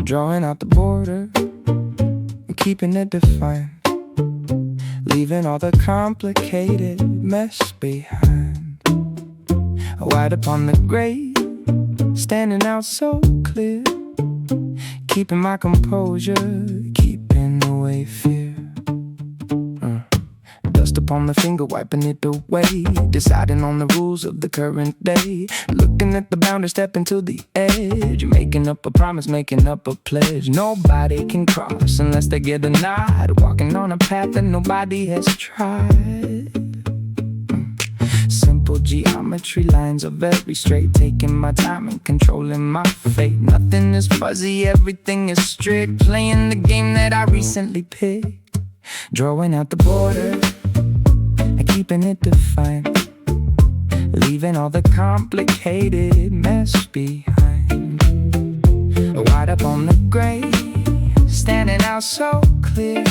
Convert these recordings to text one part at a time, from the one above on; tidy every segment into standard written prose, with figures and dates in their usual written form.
Drawing out the border, keeping it defined, leaving all the complicated mess behind. White upon the gray, standing out so clear, keeping my composure, keeping away fear. Dust upon the finger, wiping it away, deciding on the rules of the current day, looking at the boundary, stepping to the edge, making up a promise, making up a pledge. Nobody can cross unless they get a nod, walking on a path that nobody has tried. Simple geometry, lines are very straight, taking my time and controlling my fate. Nothing is fuzzy, everything is strict, playing the game that I recently picked. Drawing out the border, keeping it defined, leaving all the complicated mess behind. White up on the gray, standing out so clear,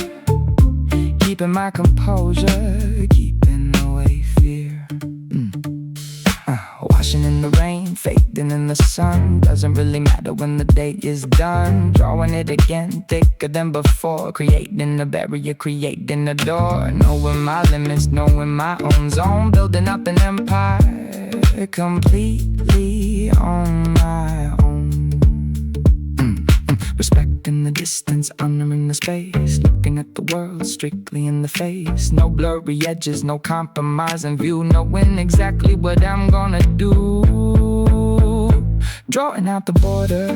keeping my composure, keeping away fear. Washing in the rain, fading in the sun, doesn't really matter when the day is done. Drawing it again, thicker than before, creating a barrier, creating a door. Knowing my limits, knowing my own zone, building up an empire completely on my own. Respecting the distance, honoring the space, looking at the world strictly in the face. No blurry edges, no compromise in view, knowing exactly what I'm gonna do. Drawing out the border,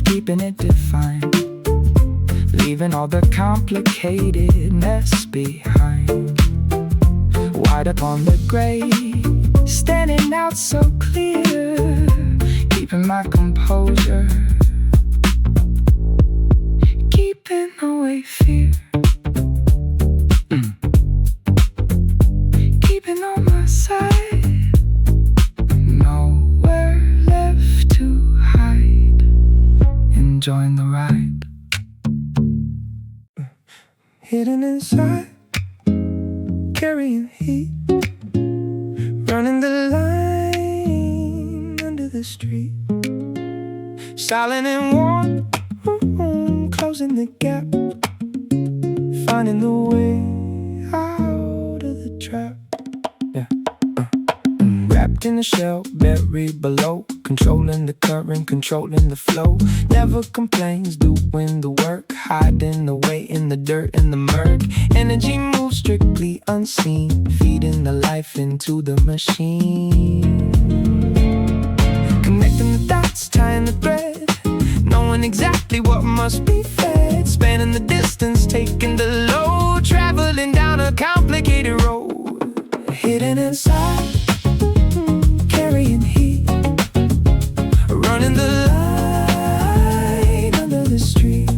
keeping it defined, leaving all the complicated mess behind. White upon the gray, standing out so clear, keeping my composure, keeping away fear. Keeping on my side, nowhere left to hide, enjoying the ride. Hidden inside, carrying heat, running the line under the street, silent and warm, closing the gap, finding the way out of the trap. Yeah. Wrapped in a shell, buried below, controlling the current, controlling the flow. Never complains, doing the work, hiding away in the dirt and the murk. Energy moves strictly unseen, feeding the life into the machine. Connecting the dots, tying the thread, knowing exactly what must be fed, spanning the distance, taking the load, traveling down a complicated road. Hidden inside, carrying heat, running the line under the street,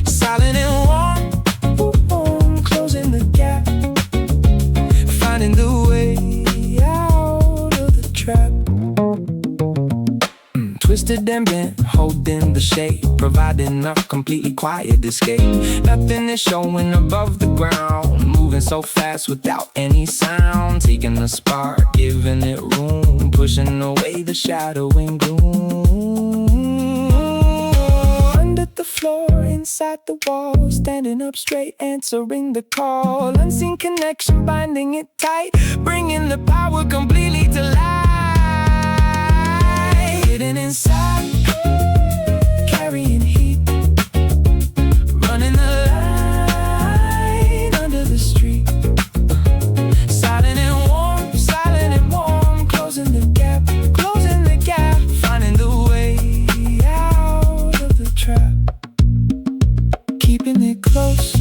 silent and warm, closing the gap, finding the way out of the trap. Twisted and bent, holding the shade, providing a completely quiet escape. Nothing is showing above the ground, moving so fast without any sound, taking the spark, giving it room, pushing away the shadow and gloom. Under the floor, inside the wall, standing up straight, answering the call. Unseen connection, binding it tight, bringing the power completely to life. Hidden inside, carrying heat, running the line under the street, silent and warm, closing the gap, finding the way out of the trap, keeping it close,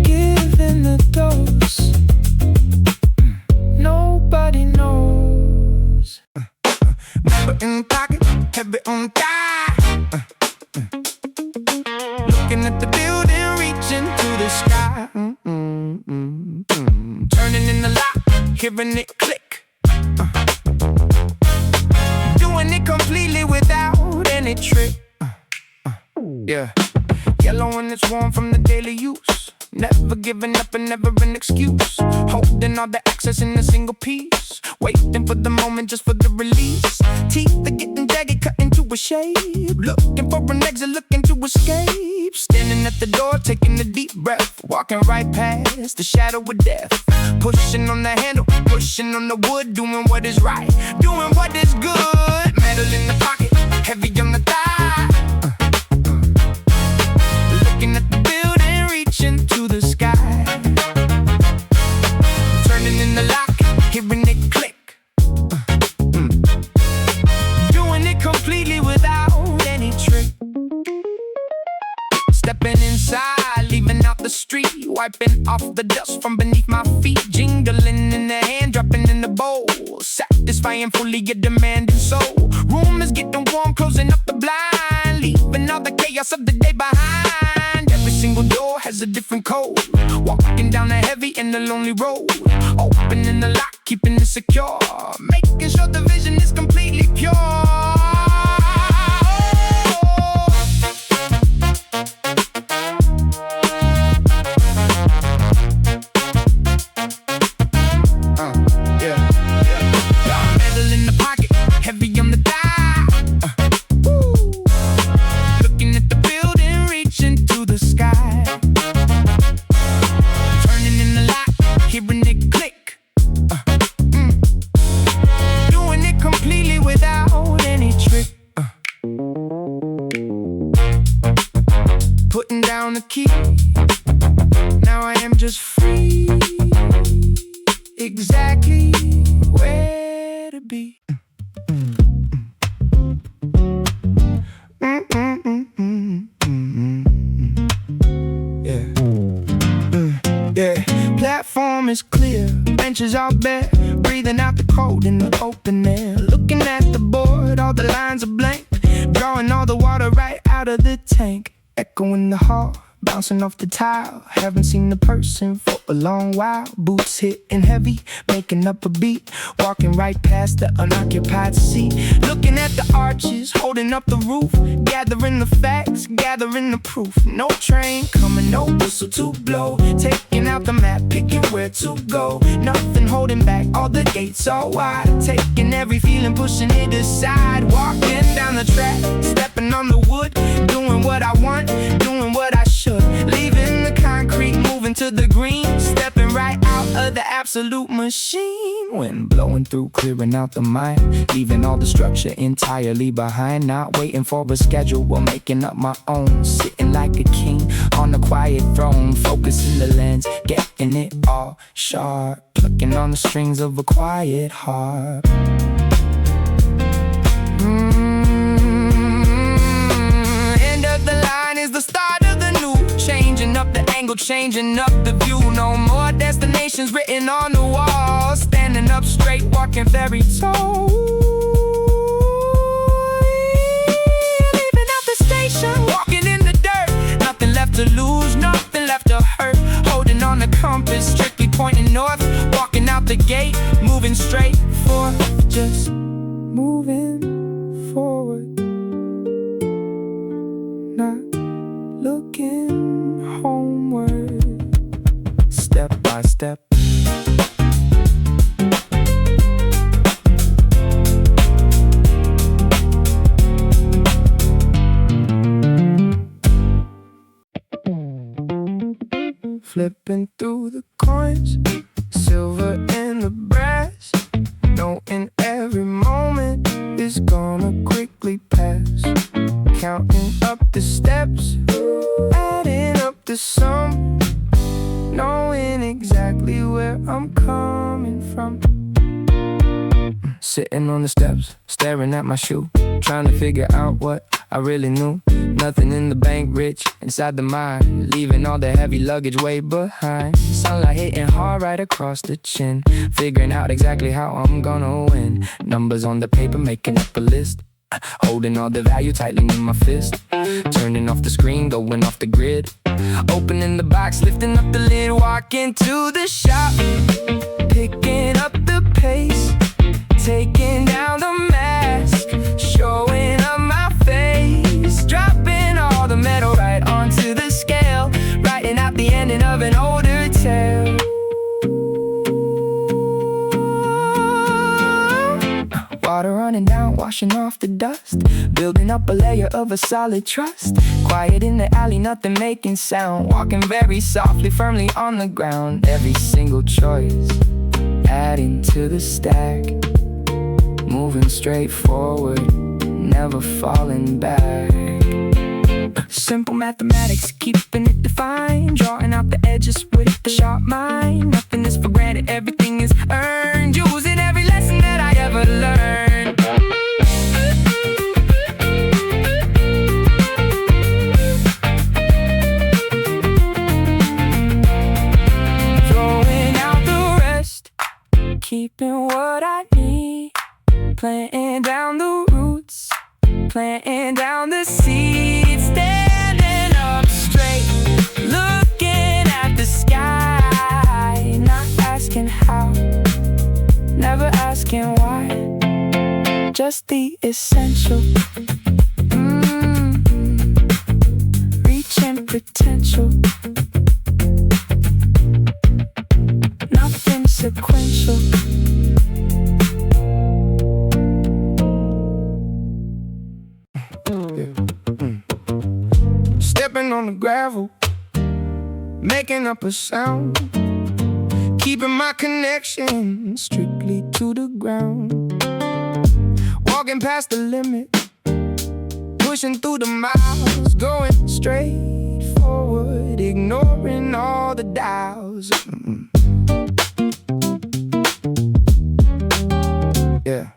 giving the dose, nobody knows. Put in the pocket, heavy on thigh. Looking at the building, reaching to the sky. Turning in the lock, hearing it click. Doing it completely without any trick. Yeah, yellow and it's warm from the daily use. Never giving up and never an excuse. Holding all the access in a single piece, waiting for the moment just for the release. Teeth a shape. Looking for an exit, looking to escape. Standing at the door, taking a deep breath. Walking right past the shadow of death. Pushing on the handle, pushing on the wood. Doing what is right, doing what is good. Metal in the pocket, heavy on the thigh. Looking at the building, reaching to the sky. Turning in the lock, hearing it click. Doing it completely without any trick. Stepping inside, leaving out the street. Wiping off the dust from beneath my feet. Jingling in the hand, dropping in the bowl. Satisfying fully your demanding soul. Room is getting warm, closing up the blind. Leaving all the chaos of the day behind. Every single door has a different code. Walking down the heavy and the lonely road. Opening the lock, keeping it secure. Making sure the vision is completely pure. Putting down the key, now I am just free. Exactly where to be. Yeah. Platform is clear, benches are bare. Breathing out the cold in the open air. Looking at the board, all the lines are blank. Drawing all the water right out of the tank. Echo in the hall, bouncing off the tile. Haven't seen the person for a long while. Boots hitting heavy, making up a beat. Walking right past the unoccupied seat. Looking at the arches, holding up the roof. Gathering the facts, gathering the proof. No train coming, no whistle to blow. Taking out the map, picking where to go. Nothing holding back, all the gates are wide. Taking every feeling, pushing it aside. Walking down the track, stepping on the wood. Doing what I want, doing what I should. Leaving the concrete, moving to the green. Stepping right out of the absolute machine. Wind blowing through, clearing out the mind. Leaving all the structure entirely behind. Not waiting for a schedule, making up my own. Sitting like a king on a quiet throne. Focusing the lens, getting it all sharp. Plucking on the strings of a quiet harp. End of the line is the start of the new. Changing up the angle, changing up the view. No more destinations written on the wall. Standing up straight, walking very tall. Leaving out the station, walking in the dirt. Nothing left to lose, nothing left to hurt. Holding on the compass, strictly pointing north. Walking out the gate, moving straight forth. Just moving forward, not looking homeward. Step by step. Flipping through the coins, silver and the brass. Knowing every moment is gonna quickly pass. Counting up the steps, adding up the sum. Knowing exactly where I'm coming from. Sitting on the steps, staring at my shoe. Trying to figure out what I really knew. Nothing in the bank, rich inside the mind. Leaving all the heavy luggage way behind. Sunlight hitting hard right across the chin. Figuring out exactly how I'm gonna win. Numbers on the paper, making up a list. Holding all the value tightly in my fist. Turning off the screen, going off the grid. Opening the box, lifting up the lid. Walking to the shop, picking up the pace. Taking down the mask, showing up my face. Dropping all the metal right onto the scale. Writing out the ending of an older tale. Water running down, washing off the dust, building up a layer of a solid trust. Quiet in the alley, nothing making sound, walking very softly, firmly on the ground. Every single choice adding to the stack, moving straight forward, never falling back. Simple mathematics, keeping it defined, drawing out the edges with the sharp mind. Nothing is for granted, everything is earned, using every lesson that I ever learned. Throwing out the rest, keeping what I need, planting down the roots, planting down the seeds, standing up straight, looking at the sky, not asking how, never asking why, just the essential. Reaching potential, nothing sequential. Stepping on the gravel, making up a sound, keeping my connection strictly to the ground. Walking past the limit, pushing through the miles, going straight forward, ignoring all the dials. Yeah,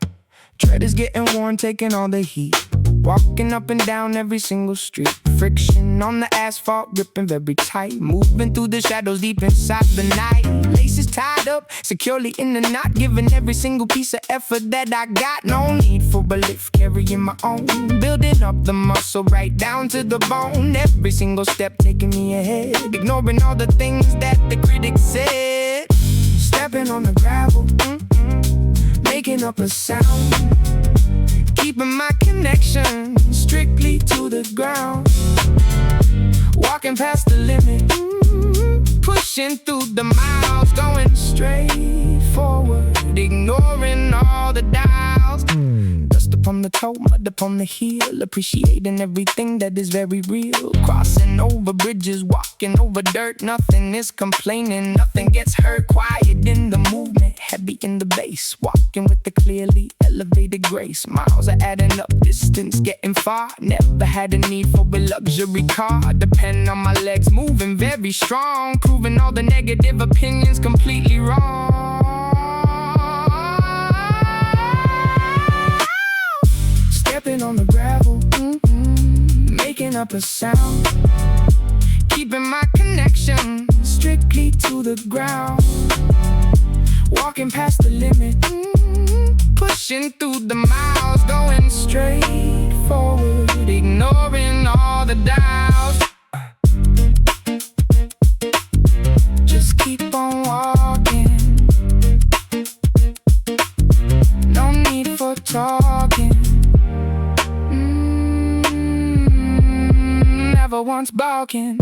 tread is getting worn, taking all the heat, walking up and down every single street. Friction on the asphalt, gripping very tight, moving through the shadows deep inside the night. Laces tied up securely in the knot, giving every single piece of effort that I got. No need for a lift, carrying my own, building up the muscle right down to the bone. Every single step taking me ahead, ignoring all the things that the critics said. Stepping on the gravel, making up a sound, keeping my connection strictly to the ground. Walking past the limit, pushing through the miles, going straight forward, ignoring all the dials. Dust upon the toe, mud upon the heel, appreciating everything that is very real. Crossing over bridges, walking over dirt, nothing is complaining, nothing gets hurt. Quiet in the movement, heavy in the bass, walking with the clearly elevated grace. Miles are adding up, distance getting far, never had a need for a luxury car. Depend on my legs, moving very strong, proving all the negative opinions completely wrong. Stepping on the gravel, making up a sound, keeping my connection strictly to the ground. Walking past the limit, pushing through the miles, going straight forward, ignoring all the dials. Just keep on walking, no need for talking. Never once balking.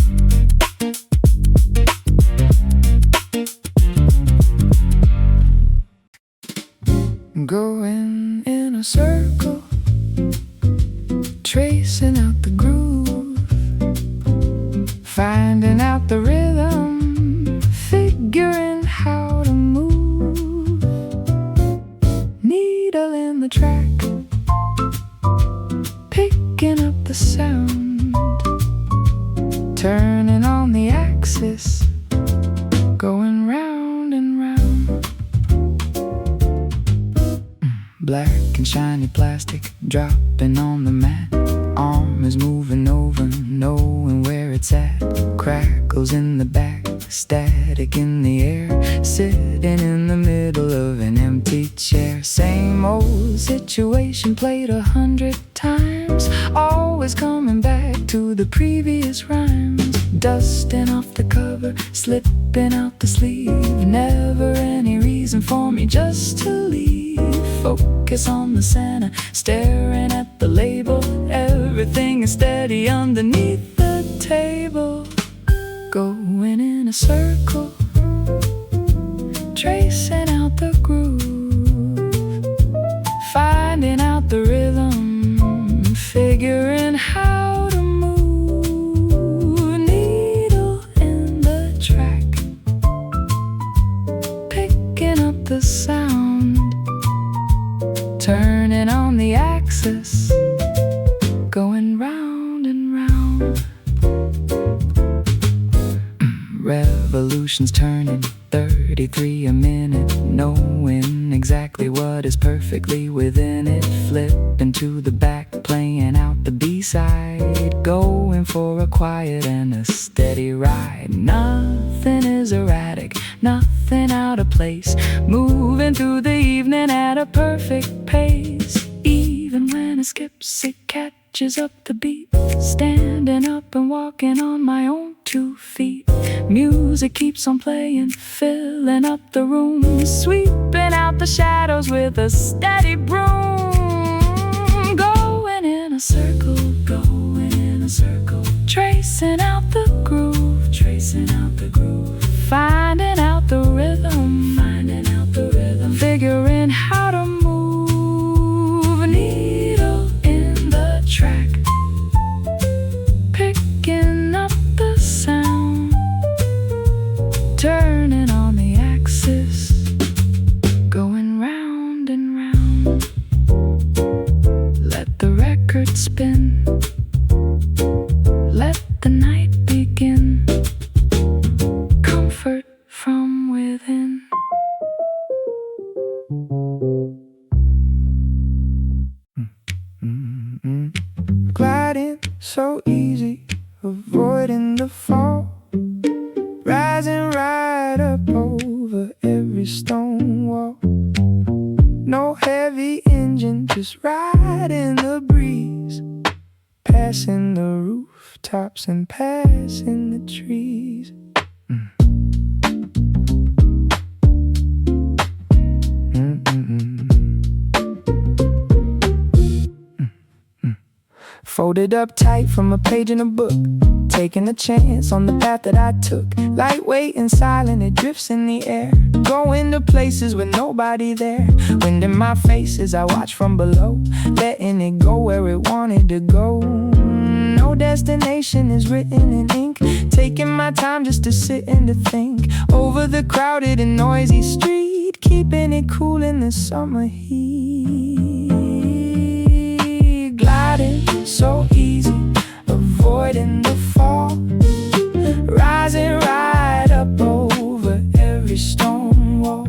Going in a circle, tracing out the groove, finding out the rhythm, figuring how to move. Needle in the track, picking up the sound, turning on the axis, going round and round. Black and shiny plastic dropping on the mat, arm is moving over, knowing where it's at. Crackles in the back, static in the air, sitting in the middle of an empty chair. Same old situation played 100 times, always coming back to the previous rhymes. Dusting off the cover, slipping out the sleeve, never any reason for me just to leave. Focus on the center, staring at the label, everything is steady underneath the table. Going in a circle, tracing out the groove, finding out the rhythm, figuring how to move, needle in the track, picking up the sound, turning on the axis, going round and round. Revolutions turning 33 a minute, knowing exactly what is perfectly within it. Flipping to the back, playing out the B-side, going for a quiet and a steady ride. Nothing is erratic, nothing out of place, moving through the evening at a perfect pace. Even when it skips, it catches up the beat, standing up and walking on my own 2 feet. Music keeps on playing, filling up the room, sweeping out the shadows with a steady broom. Going in a circle, tracing out the groove, finding out the rhythm, figuring how to move, needle in the track, picking up the sound, turning on the axis, going round and round. Let the record spin, let the night begin, comfort from within. Gliding so easy, avoiding the fall, rising right up over every stone wall. No heavy engine, just riding the breeze, passing the rooftops and passing the trees. Folded up tight from a page in a book, taking a chance on the path that I took. Lightweight and silent, it drifts in the air, going to places with nobody there. Wind in my face as I watch from below, letting it go where it wanted to go. No destination is written in ink, taking my time just to sit and to think. Over the crowded and noisy street, keeping it cool in the summer heat. Gliding so easy, avoiding the fall, rising right up over every stone wall.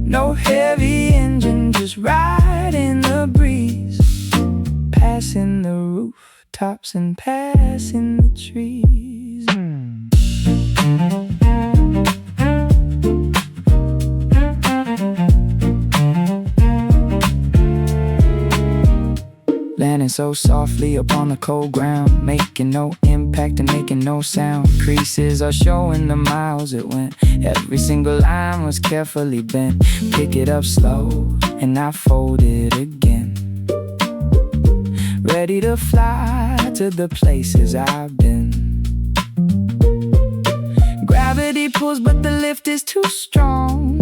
No heavy engine, just riding the breeze, passing the rooftops and passing the trees. Landing so softly upon the cold ground, making no impact and making no sound. Creases are showing the miles it went, every single line was carefully bent. Pick it up slow and I fold it again, ready to fly to the places I've been. Gravity pulls but the lift is too strong.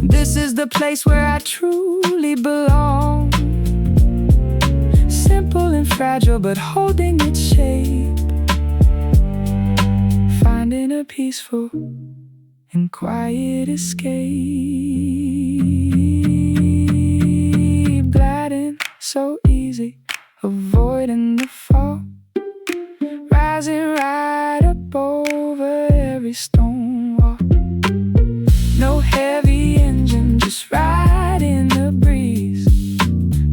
This is the place where I truly belong. Simple and fragile but holding its shape, finding a peaceful and quiet escape. Gliding so easy, avoiding the fall, rising right up over every stone wall. No heavy engine, just riding the breeze,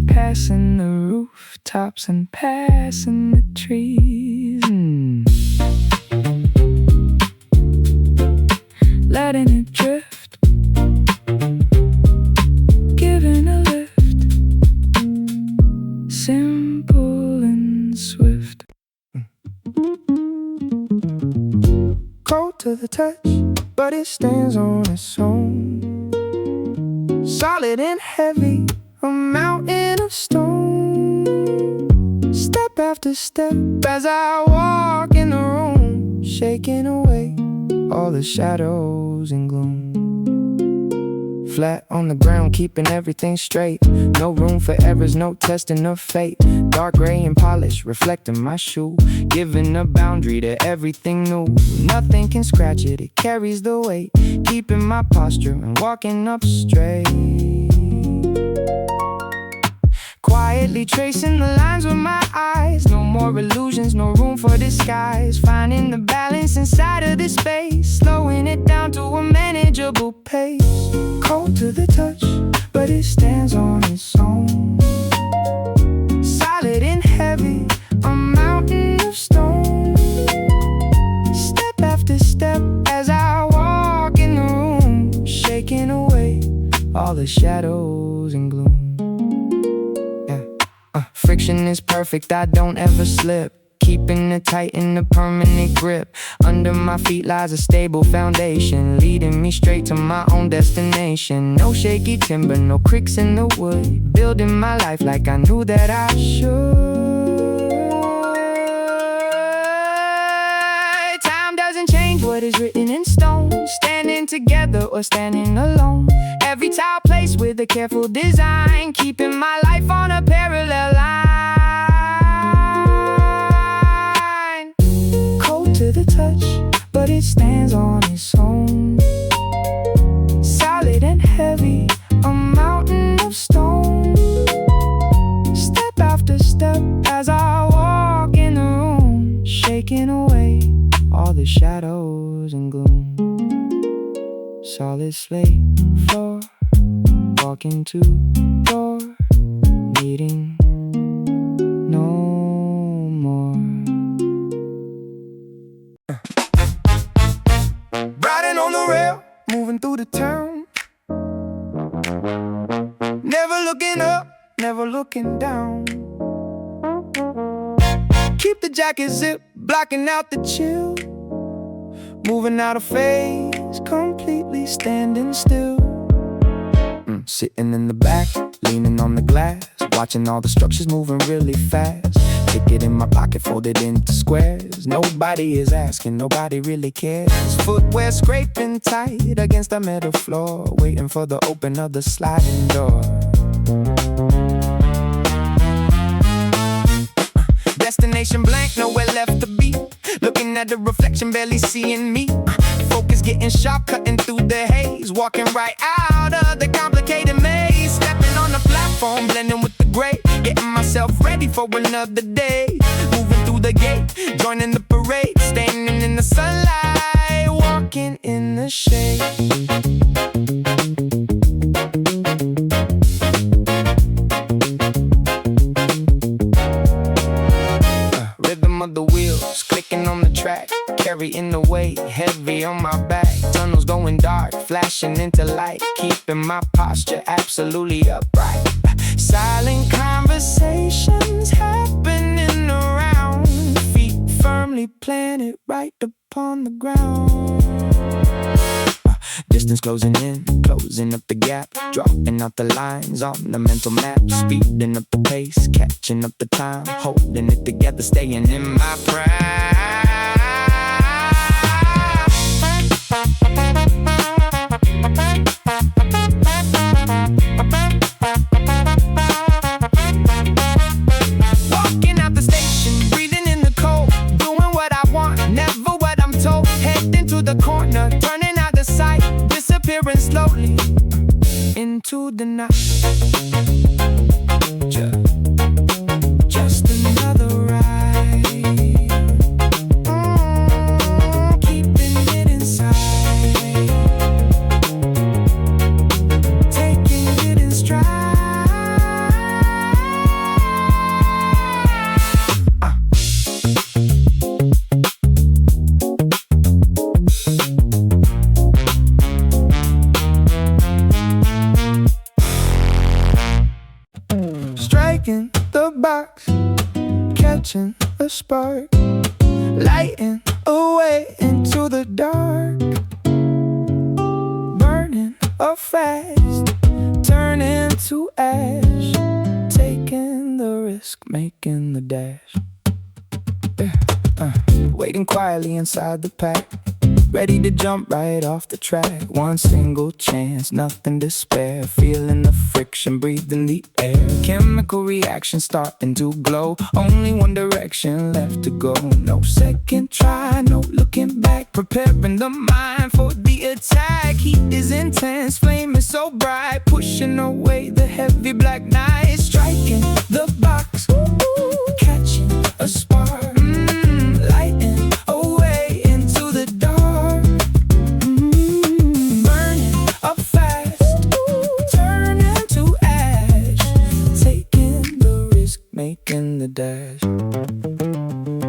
passing the rooftops and passing the trees. Letting it drift, giving a lift, simple and swift. Cold to the touch, but it stands on its own. Solid and heavy, a mountain of stone. Step after step as I walk in the room, shaking away all the shadows and gloom. Flat on the ground, keeping everything straight. No room for errors, no testing of fate. Dark gray and polished, reflecting my shoe. Giving a boundary to everything new. Nothing can scratch it, it carries the weight. Keeping my posture and walking up straight. Quietly tracing the lines with my eyes. No more illusions, no room for disguise. Finding the balance inside of this space. Slowing it down to a manageable pace. Cold to the touch, but it stands on its own. Solid and heavy, a mountain of stone. Step after step as I walk in the room, shaking away all the shadows and gloom. Friction is perfect, I don't ever slip. Keeping it tight in a permanent grip. Under my feet lies a stable foundation, leading me straight to my own destination. No shaky timber, no cricks in the wood. Building my life like I knew that I should. Time doesn't change what is written in stone. Standing together or standing alone. Every tile placed with a careful design. Keeping my life on a parallel line. Cold to the touch, but it stands on its own. Solid and heavy, a mountain of stone. Step after step as I walk in the room, shaking away all the shadows and gloom. Solid slate floor, walking to door, needing no more. Riding on the rail, moving through the town. Never looking up, never looking down. Keep the jacket zipped, blocking out the chill. Moving out of phase, completely standing still. Sitting in the back, leaning on the glass, watching all the structures moving really fast. Ticket in my pocket, folded into squares. Nobody is asking, nobody really cares. Footwear scraping tight against the metal floor, waiting for the open of the sliding door. Destination blank, nowhere left to be. Looking at the reflection, barely seeing me. Focus getting sharp, cutting through the haze. Walking right out of the complicated maze. Stepping on the platform, blending with the gray. Getting myself ready for another day. Moving through the gate, joining the parade. Standing in the sunlight, walking in the shade. Of the wheels, clicking on the track, carrying the weight, heavy on my back. Tunnels going dark, flashing into light, keeping my posture absolutely upright. Silent conversations happening around, feet firmly planted right upon the ground. Distance closing in, closing up the gap, dropping out the lines on the mental map, speeding up the pace, catching up the time, holding it together, staying in my pride. Walking out the station, breathing in the cold, doing what I want, never what I'm told. Heading to the corner, turning out the sight, disappearing slowly into the night. Just another ride, keeping it inside, taking it in stride. Striking the box, catching a spark, lighting away into the dark, burning up fast, turning to ash, taking the risk, making the dash. Waiting quietly inside the pack, ready to jump right off the track. One single chance, nothing to spare. Feeling the friction, breathing the air. Chemical reaction starting to glow. Only one direction left to go. No second try, no looking back. Preparing the mind for the attack. Heat is intense, flame is so bright. Pushing away the heavy black night. Striking the box, catching a spark. Lighting away into the dark. Burning up fast, turning to ash. Taking the risk, making the dash.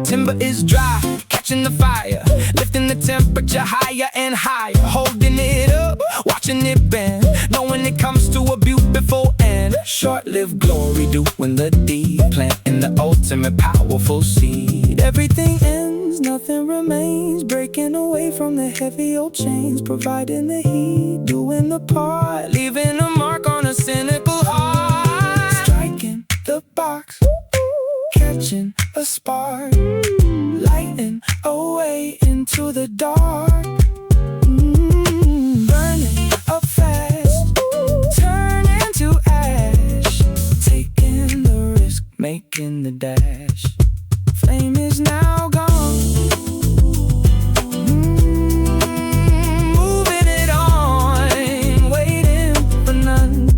Timber is dry, catching the fire. Lifting the temperature higher and higher. Holding it up, watching it bend. Knowing it comes to a beautiful end. Short-lived glory, doing the deed. Planting the ultimate powerful seed. Everything ends, nothing remains. Breaking away from the heavy old chains. Providing the heat, doing the part. Leaving a mark on a cynical heart. Striking the box, catching a spark. Lighting away into the dark. Burning up fast, turning to ash. Taking the risk, making the dash. Flame is now gone. Moving it on, waiting for none.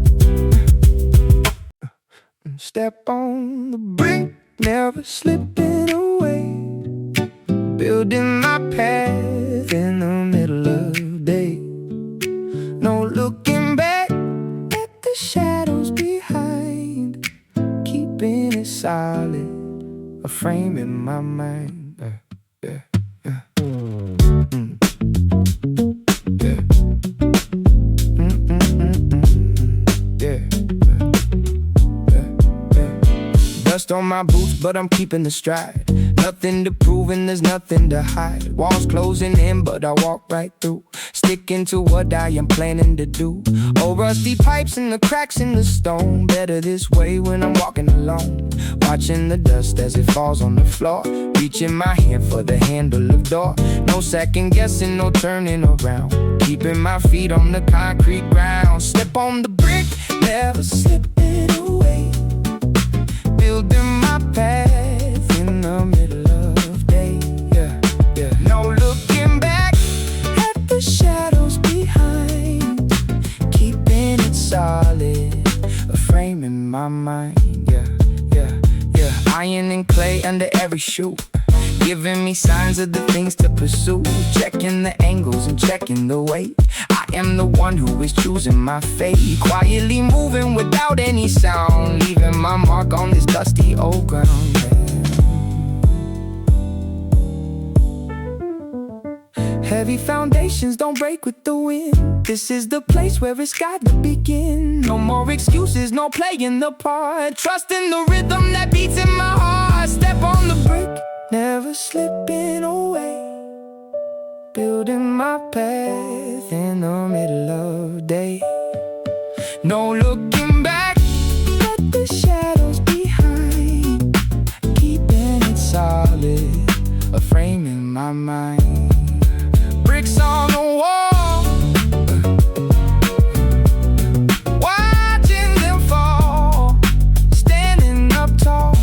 Step on the brink, never slipping away. Building my path in the middle of day. No looking back at the shadows behind. Keeping it solid, a frame in my mind. Yeah. Dust on my boots, but I'm keeping the stride. Nothing to prove and there's nothing to hide. Walls closing in, but I walk right through. Sticking to what I am planning to do. Oh, rusty pipes and the cracks in the stone. Better this way when I'm walking alone. Watching the dust as it falls on the floor. Reaching my hand for the handle of door. No second guessing, no turning around. Keeping my feet on the concrete ground. Step on the brick, never slipping away. Building my path in the middle of day. Yeah. No looking back at the shadows behind. Keeping it solid, a frame in my mind. Yeah. Iron and clay under every shoe. Giving me signs of the things to pursue. Checking the angles and checking the weight. I am the one who is choosing my fate. Quietly moving without any sound. Leaving my mark on this dusty old ground. Heavy foundations don't break with the wind. This is the place where it's got to begin. No more excuses, no playing the part. Trusting the rhythm that beats in my heart. Step on the brick, never slipping away. Building my path in the middle of day. No looking back at the shadows behind. Keeping it solid, a frame in my mind. Bricks on the wall, watching them fall, standing up tall.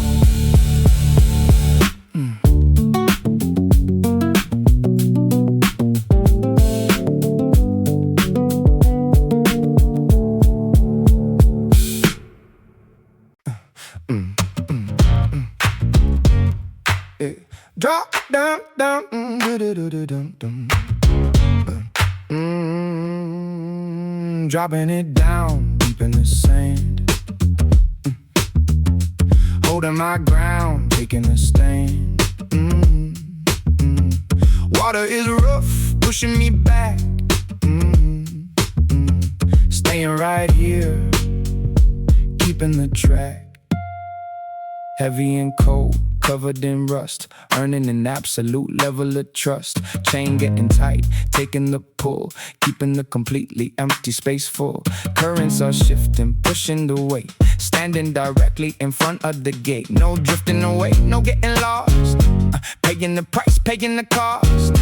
Drop down, down, dropping it down deep in the sand. Holding my ground, taking a stand. Water is rough, pushing me back. Staying right here, keeping the track. Heavy and cold, covered in rust, earning an absolute level of trust. Chain getting tight, taking the pull, keeping the completely empty space full. Currents are shifting, pushing the weight, standing directly in front of the gate. No drifting away, no getting lost. Paying the price, paying the cost,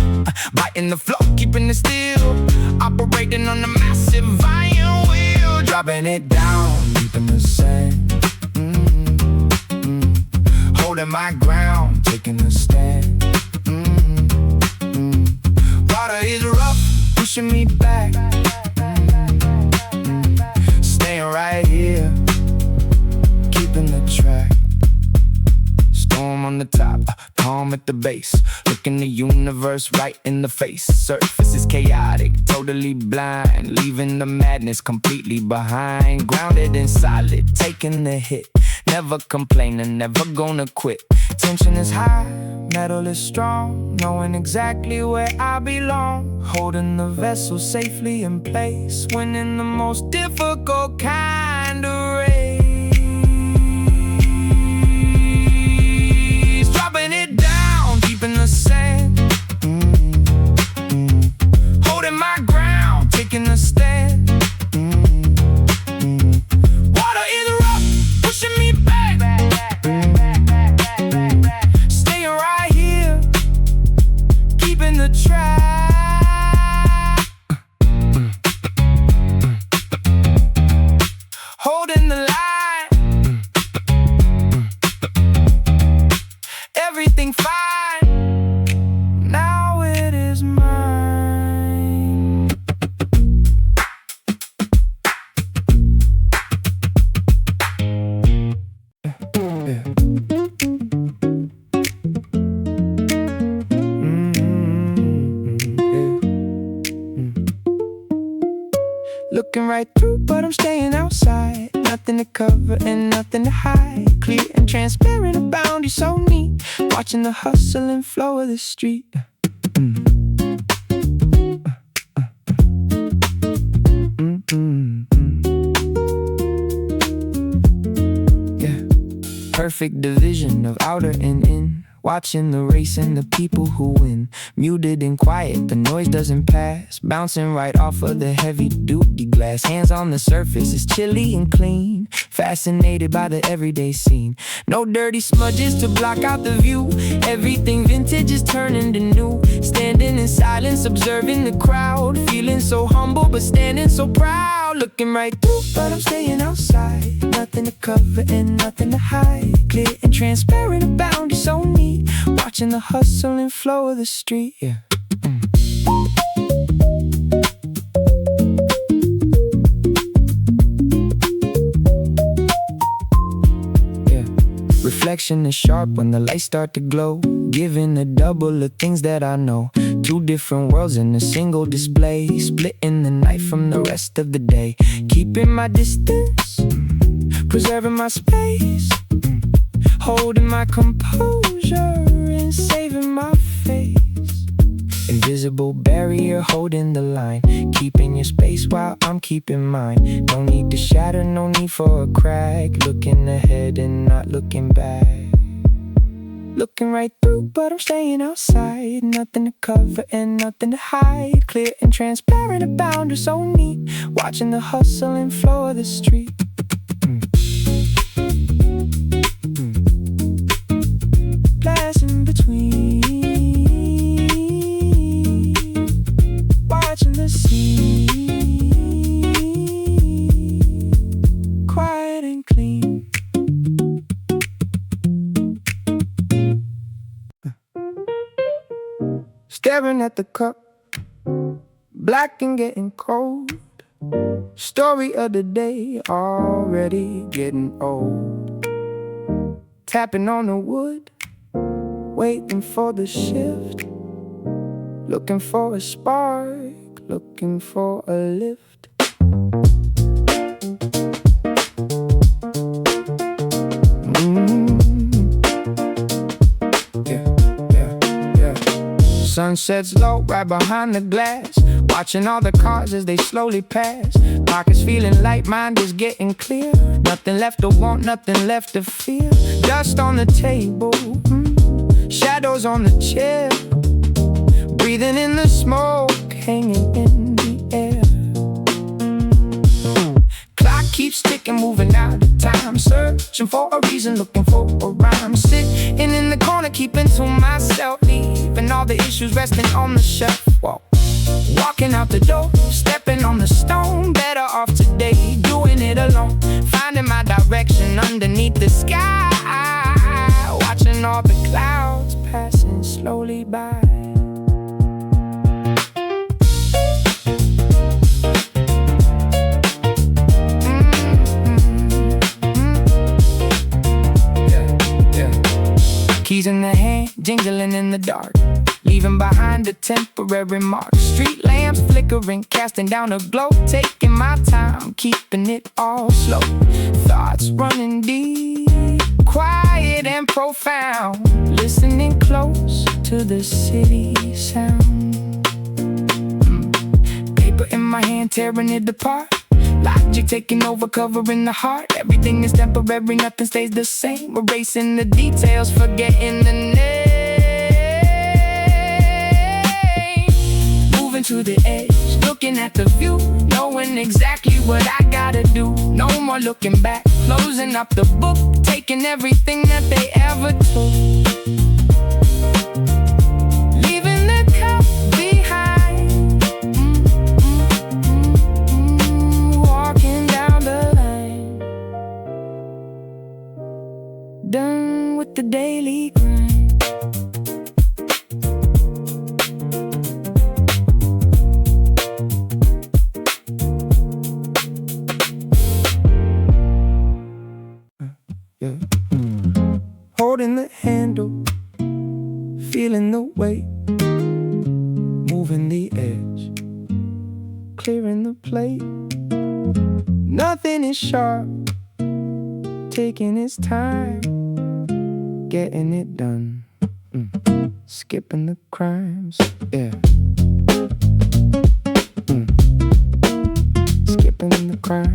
biting the flow, keeping it still, operating on a massive iron wheel, dropping it down deep in the sand. Holding my ground, taking a stand. Water is rough, pushing me back. Staying right here, keeping the track. Storm on the top, calm at the base. Looking the universe right in the face. Surface is chaotic, totally blind, leaving the madness completely behind. Grounded and solid, taking the hit. Never complaining, never gonna quit. Tension is high, metal is strong, knowing exactly where I belong. Holding the vessel safely in place, winning the most difficult kind of race. Dropping it down deep in the sand. Holding my ground, taking a stand. Water is rough, pushing me back. Staying right here, keeping the track. Holding the line. Everything fine. Now it is mine. Looking right through, but I'm staying outside. Nothing to cover and nothing to hide. Clear and transparent, a boundary so neat. Watching the hustle and flow of the street. Yeah. Perfect division of outer and in. Watching the race and the people who win. Muted and quiet, the noise doesn't pass. Bouncing right off of the heavy-duty glass. Hands on the surface, it's chilly and clean. Fascinated by the everyday scene. No dirty smudges to block out the view. Everything vintage is turning to new. Standing in silence, observing the crowd. Feeling so humble, but standing so proud. Looking right through, but I'm staying outside. Nothing to cover and nothing to hide. Clear and transparent, a boundary so neat. Watching the hustle and flow of the street, yeah. Yeah. Reflection is sharp when the lights start to glow. Giving a double of things that I know. Two different worlds in a single display. Splitting the night from the rest of the day. Keeping my distance, preserving my space. Holding my composure and saving my face. Invisible barrier holding the line. Keeping your space while I'm keeping mine. No need to shatter, no need for a crack. Looking ahead and not looking back. Looking right through, but I'm staying outside. Nothing to cover and nothing to hide. Clear and transparent, a boundary so neat. Watching the hustle and flow of the street. Passing between, watching the scene, quiet and clean. Staring at the cup, black and getting cold. Story of the day, already getting old. Tapping on the wood, waiting for the shift. Looking for a spark, looking for a lift. Sunset's low right behind the glass. Watching all the cars as they slowly pass. Pockets feeling light, mind is getting clear. Nothing left to want, nothing left to fear. Dust on the table, shadows on the chair. Breathing in the smoke, hanging in the air. Clock keeps keeps ticking, moving out of time. Searching for a reason, looking for a rhyme. Sitting in the corner, keeping to myself, leaving all the issues resting on the shelf. Whoa. Walking out the door, stepping on the stone. Better off today, doing it alone. Finding my direction underneath the sky. Watching all the clouds passing slowly by. Keys in the hand, jingling in the dark, leaving behind a temporary mark. Street lamps flickering, casting down a glow. Taking my time, keeping it all slow. Thoughts running deep, quiet and profound. Listening close to the city sound. Paper in my hand, tearing it apart. Logic taking over, covering the heart. Everything is temporary, nothing stays the same. Erasing the details, forgetting the name. Moving to the edge, looking at the view, knowing exactly what I gotta do. No more looking back, closing up the book, taking everything that they ever took. Leaving the cup behind. Done with the daily grind. Holding the handle, feeling the weight, moving the edge, clearing the plate. Nothing is sharp, taking its time, getting it done. Skipping the crimes, yeah. Skipping the crime,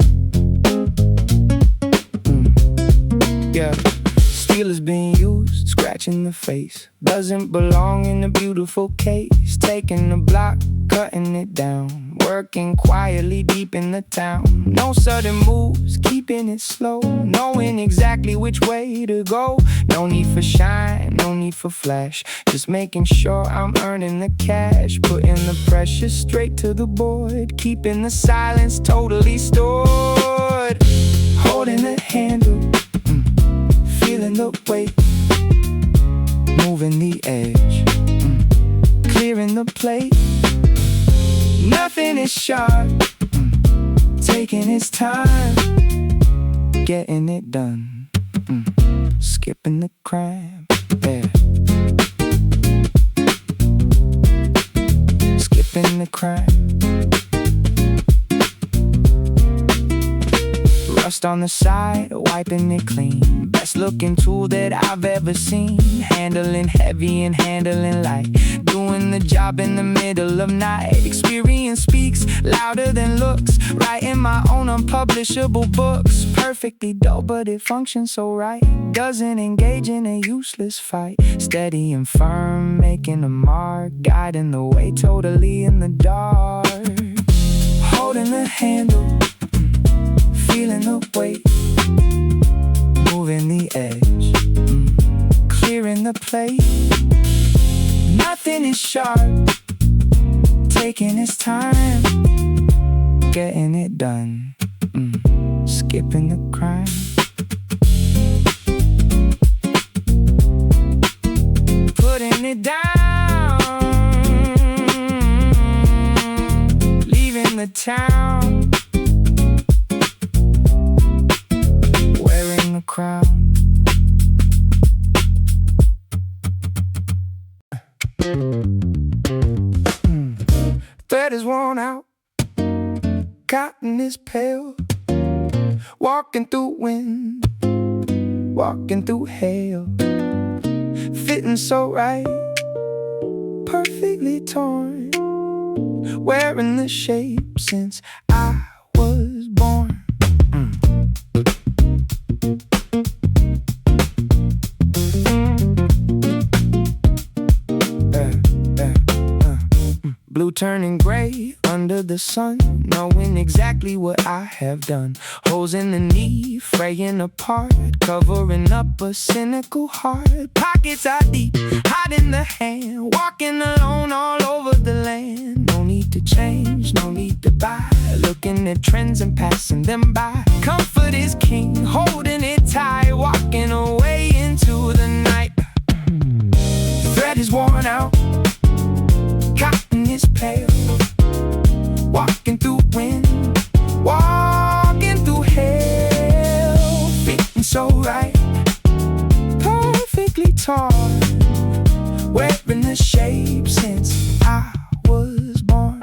yeah. Steel is being used, scratching the face. Doesn't belong in a beautiful case. Taking the block, cutting it down. Working quietly deep in the town. No sudden moves, keeping it slow. Knowing exactly which way to go. No need for shine, no need for flash. Just making sure I'm earning the cash. Putting the pressure straight to the board. Keeping the silence totally stored. Holding the handle, feeling the weight, moving the edge, clearing the plate. Nothing is sharp, taking its time, getting it done. Skipping the crime, yeah. Skipping the crime. Rust on the side, wiping it clean. Best looking tool that I've ever seen. Handling heavy and handling light. Doing the job in the middle of night. Experience speaks louder than looks. Writing my own unpublishable books. Perfectly dull, but it functions so right. Doesn't engage in a useless fight. Steady and firm, making a mark. Guiding the way totally in the dark. Holding the handle, feeling the weight, moving the edge, clearing the plate. Nothing is sharp, taking its time, getting it done. Skipping the crime. Putting it down, leaving the town. Wearing a crown. Thread is worn out, cotton is pale. Walking through wind, walking through hail. Fitting so right, perfectly torn. Wearing the shape since I was born. Blue turning gray under the sun, knowing exactly what I have done. Holes in the knee, fraying apart, covering up a cynical heart. Pockets are deep, hot in the hand, walking alone all over the land. No need to change, no need to buy, looking at trends and passing them by. Comfort is king, holding it tight, walking away into the night. Thread is worn out, cotton is pale, walking through wind, walking through hell. Fitting so right, perfectly tall, wearing the shape since I was born.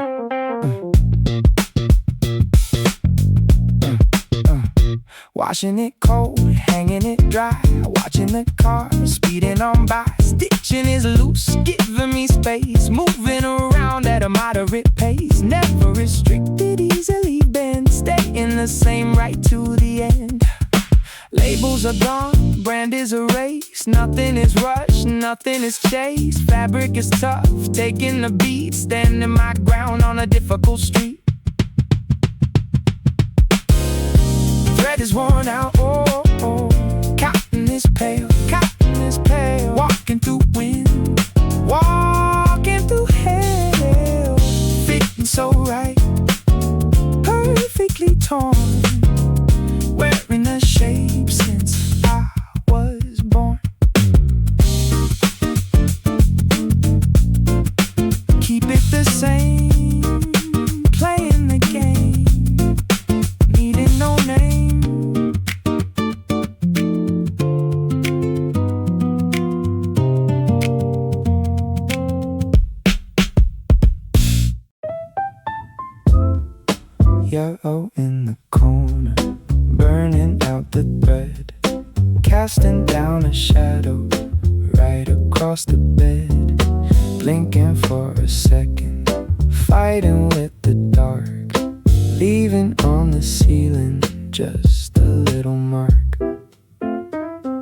Washing it cold, hanging it dry, watching the car speeding on by. Stitching is loose, giving me space, moving around at a moderate pace. Never restricted, easily bent, staying the same right to the end. Labels are gone, brand is erased, nothing is rushed, nothing is chased. Fabric is tough, taking the beat, standing my ground on a difficult street. Thread is worn out, oh, oh. Cotton is pale, cotton is pale, walking through wind, walking through hell. Fitting so right, perfectly torn, wearing the shape since I was born. Keep it the same, playing the game, needing no name. Yellow in the corner, burning out the thread, casting down a shadow right across the bed. Blinking for a second, fighting with the dark, leaving on the ceiling just a little mark.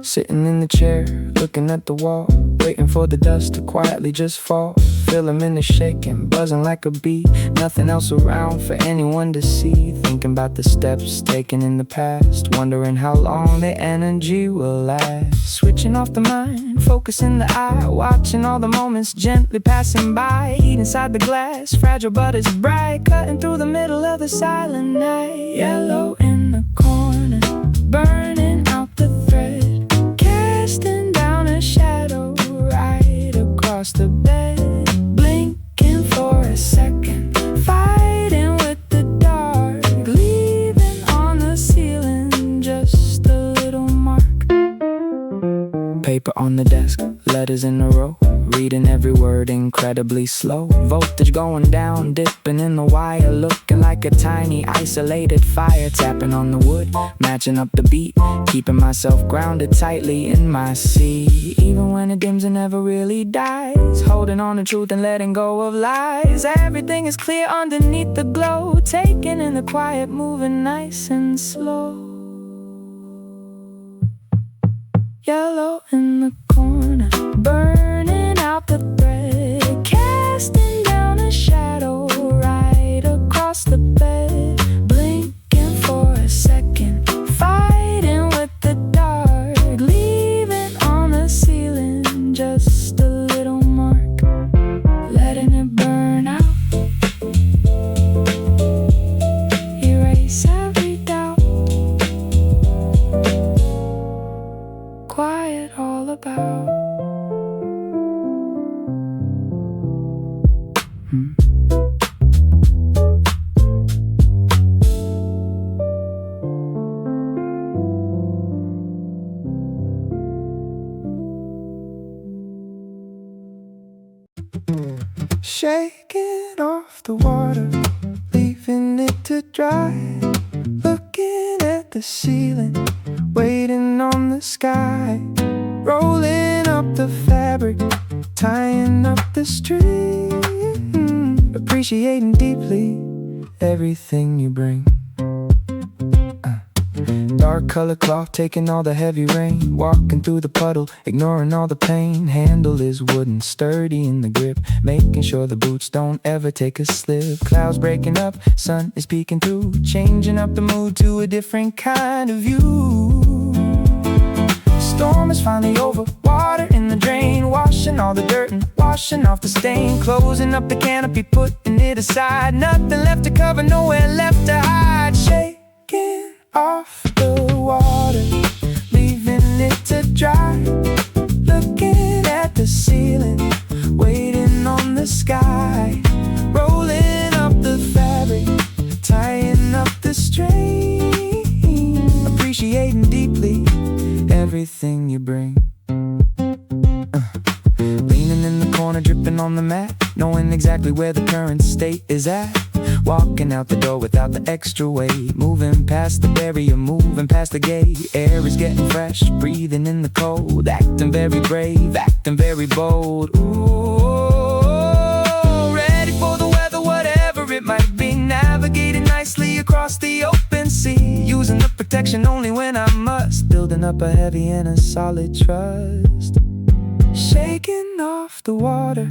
Sitting in the chair, looking at the wall, waiting for the dust to quietly just fall. Feel a minute shaking, buzzing like a bee, nothing else around for anyone to see. Thinking about the steps taken in the past, wondering how long the energy will last. Switching off the mind, focusing the eye, watching all the moments gently passing by. Heat inside the glass, fragile but it's bright, cutting through the middle of the silent night. Yellow in the corner, burning out the thread, casting down a shadow right across the bed. Blinking for a second, fighting with the dark, leaving on the ceiling just a little mark. Paper on the desk, letters in a row, reading every word incredibly slow. Voltage going down, dipping in the wire, looking like a tiny isolated fire. Tapping on the wood, matching up the beat, keeping myself grounded tightly in my seat. Even when it dims and never really dies, holding on to truth and letting go of lies. Everything is clear underneath the glow, taking in the quiet, moving nice and slow. Yellow in the corner, burning out the thread, casting down a shadow right across the bed. Blinking for a second, fighting with the dark, leaving on the ceiling just a little mark. Letting it burn out, erase every doubt, quiet all about. Shaking off the water, leaving it to dry, looking at the ceiling, waiting on the sky, rolling up the fabric, tying up the string, appreciating deeply everything you bring. dark color cloth, taking all the heavy rain. Walking through the puddle, ignoring all the pain. Handle is wooden, sturdy in the grip, making sure the boots don't ever take a slip. Clouds breaking up, sun is peeking through, changing up the mood to a different kind of view. Storm is finally over, water in the drain, washing all the dirt and washing off the stain. Closing up the canopy, putting it aside, nothing left to cover, nowhere left to hide. Shaking off the water, leaving it to dry. Looking at the ceiling, waiting on the sky. Rolling up the fabric, tying up the string. Appreciating deeply everything you bring. Leaning in the corner, dripping on the mat, knowing exactly where the current state is at. Walking out the door without the extra weight, moving past the barrier, moving past the gate. Air is getting fresh, breathing in the cold, acting very brave, acting very bold. Ooh, ready for the weather, whatever it might be. Navigating nicely across the open sea, using the protection only when I must. Building up a heavy and a solid trust. Shaking off the water,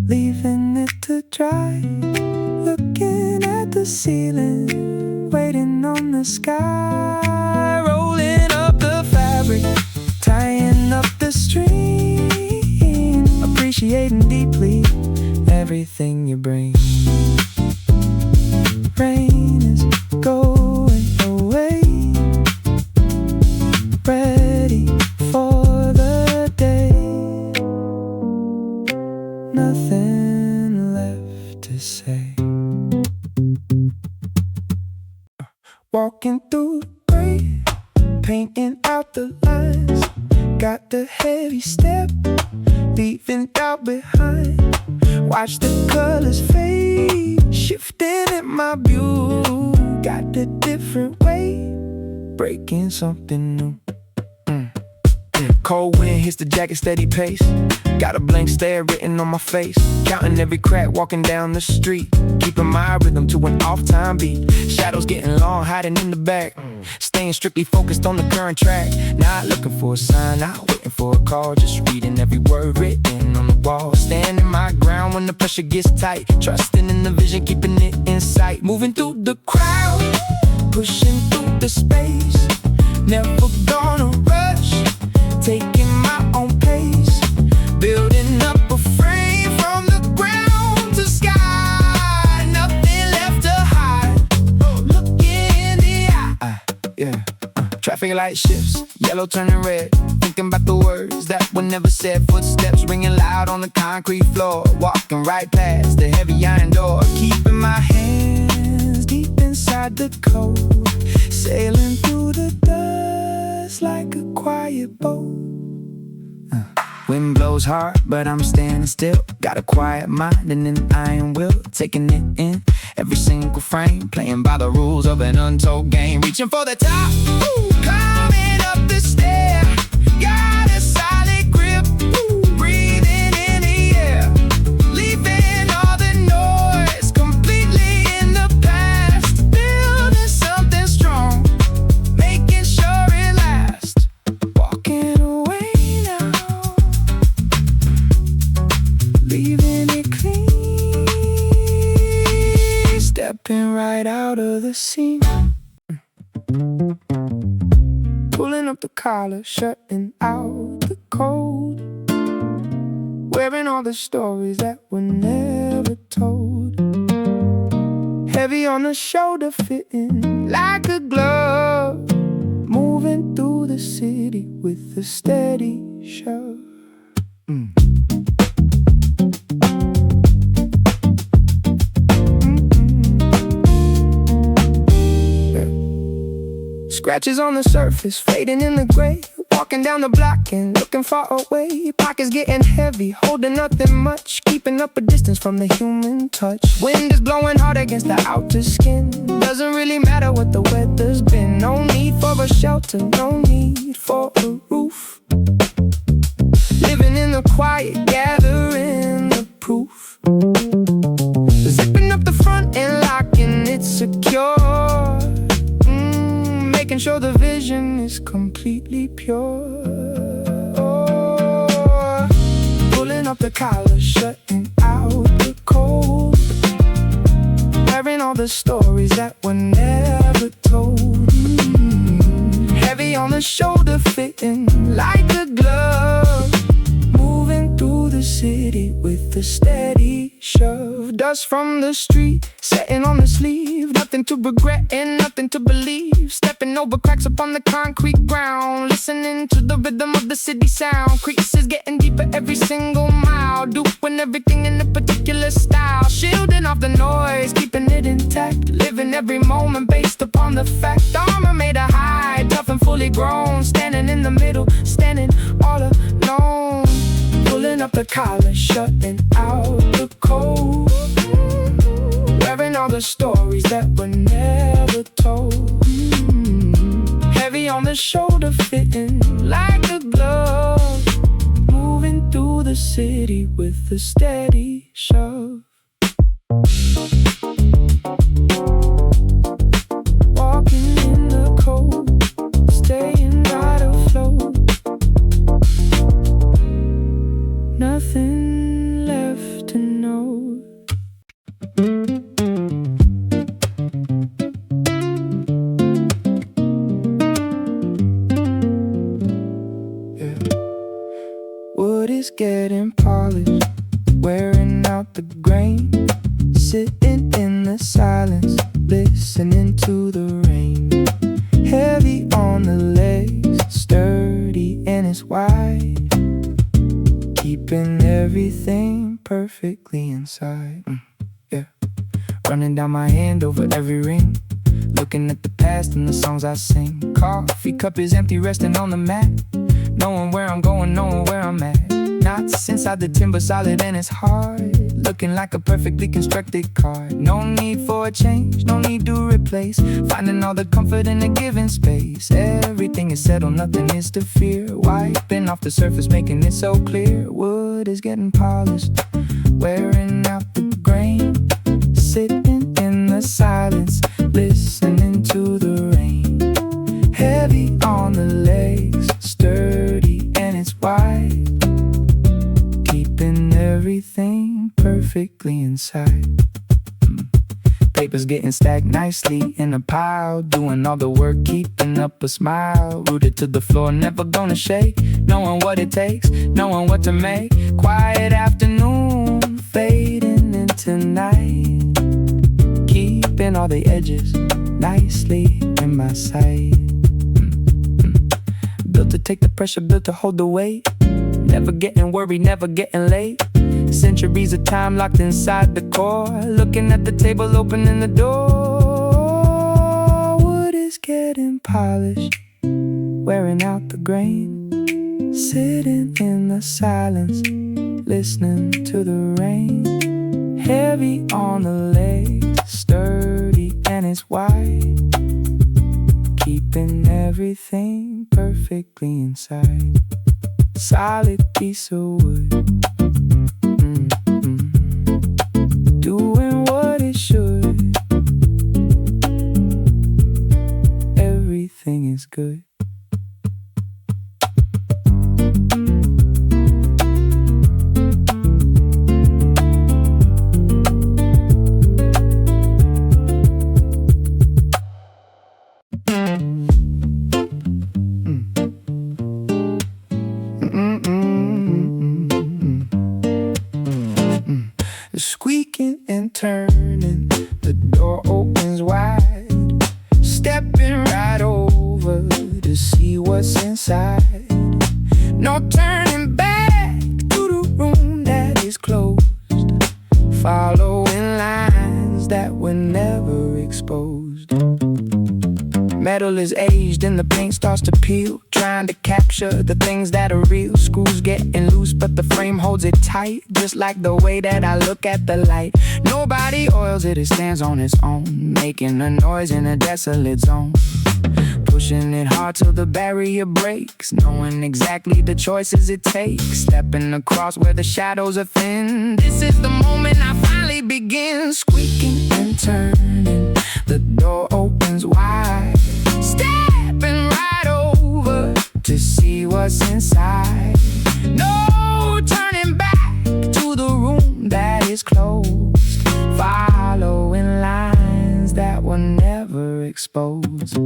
leaving it to dry. Looking at the ceiling, waiting on the sky. Rolling up the fabric, tying up the string. Appreciating deeply everything you bring. Rain is going away, ready for the day. Nothing left to say. Walking through the gray, painting out the lines. Got the heavy step, leaving doubt behind. Watch the colors fade, shifting at my view. Got a different way, breaking something new. Cold wind hits the jacket, steady pace. Got a blank stare written on my face, counting every crack walking down the street, keeping my rhythm to an off-time beat. Shadows getting long, hiding in the back, staying strictly focused on the current track. Not looking for a sign, not waiting for a call, just reading every word written on the wall. Standing my ground when the pressure gets tight, trusting in the vision, keeping it in sight. Moving through the crowd, pushing through the space. Never gonna rush, taking my own pace. Building up a frame from the ground to sky. Nothing left to hide, look in the eye. Traffic light shifts, yellow turning red. Thinking about the words that were never said. Footsteps ringing loud on the concrete floor. Walking right past the heavy iron door, keeping my hands deep inside the cold. Sailing through the dust like a quiet boat. Wind blows hard, but I'm standing still. Got a quiet mind and an iron will, taking it in every single frame, playing by the rules of an untold game. Reaching for the top, climbing up the stair. Got a solid grip, breathing in the air. Leaving all the noise completely in the past. Building something strong, making sure it lasts. Walking away now, leaving it clean. Stepping right out of the scene. Pulling up the collar, shutting out the cold. Wearing all the stories that were never told. Heavy on the shoulder, fitting like a glove. Moving through the city with a steady shove. Scratches on the surface, fading in the gray. Walking down the block and looking far away. Pockets getting heavy, holding nothing much. Keeping up a distance from the human touch. Wind is blowing hard against the outer skin. Doesn't really matter what the weather's been. No need for a shelter, no need for a roof. Living in the quiet, gathering the proof. Zipping up the front and locking it secure. Making sure the vision vision is completely pure. Oh, pulling up the collar, shutting out the cold, wearing all the stories that were never told. Heavy on the shoulder, fitting like a glove, moving through the city with a steady shove. Dust from the street, setting on the sleeve, nothing to regret and nothing to believe. Stepping over cracks upon the concrete ground, listening to the rhythm of the city sound. Creases getting deeper every single mile, doing everything in a particular style. Shielding off the noise, keeping it intact, living every moment based upon the fact. Armor made of hide, tough and fully grown, standing in the middle, standing all alone. Pulling up the collar, shutting out the cold, wearing all the stories that were never told. Heavy on the shoulder, fitting like a glove, moving through the city with a steady shove. Walking in the cold, staying right afloat. Nothing left to know. Yeah. Wood is getting polished, wearing out the grain, sitting in the silence, listening to the rain. Heavy on the legs, sturdy and it's wide, keeping everything perfectly inside. Yeah. Running down my hand over every ring, looking at the past and the songs I sing. Coffee cup is empty, resting on the mat, knowing where I'm going, knowing where I'm at. Knots inside the timber, solid and it's hard, looking like a perfectly constructed card. No need for a change, no need to replace, finding all the comfort in a given space. Everything is settled, nothing is to fear, wiping off the surface, making it so clear. Wood is getting polished, wearing out the grain, sitting in the silence, listening to the rain. Heavy on the legs, sturdy and it's wide, keeping everything perfectly inside. Papers getting stacked nicely in a pile, doing all the work, keeping up a smile. Rooted to the floor, never gonna shake, knowing what it takes, knowing what to make. Quiet afternoon, fading into night, keeping all the edges nicely in my sight. Built to take the pressure, built to hold the weight, never getting worried, never getting late. Centuries of time locked inside the core, looking at the table, opening the door. Wood is getting polished, wearing out the grain, sitting in the silence, listening to the rain. Heavy on the legs, sturdy and it's wide, keeping everything perfectly inside. Solid piece of wood, doing what it should. Everything is good. Squeaking and turning, the door opens wide, stepping right over to see what's inside. No turning back to the room that is closed, following lines that were never exposed. Metal is aged and the paint starts to peel, trying to capture the things that are real. Screws getting loose but the frame holds it tight, just like the way that I look at the light. Nobody oils it, it stands on its own, making a noise in a desolate zone. Pushing it hard till the barrier breaks, knowing exactly the choices it takes. Stepping across where the shadows are thin, this is the moment I finally begin. Squeaking and turning, the door opens wide, stepping right to see what's inside. No turning back to the room that is closed, following lines that were never exposed.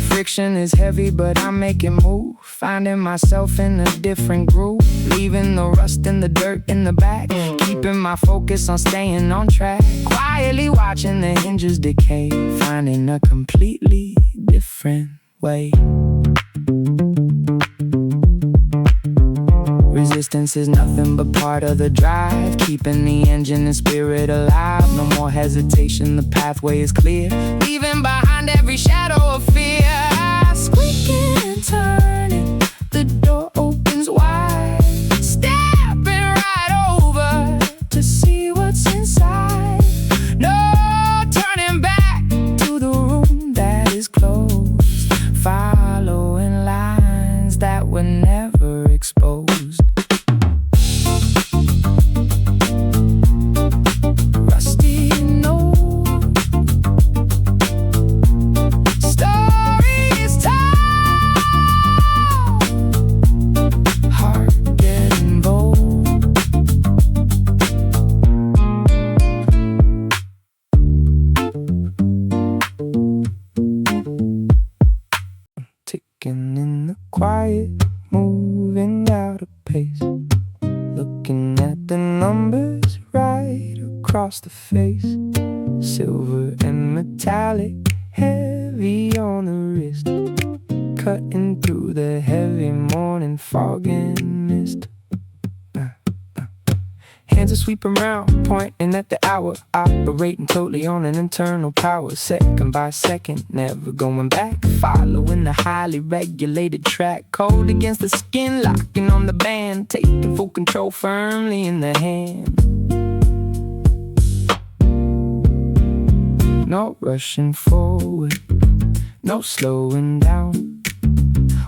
Friction is heavy, but I make it move, finding myself in a different groove, leaving the rust and the dirt in the back, keeping my focus on staying on track, quietly watching the hinges decay, finding a completely different way. Resistance is nothing but part of the drive, keeping the engine and spirit alive. No more hesitation, the pathway is clear, leaving behind every shadow of fear. Squeaking and turning, the door opens wide, stepping right over to see what's inside. No turning back to the room that is closed, following lines that were never exposed. Rusty nose, stories told, heart getting bold. Ticking in the quiet, moving out of pace, looking at the numbers right across the face, silver and metallic, heavy on the wrist, cutting through the heavy morning fog and mist. Hands are sweeping round, pointing at the hour, operating totally on an internal power, second by second, never going back, following the highly regulated track, cold against the skin, locking on the band, taking full control firmly in the hand. No rushing forward, no slowing down,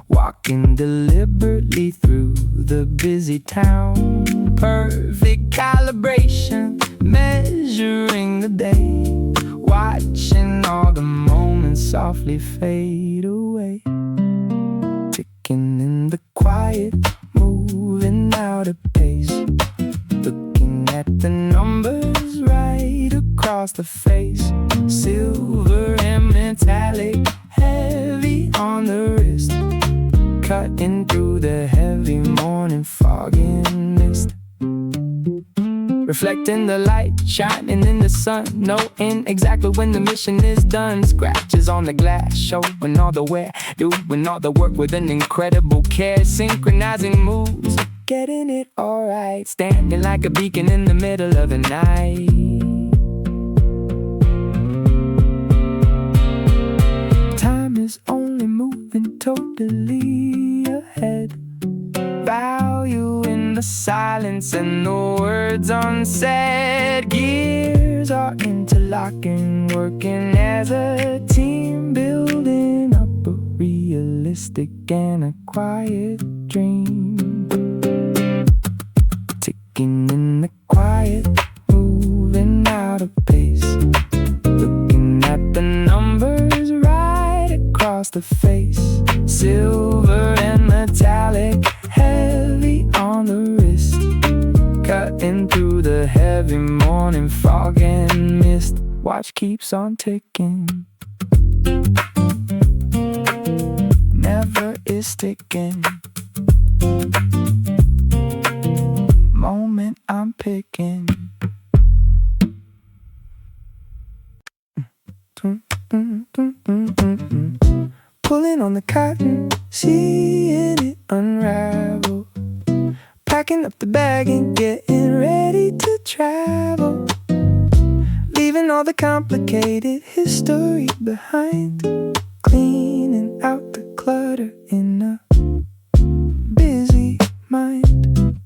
walking deliberately through the busy town. Perfect calibration, measuring the day, watching all the moments softly fade away. Ticking in the quiet, moving out of pace, looking at the numbers right across the face, silver and metallic, heavy on the wrist, cutting through the heavy morning fog and mist. Reflecting the light, shining in the sun, knowing exactly when the mission is done. Scratches on the glass, showing all the wear, doing all the work with an incredible care, synchronizing moves, getting it alright, standing like a beacon in the middle of the night. Time is only moving totally ahead, value in the silence and the words unsaid. Gears are interlocking, working as a team, building up a realistic and a quiet dream. Ticking in the quiet, moving out of pace, looking at the numbers right across the face, silver and metallic, heavy on the wrist, cutting through the heavy morning fog and mist. Watch keeps on ticking, never is ticking. Moment I'm picking. Pulling on the cotton, seeing it unravel, packing up the bag and getting ready to travel, leaving all the complicated history behind, cleaning out the clutter in a busy mind.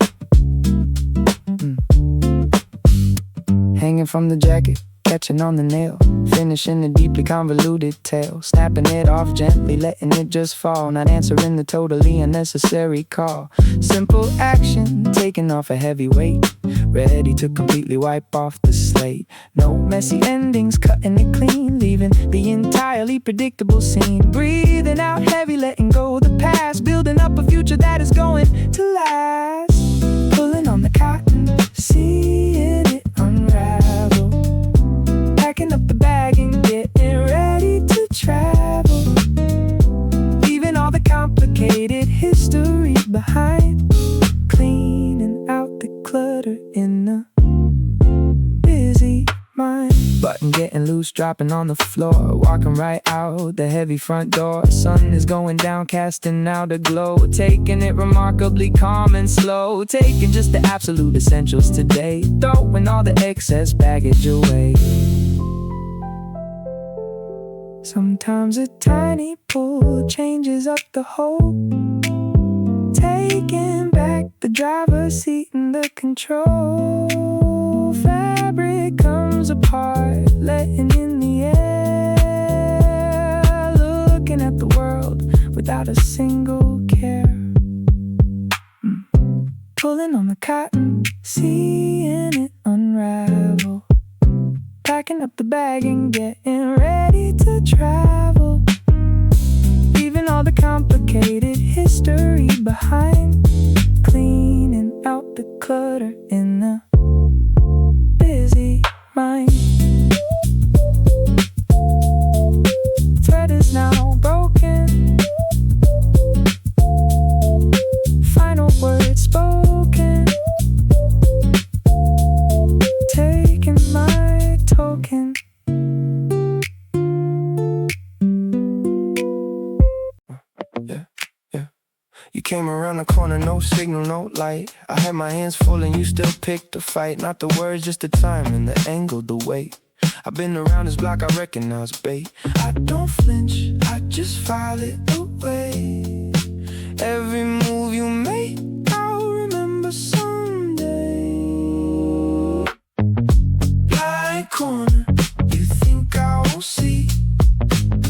Hanging from the jacket, catching on the nail, finishing a deeply convoluted tale, snapping it off gently, letting it just fall, not answering the totally unnecessary call. Simple action, taking off a heavy weight, ready to completely wipe off the slate. No messy endings, cutting it clean, leaving the entirely predictable scene. Breathing out heavy, letting go of the past, building up a future that is going to last. Pulling on the cotton, seeing it unravel, packing up the bag and getting ready to travel, leaving all the complicated history behind, cleaning out the clutter in a busy mind. Button getting loose, dropping on the floor, walking right out the heavy front door. Sun is going down, casting out a glow, taking it remarkably calm and slow, taking just the absolute essentials today, throwing all the excess baggage away. Sometimes a tiny pull changes up the whole, taking back the driver's seat and the control. Fabric comes apart, letting in the air, looking at the world without a single care. Pulling on the cotton, seeing it unravel, packing up the bag and getting ready to travel, leaving all the complicated history behind, cleaning out the clutter in a busy mind. Thread is now broken, final words spoken, taking my token. You came around the corner, no signal, no light. I had my hands full and you still picked the fight. Not the words, just the time and the angle, the weight. I've been around this block, I recognize bait. I don't flinch, I just file it away. Every move you make, I'll remember someday. Blind corner, you think I won't see,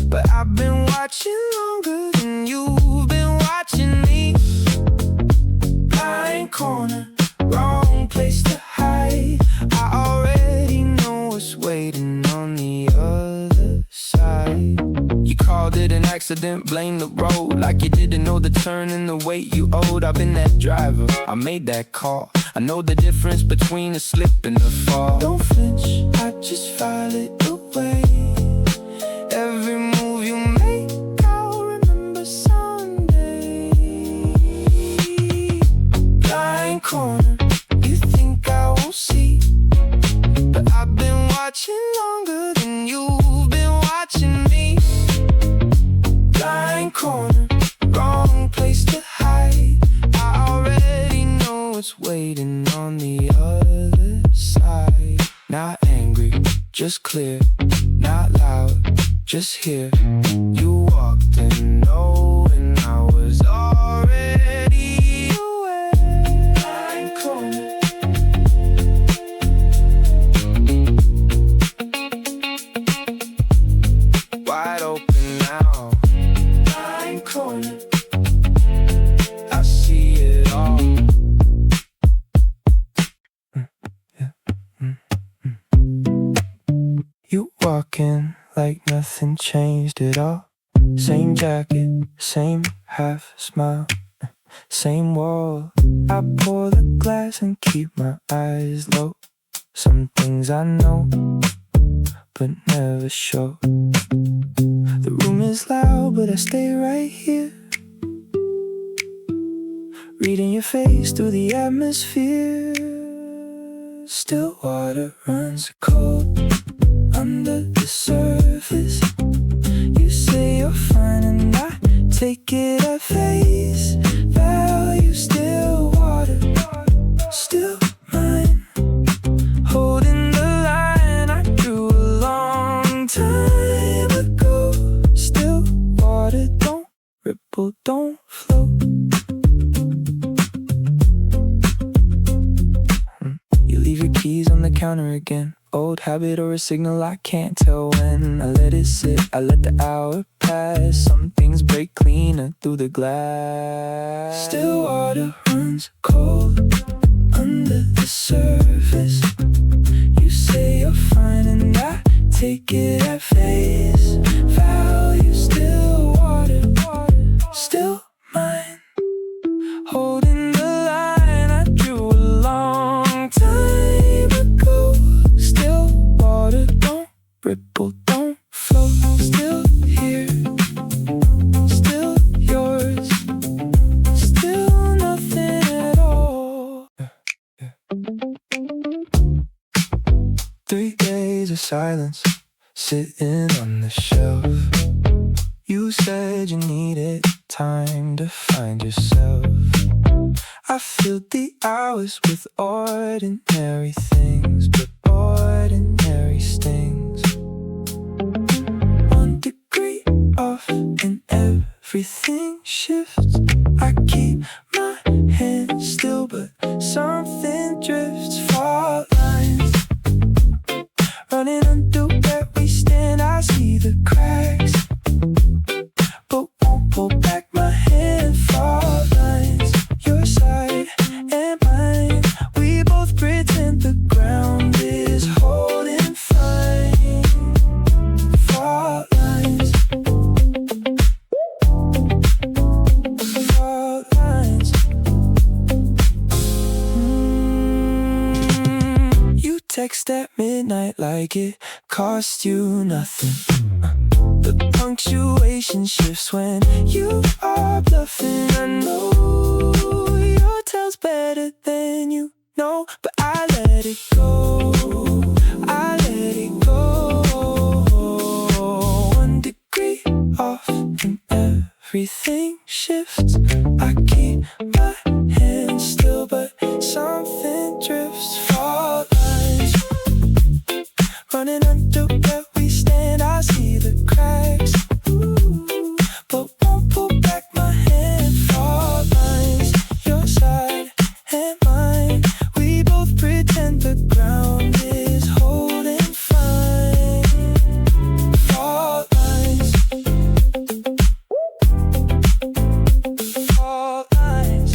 but I've been watching longer than you've been watching me. Blind corner, wrong place to hide. I already know what's waiting on the other side. You called it an accident, blame the road, like you didn't know the turn and the weight you owed. I've been that driver, I made that call. I know the difference between a slip and a fall. Don't flinch, I just file it away. Every move you make, I'll remember someday. Blind corner, you think I won't see, but I've been watching longer than you've been watching me. Blind corner, wrong place to hide. I already know what's waiting on the other side. Not angry, just clear, not loud, just here. You walked in knowing I was already aware. Blind corner, wide open now. Blind corner, I see it all. You walk in like nothing changed at all. Same jacket, same half smile, same wall. I pour the glass and keep my eyes low. Some things I know, but never show. The room is loud, but I stay right here, reading your face through the atmosphere. Still water runs cold under the surface. You say you're fine and I take it at face value. Still water, still mine, holding the line I drew a long time ago. Still water, don't ripple, don't float. You leave your keys on the counter again. Old habit or a signal, I can't tell when. I let it sit, I let the hour pass. Some things break cleaner through the glass. Still water runs cold under the surface. You say you're fine and I take it at face value. Still water, still mine. Holding the line I drew a long time ago. Still water, don't ripple, don't flow. Still here, still yours, still nothing at all. 3 days of silence, sitting on the shelf. You said you needed time to find yourself. I filled the hours with ordinary things, but ordinary stings. 1 degree off and everything shifts. I keep my hands still, but something drifts. Fault lines running under where we stand. I see the cracks, but won't pull back my hand. Fault lines, your side and mine. We both pretend the ground is holding fine. Fault lines, fault lines. You text at midnight like it cost you nothing. The punctuation shifts when you are bluffing. I know your tell's better than you know, but I let it go. I let it go. 1 degree off and everything shifts. I keep my hands still, but something drifts. Fault lines running under where we stand. I see the cracks, but won't pull back my hand. Fault lines, your side and mine. We both pretend the ground is holding fine. Fault lines, fault lines.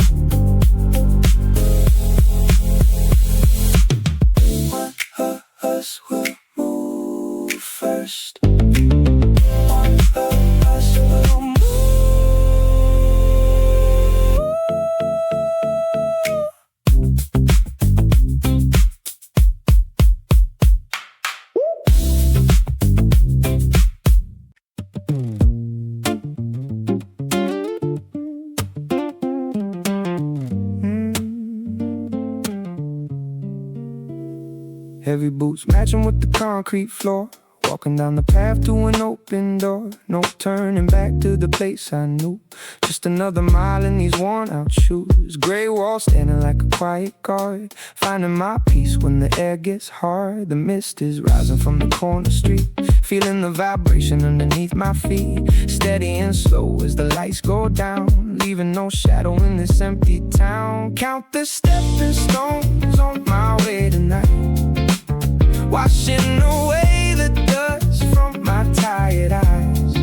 One of us will move first. One of us will move. Heavy boots matching with the concrete floor. Walking down the path to an open door. No turning back to the place I knew. Just another mile in these worn out shoes. Gray walls standing like a quiet guard. Finding my peace when the air gets hard. The mist is rising from the corner street. Feeling the vibration underneath my feet. Steady and slow as the lights go down. Leaving no shadow in this empty town. Count the stepping stones on my way tonight. Washing away the dust from my tired eyes.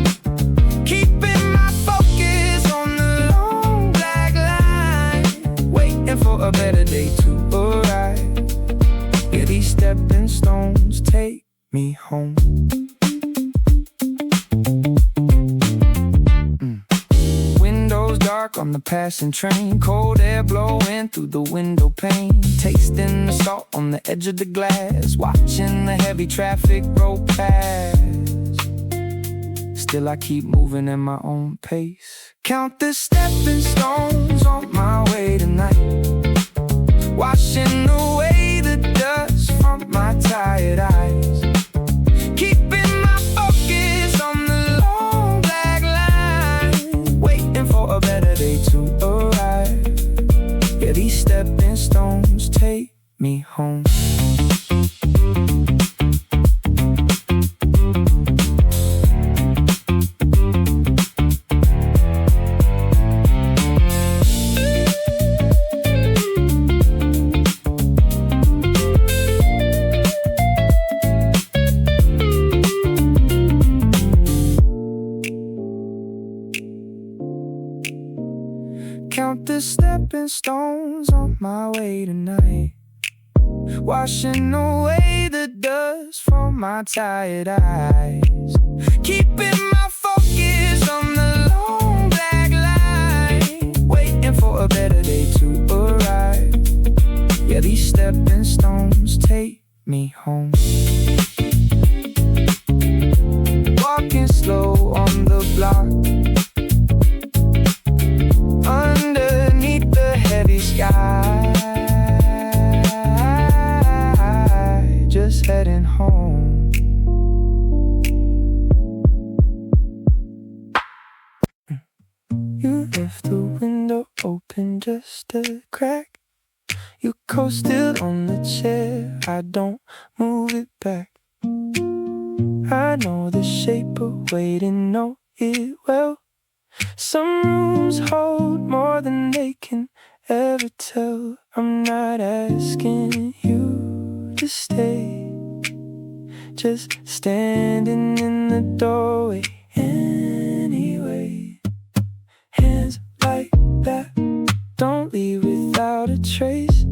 Keeping my focus on the long black line. Waiting for a better day to arrive. Yeah, these stepping stones take me home. Windows dark on the passing train. Cold air blowing through the window pane. Tasting the salt on the edge of the glass. Watching the heavy traffic roll past. Still I keep moving at my own pace. Count the stepping stones on my way tonight. Washing away the dust from my tired eyes. Keeping my focus on the long black line. Waiting for a better day to arrive. Yeah, these stepping stones take me home. stepping stones on my way tonight, washing away the dust from my tired eyes, keeping my focus on the long black line, waiting for a better day to arrive. Yeah, these stepping stones take me home. Walking slow on the block, underneath the heavy sky, just heading home. You left the window open just a crack. You coasted on the chair, I don't move it back. I know the shape of waiting, know it well. Some rooms hold more than they can ever tell. I'm not asking you to stay, just standing in the doorway anyway. Hands like that, don't leave without a trace.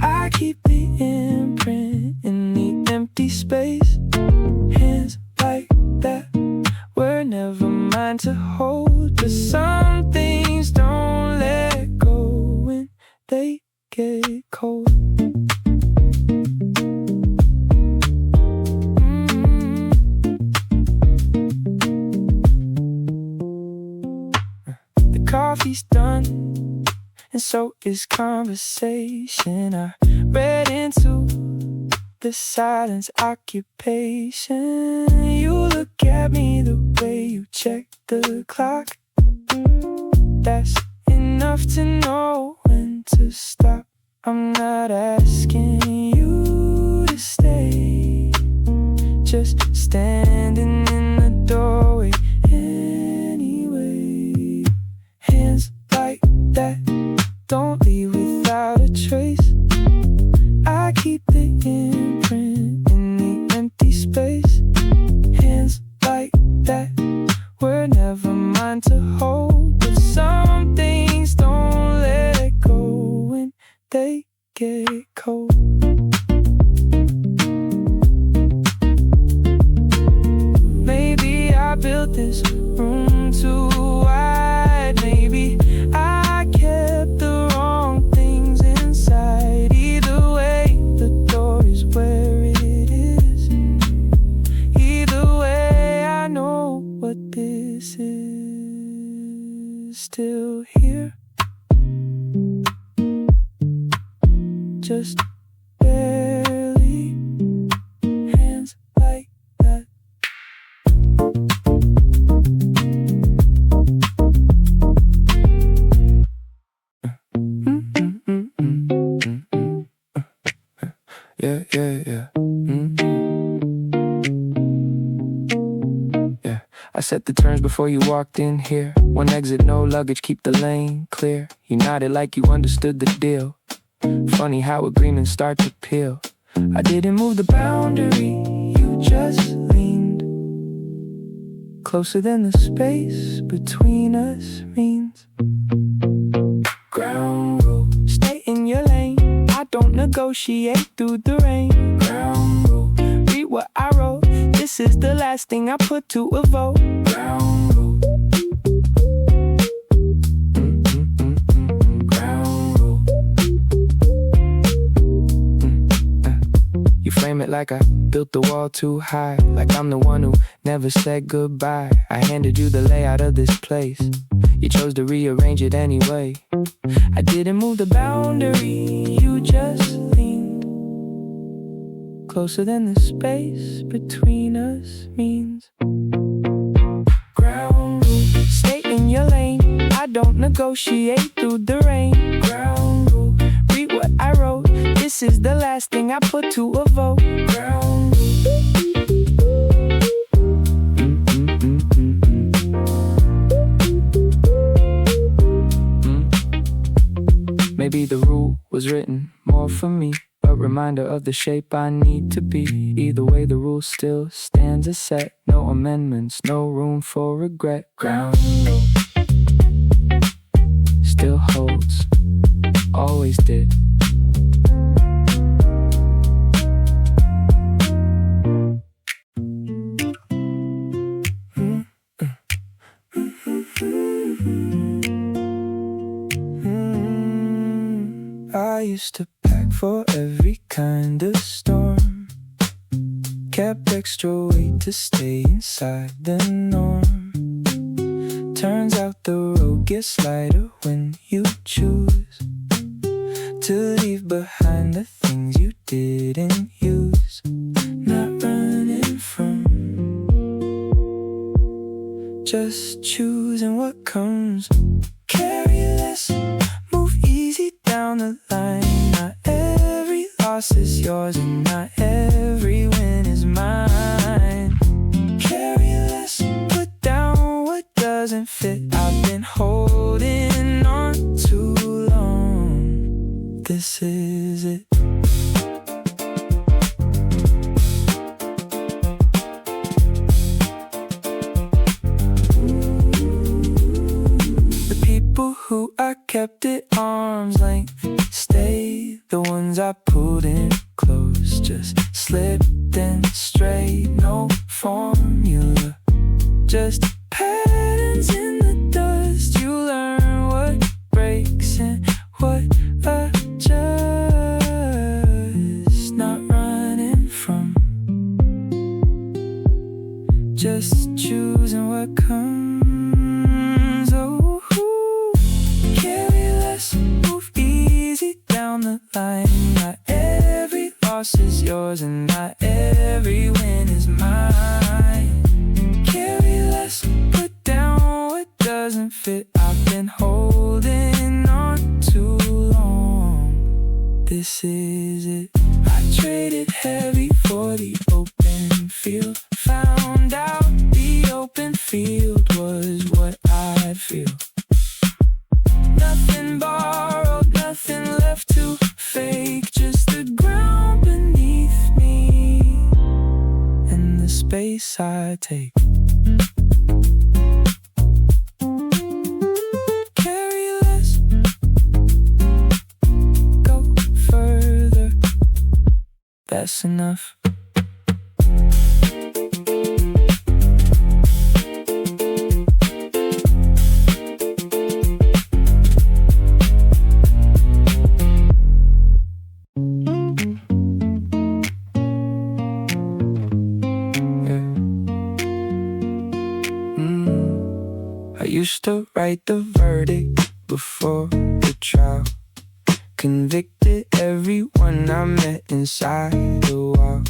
I keep the imprint in the empty space. Hands like that were never mine to hold, but some things don't let go when they get cold. The coffee's done, and so is conversation. I read into the silence occupation. You look at me the way you check the clock. That's enough to know when to stop. I'm not asking you to stay, just standing in the doorway anyway. Hands like that, don't leave without a trace. I keep the imprint in the empty space. Hands like that were never mine to hold, but some things don't let go when they get cold. Maybe I built this room too wide. Maybe I kept the wrong things inside. Either way, the door is where it is. Either way, I know what this is. Still here, just barely. Hands like that. Yeah, yeah, yeah. Yeah, I set the terms before you walked in here. One exit, no luggage, keep the lane clear. You nodded like you understood the deal. Funny how agreements start to peel. I didn't move the boundary, you just leaned closer than the space between us means. Ground rule, stay in your lane. I don't negotiate through the rain. Ground rule, read what I wrote. This is the last thing I put to a vote. Ground rule. You frame it like I built the wall too high, like I'm the one who never said goodbye. I handed you the layout of this place, you chose to rearrange it anyway. I didn't move the boundary, you just leaned closer than the space between us means. Ground rule, stay in your lane. I don't negotiate through the rain. Ground rule, read what I wrote. This is the last thing I put to a vote. Ground rule. Maybe the rule was written more for me, a reminder of the shape I need to be. Either way, the rule still stands as set. No amendments, no room for regret. Ground rule. still holds, always did. I used to pack for every kind of storm, kept extra weight to stay inside the norm. Turns out the road gets lighter when you choose to leave behind the things you didn't use. Not running from, just choosing what comes. Carry less, move easy down the line. Not every loss is yours and not every win is mine. Carry less, put down what doesn't fit. I've been holding on too long. This is it. The people who I kept at arm's length stay. The ones I pulled in close just slipped and strayed. No formula, just patterns in the dust. You learn what breaks and what adjusts. Not running from, just choosing what comes. Oh, carry less, move easy down the line. Not every loss is yours and not every win is mine. Carry less, put down what doesn't fit. I've been holding on too long. This is it. I traded heavy for the open field. Found out the open field was what I'd feel. Nothing borrowed, nothing left to fake. Just the ground beneath me and the space I take. Carry less, go further. That's enough. I used to write the verdict before the trial. Convicted everyone I met inside the wall.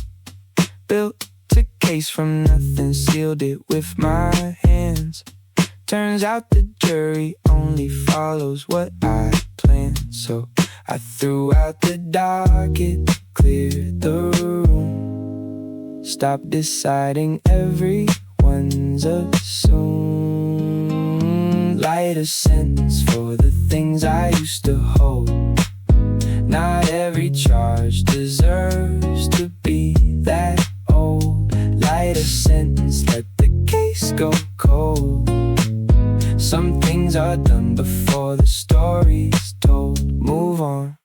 Built a case from nothing, sealed it with my hands. Turns out the jury only follows what I planned. So I threw out the docket, cleared the room. Stopped deciding everyone's assumed. Light a sentence for the things I used to hold. Not every charge deserves to be that old. Light a sentence, let the case go cold. Some things are done before the story's told. Move on.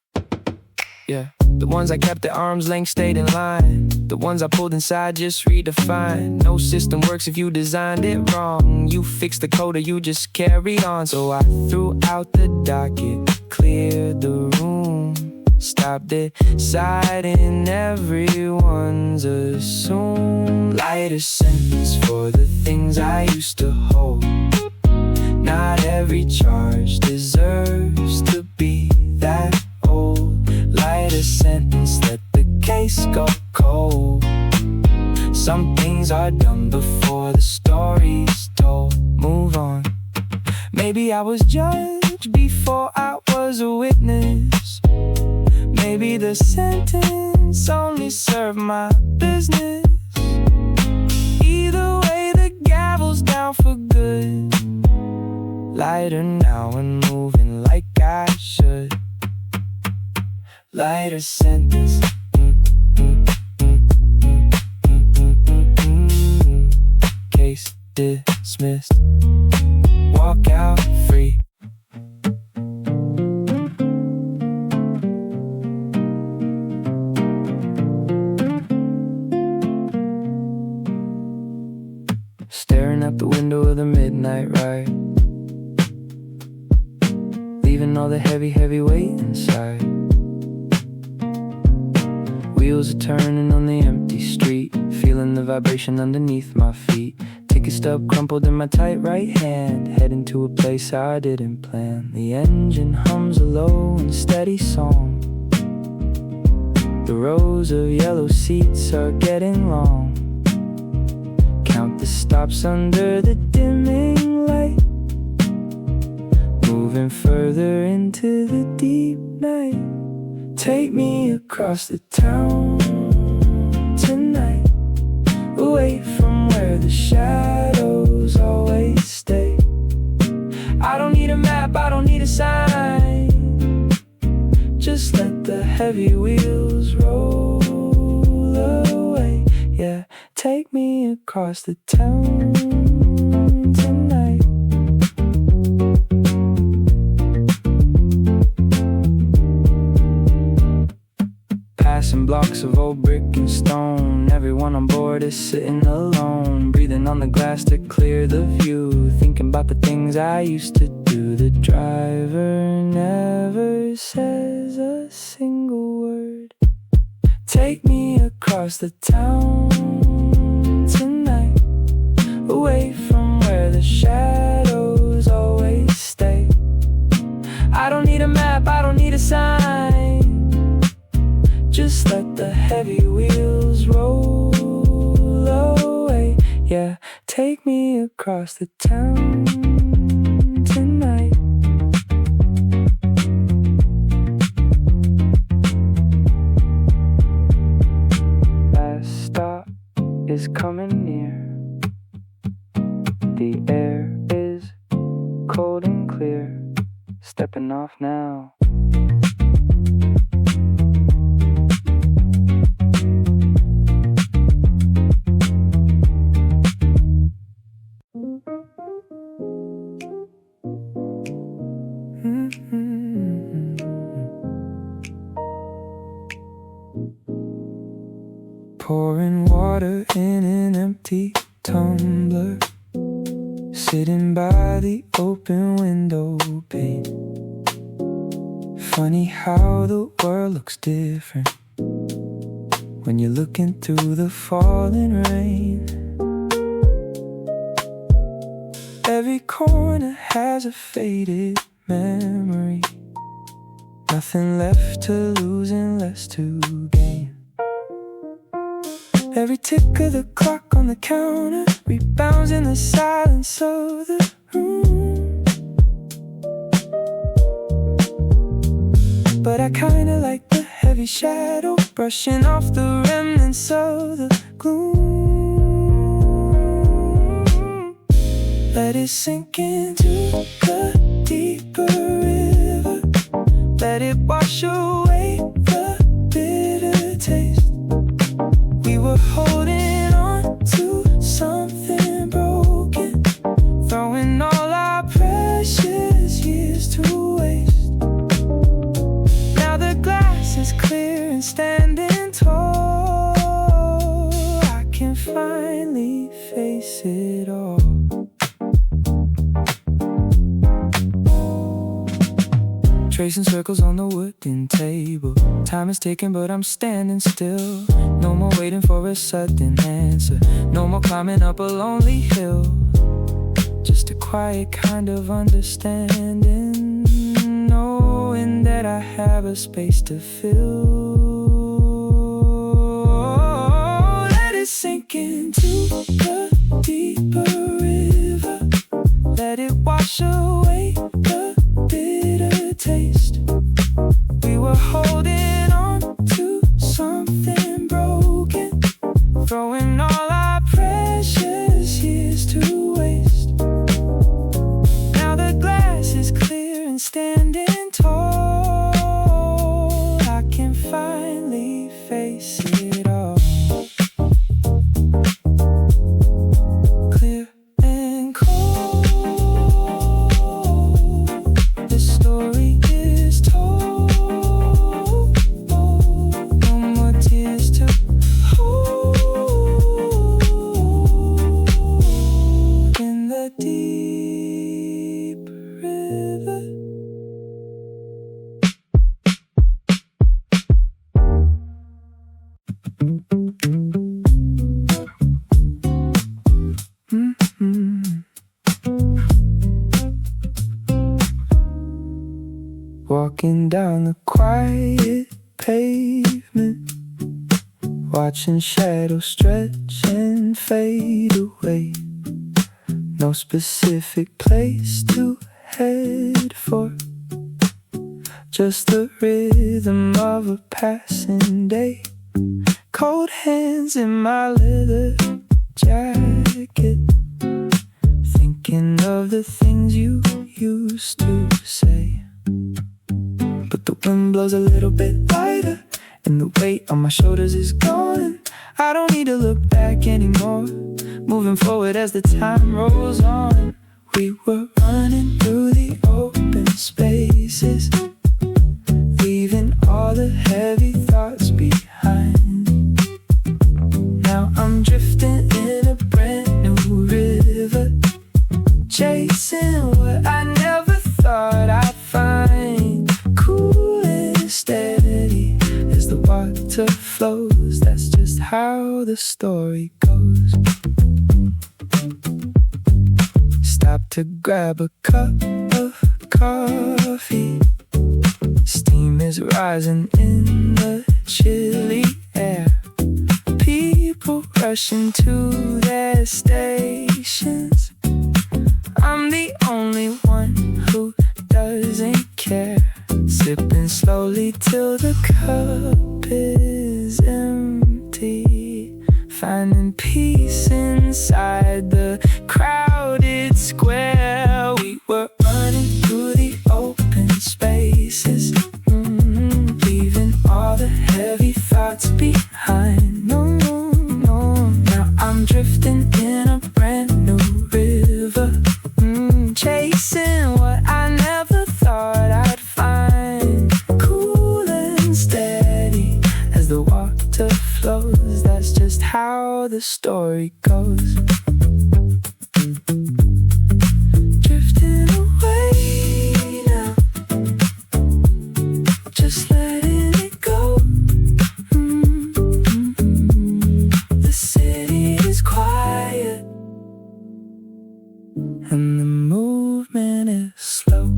Yeah, the ones I kept at arm's length stayed in line. The ones I pulled inside just redefined. No system works if you designed it wrong. You fixed the code or you just carried on. So I threw out the docket, cleared the room. Stopped deciding everyone's assumed. Light a sentence for the things I used to hold. Not every charge deserves to be that old. Light a sentence, let the case go cold. Some things are done before the story's told. Move on. Maybe I was judged before I was a witness. Maybe the sentence only served my business. Either way, the gavel's down for good. Lighter now and moving like I should. Lighter sentence. Case dismissed. Walk out free. out the window of the midnight ride, leaving all the heavy weight inside. Wheels are turning on the empty street, feeling the vibration underneath my feet. Ticket stub crumpled in my tight right hand, heading to a place I didn't plan. The engine hums a low and steady song. The rows of yellow seats are getting long. Count the stops under the dimming light, moving further into the deep night. Take me across the town tonight, away from where the shadows always stay. I don't need a map, I don't need a sign, just let the heavy wheels roll away. Yeah, take me across the town tonight. Passing blocks of old brick and stone, everyone on board is sitting alone, breathing on the glass to clear the view, thinking about the things I used to do. The driver never says a single word. Take me across the town tonight, away from where the shadows always stay. I don't need a map, I don't need a sign, just let the heavy wheels roll away. Yeah, take me across the town tonight. Last stop is coming near. The air is cold and clear. Stepping off now. Pouring water in an empty tumbler, sitting by the open window pane. Funny how the world looks different when you're looking through the falling rain. Every corner has a faded memory, nothing left to lose and less to gain. Every tick of the clock on the counter rebounds in the silence of the room. But I kinda like the heavy shadow brushing off the remnants of the gloom. Let it sink into the deeper river, let it wash away the bitter taste. We were holding on to something broken, throwing all our precious years to waste. Now the glass is clear and standing tall, I can finally face it all. Tracing circles on the wooden table, time is ticking but I'm standing still. No more waiting for a sudden answer, no more climbing up a lonely hill. Just a quiet kind of understanding, knowing that I have a space to fill. Let it sink into the deeper river, let it wash away the bitter taste. We were holding on to something broken, throwing all our precious years to waste. Now the glass is clear and standing tall, I can Walking down the quiet pavement, watching shadows stretch and fade away. No specific place to head for, just the rhythm of a passing day. Cold hands in my leather jacket, thinking of the things you used to say. But the wind blows a little bit lighter, and the weight on my shoulders is gone. I don't need to look back anymore, moving forward as the time rolls on. We were running through the open spaces, leaving all the heavy thoughts behind. Now I'm drifting in a brand new river, chasing what I never thought I'd find. Cool and steady as the water flows, that's just how the story goes. Stop to grab a cup of coffee, steam is rising in the chilly air. People rushing to their stations, I'm the only one who doesn't care. Sipping slowly till the cup is empty, finding peace inside the crowded square. We were running through the open spaces, leaving all the heavy thoughts behind. No, now I'm drifting in a brand new river, chasing what I never thought I'd find. Cool and steady as the water flows, that's just how the story goes. Drifting away now, just letting it go. The city is quiet and the movement is slow.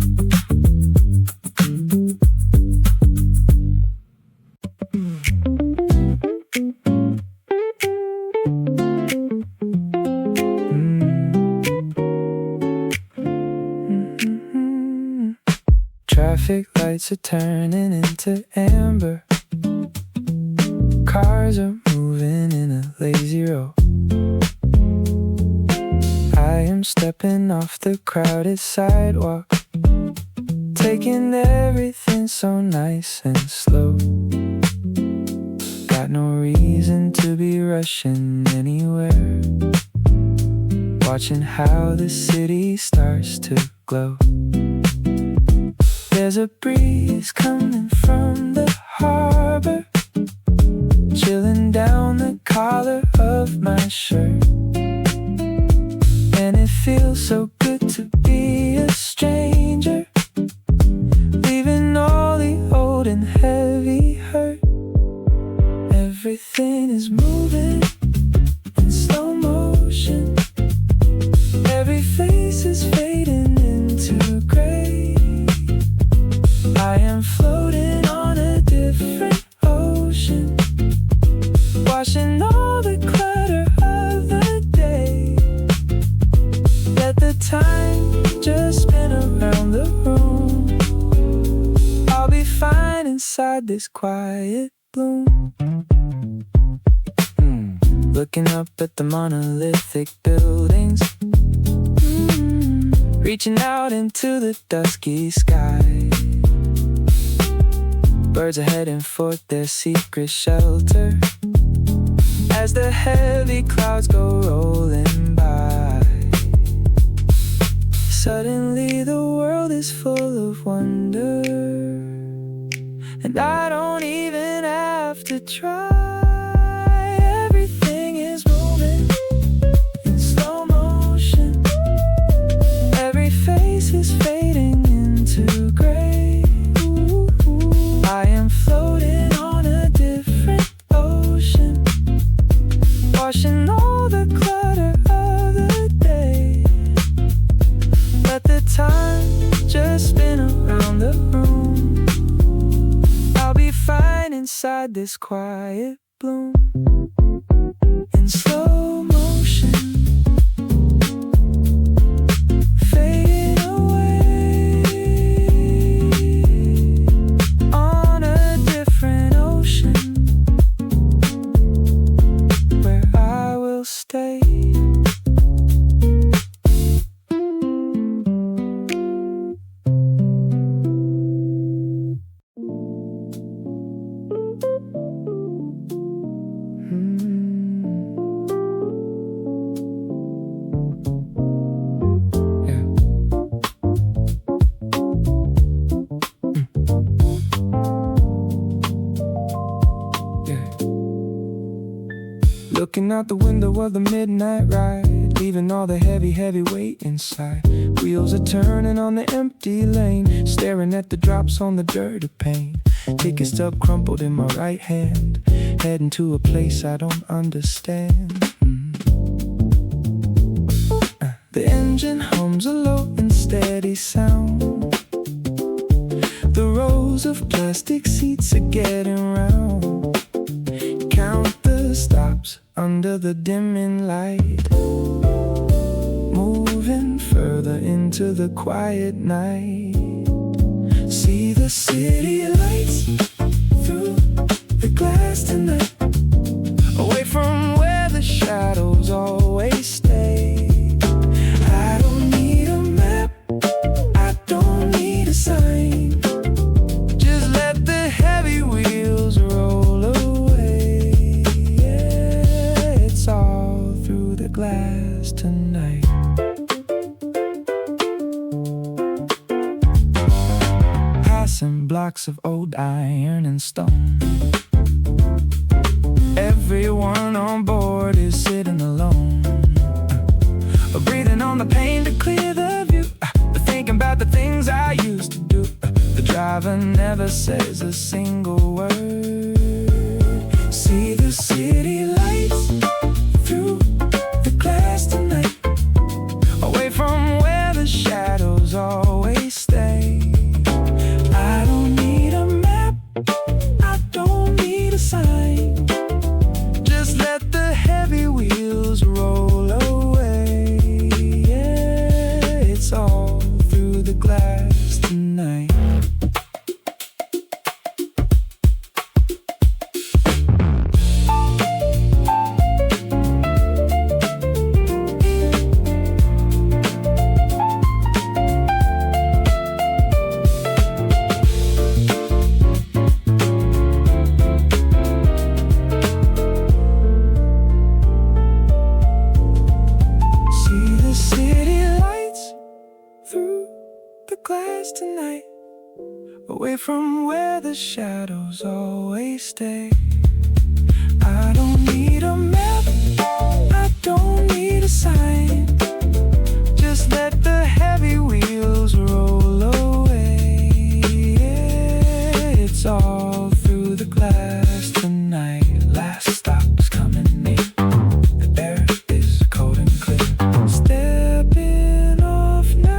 Traffic lights are turning into amber, cars are moving in a lazy row. I am stepping off the crowded sidewalk, taking everything so nice and slow. Got no reason to be rushing anywhere, watching how the city starts to glow. There's a breeze coming from the harbor, chilling down the collar of my shirt. And it feels so good to be a stranger, leaving all the old and heavy hurt. Everything is moving in slow motion, every face is fading into gray. I am floating on a different ocean, washing all the clutter of the day. Let the time just spin around the room, I'll be fine inside this quiet bloom. Looking up at the monolithic buildings, reaching out into the dusky sky. Birds are heading for their secret shelter as the heavy clouds go rolling by. Suddenly the world is full of wonder, and I don't even have to try. Everything is moving in slow motion, every face is fading into gray. I am floating on a different ocean, inside this quiet bloom in slow motion, fading away on a different ocean where I will stay. Looking out the window of the midnight ride, leaving all the heavy weight inside. Wheels are turning on the empty lane, staring at the drops on the dirt of pain. Ticket stub crumpled in my right hand, heading to a place I don't understand. The engine hums a low and steady sound. The rows of plastic seats are getting round. Count the stops under the dimming light, moving further into the quiet night. See the city lights through the glass tonight, away from where the shadows always stay. I don't need a map, I don't need a sign, just let the heavy wheels roll away. Yeah, it's all through the glass tonight. Passing blocks of old iron and stone, everyone on board is sitting alone, breathing on the pain to clear the view, thinking about the things I used to do. The driver never says a single word. See the city lights through the glass tonight, away from where the shadows always stay. I don't need a map, I don't need a sign, just let the heavy wheels roll away. Yeah, it's all through the glass tonight. Glass tonight, away from where the shadows always stay. I don't need a map, I don't need a sign, just let the heavy wheels roll away. Yeah, it's all through the glass tonight. Last stop's coming near, the air is cold and clear. Stepping off now.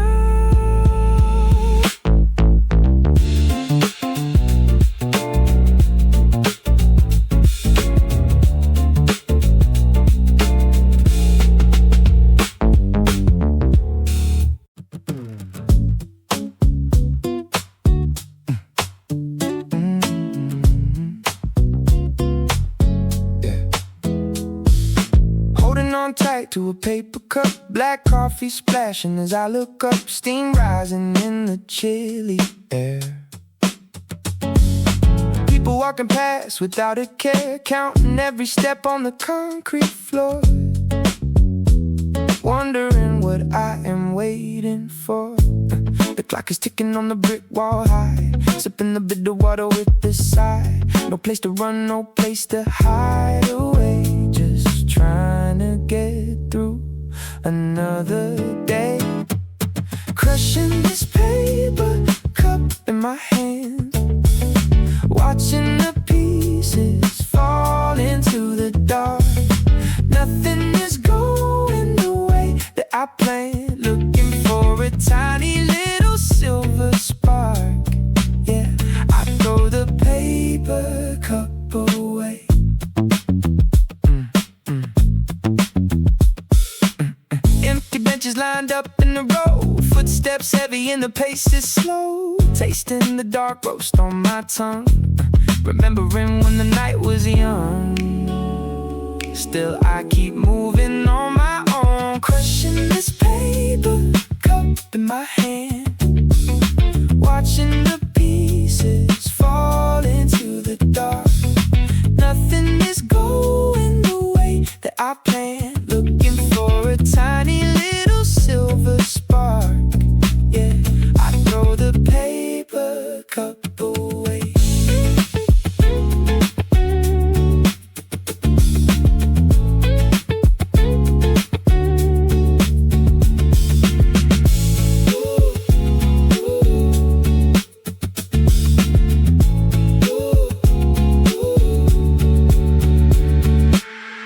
Tight to a paper cup, black coffee splashing as I look up, steam rising in the chilly air. People walking past without a care, counting every step on the concrete floor, wondering what I am waiting for. The clock is ticking on the brick wall high, sipping the bitter water with a sigh. No place to run, no place to hide away, just trying to get through another day. Crushing this paper cup in my hand, watching the pieces fall into the dark. Nothing is going the way that I planned, looking for a tiny little silver spark. Yeah, I throw the paper cup footsteps heavy and the pace is slow. Tasting the dark roast on my tongue. Remembering when the night was young. Still I keep moving on my own. Crushing this paper cup in my hand. Watching the pieces fall into the dark. Nothing is going the way that I planned. Looking for a tiny little silver spark. Yeah, I throw the paper cup away.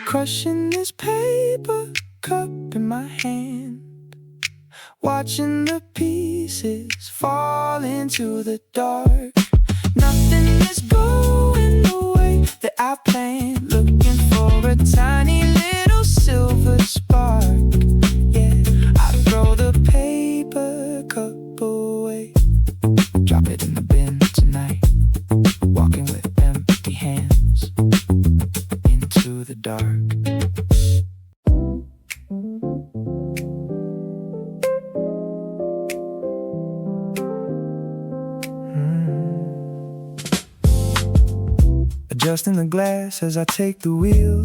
Crushing this paper cup in my hand. Watching the pieces fall into the dark. Nothing is going the way that I planned. Looking for a tiny little silver spark. Yeah, I throw the paper cup away. Drop it in the bin tonight. Walking with empty hands into the dark. Adjusting the glass as I take the wheel.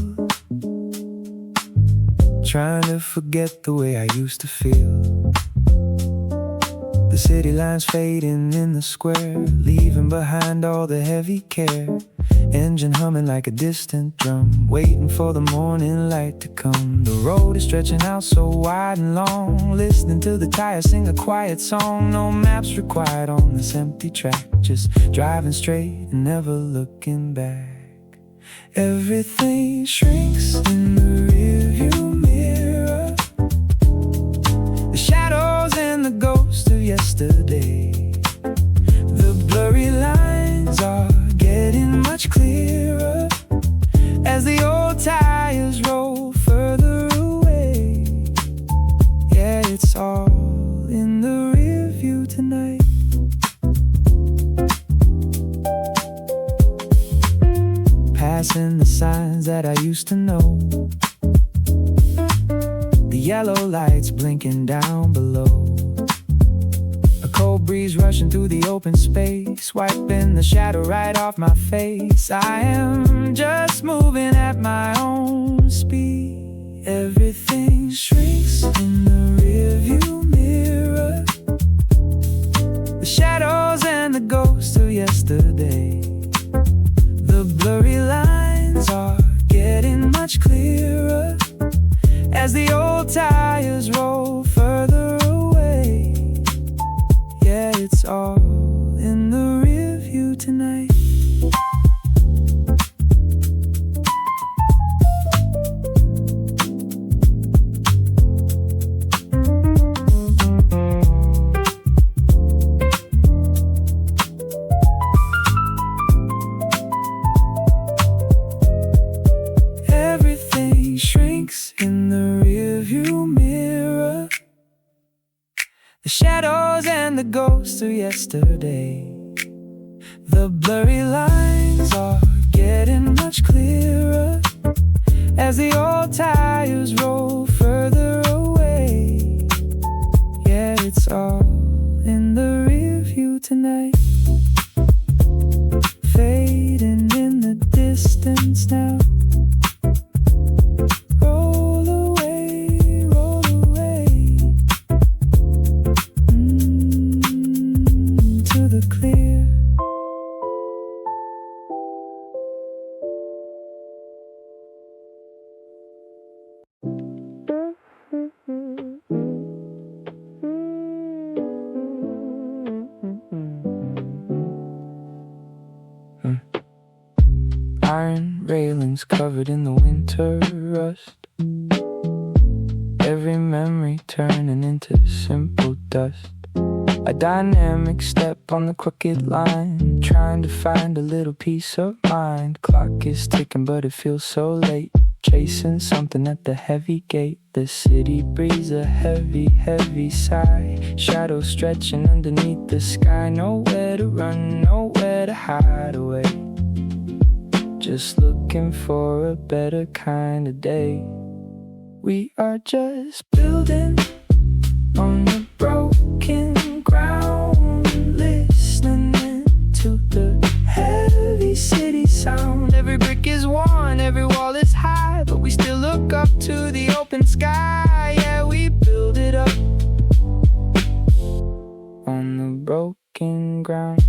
Trying to forget the way I used to feel. The city lines fading in the square, leaving behind all the heavy care. Engine humming like a distant drum, waiting for the morning light to come. The road is stretching out so wide and long, listening to the tires sing a quiet song. No maps required on this empty track, just driving straight and never looking back. Everything shrinks in the rearview mirror. The shadows and the ghost of yesterday. The blurry lines are getting much clearer as the old tires roll further away. Yeah, it's all in the rear view tonight. Passing the signs that I used to know. The yellow lights blinking down below. A cold breeze rushing through the open space, wiping the shadow right off my face. I am just moving at my own speed. Everything shrinks in the rearview mirror. The shadows and the ghosts of yesterday. The blurry lines are getting much clearer as the old tires roll further away. Yeah, it's all in the rear view tonight. Everything shrinks in the rearview mirror. The shadows and the ghosts of yesterday. The blurry lines are getting much clearer as the old tires roll further away. Yeah, it's all in the rear view tonight. Fading in the distance now. Roll away, roll away. To the clear. Iron railings covered in the winter rust. Every memory turning into simple dust. A dynamic step on the crooked line, trying to find a little peace of mind. Clock is ticking but it feels so late. chasing something at the heavy gate. The city breathes a heavy, heavy sigh. Shadows stretching underneath the sky. Nowhere to run, nowhere to hide away. Just looking for a better kind of day. We are just building on the broken ground, listening to the heavy city sound. Every brick is worn, every wall is high, but we still look up to the open sky. Yeah, we build it up on the broken ground.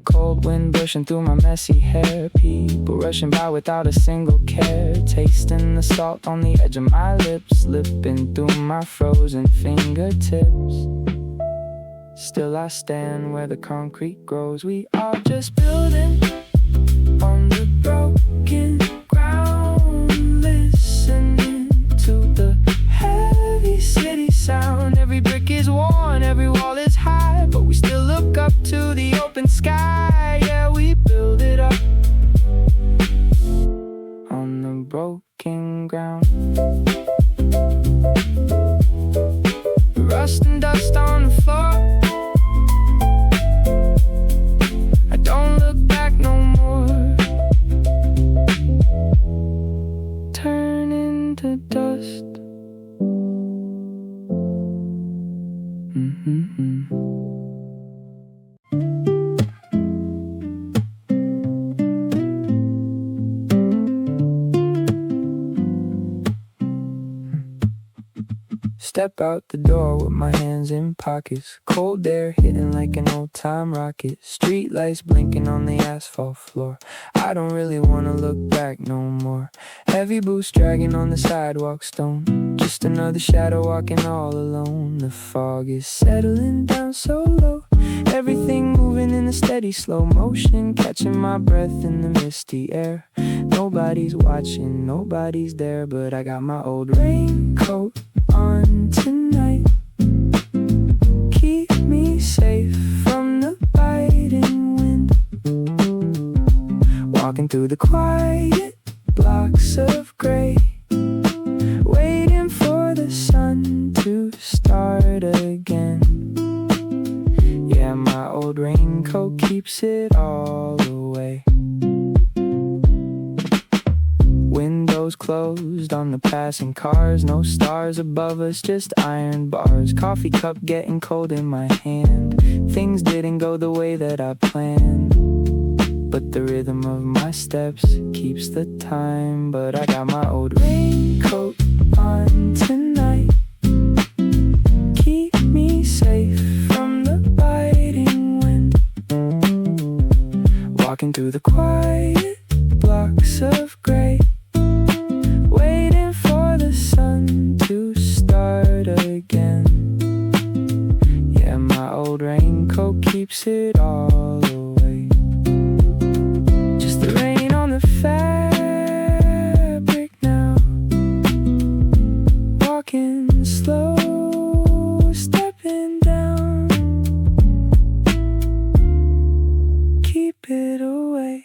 Cold wind brushing through my messy hair. People rushing by without a single care. Tasting the salt on the edge of my lips, slipping through my frozen fingertips. Still I stand where the concrete grows. We are just building on the broken ground, listening to the heavy city sound. Every brick is worn, every wall is high, but we still look up to the open sky. Yeah, we build it up on the broken ground. Rust and dust on the floor. I don't look back no more. Turn into dust. Step out the door with my hands in pockets. Cold air hitting like an old time rocket. Street lights blinking on the asphalt floor. I don't really wanna look back no more. Heavy boots dragging on the sidewalk stone. Just another shadow walking all alone. The fog is settling down so low. Everything moving in a steady slow motion. Catching my breath in the misty air. Nobody's watching, nobody's there, but I got my old raincoat on tonight. Keep me safe from the biting wind. Walking through the quiet blocks of gray, waiting for the sun to start again. Yeah, my old raincoat keeps it all away. Windows closed on the passing cars. No stars above us, just iron bars. Coffee cup getting cold in my hand. Things didn't go the way that I planned, but the rhythm of my steps keeps the time. But I got my old raincoat on tonight. Keep me safe from the biting wind. Walking through the quiet blocks of gray, waiting for the sun to start again. Yeah, my old raincoat keeps it all away. Just the rain on the fabric now. Walking slow, stepping down. Keep it away.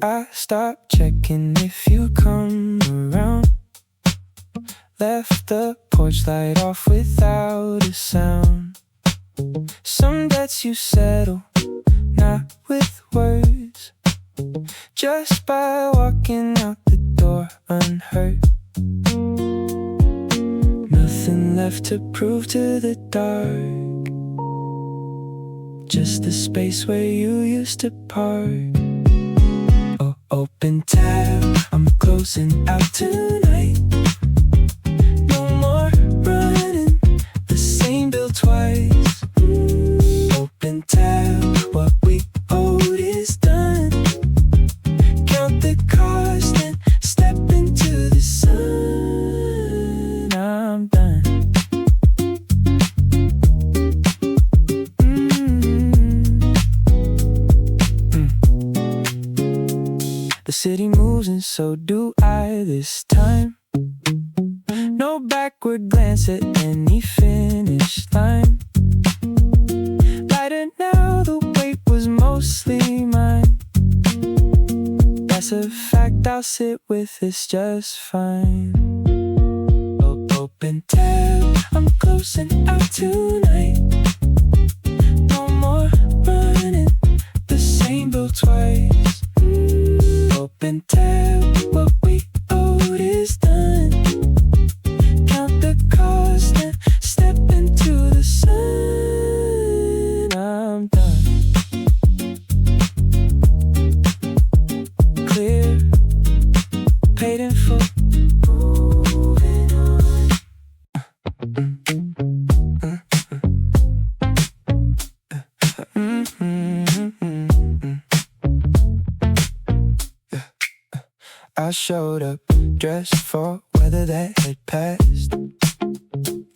I stopped checking if you come around. Left the porch light off without a sound. Some debts you settle, not with words, just by walking out the door unhurt. Nothing left to prove to the dark, just the space where you used to park. Oh, open tab, I'm closing out tonight. No more running the same bill twice. Open tab, what we owed is done. Count the cards. moves and so do I this time. No backward glance at any finish line. Lighter now, the weight was mostly mine. That's a fact, I'll sit with this just fine. Open tab, I'm closing out tonight. No more running the same bill twice. Open tab, what we owed is done. Count the cost and step into the sun. I'm done. Clear, paid in full. Moving on. I showed up dressed for weather that had passed.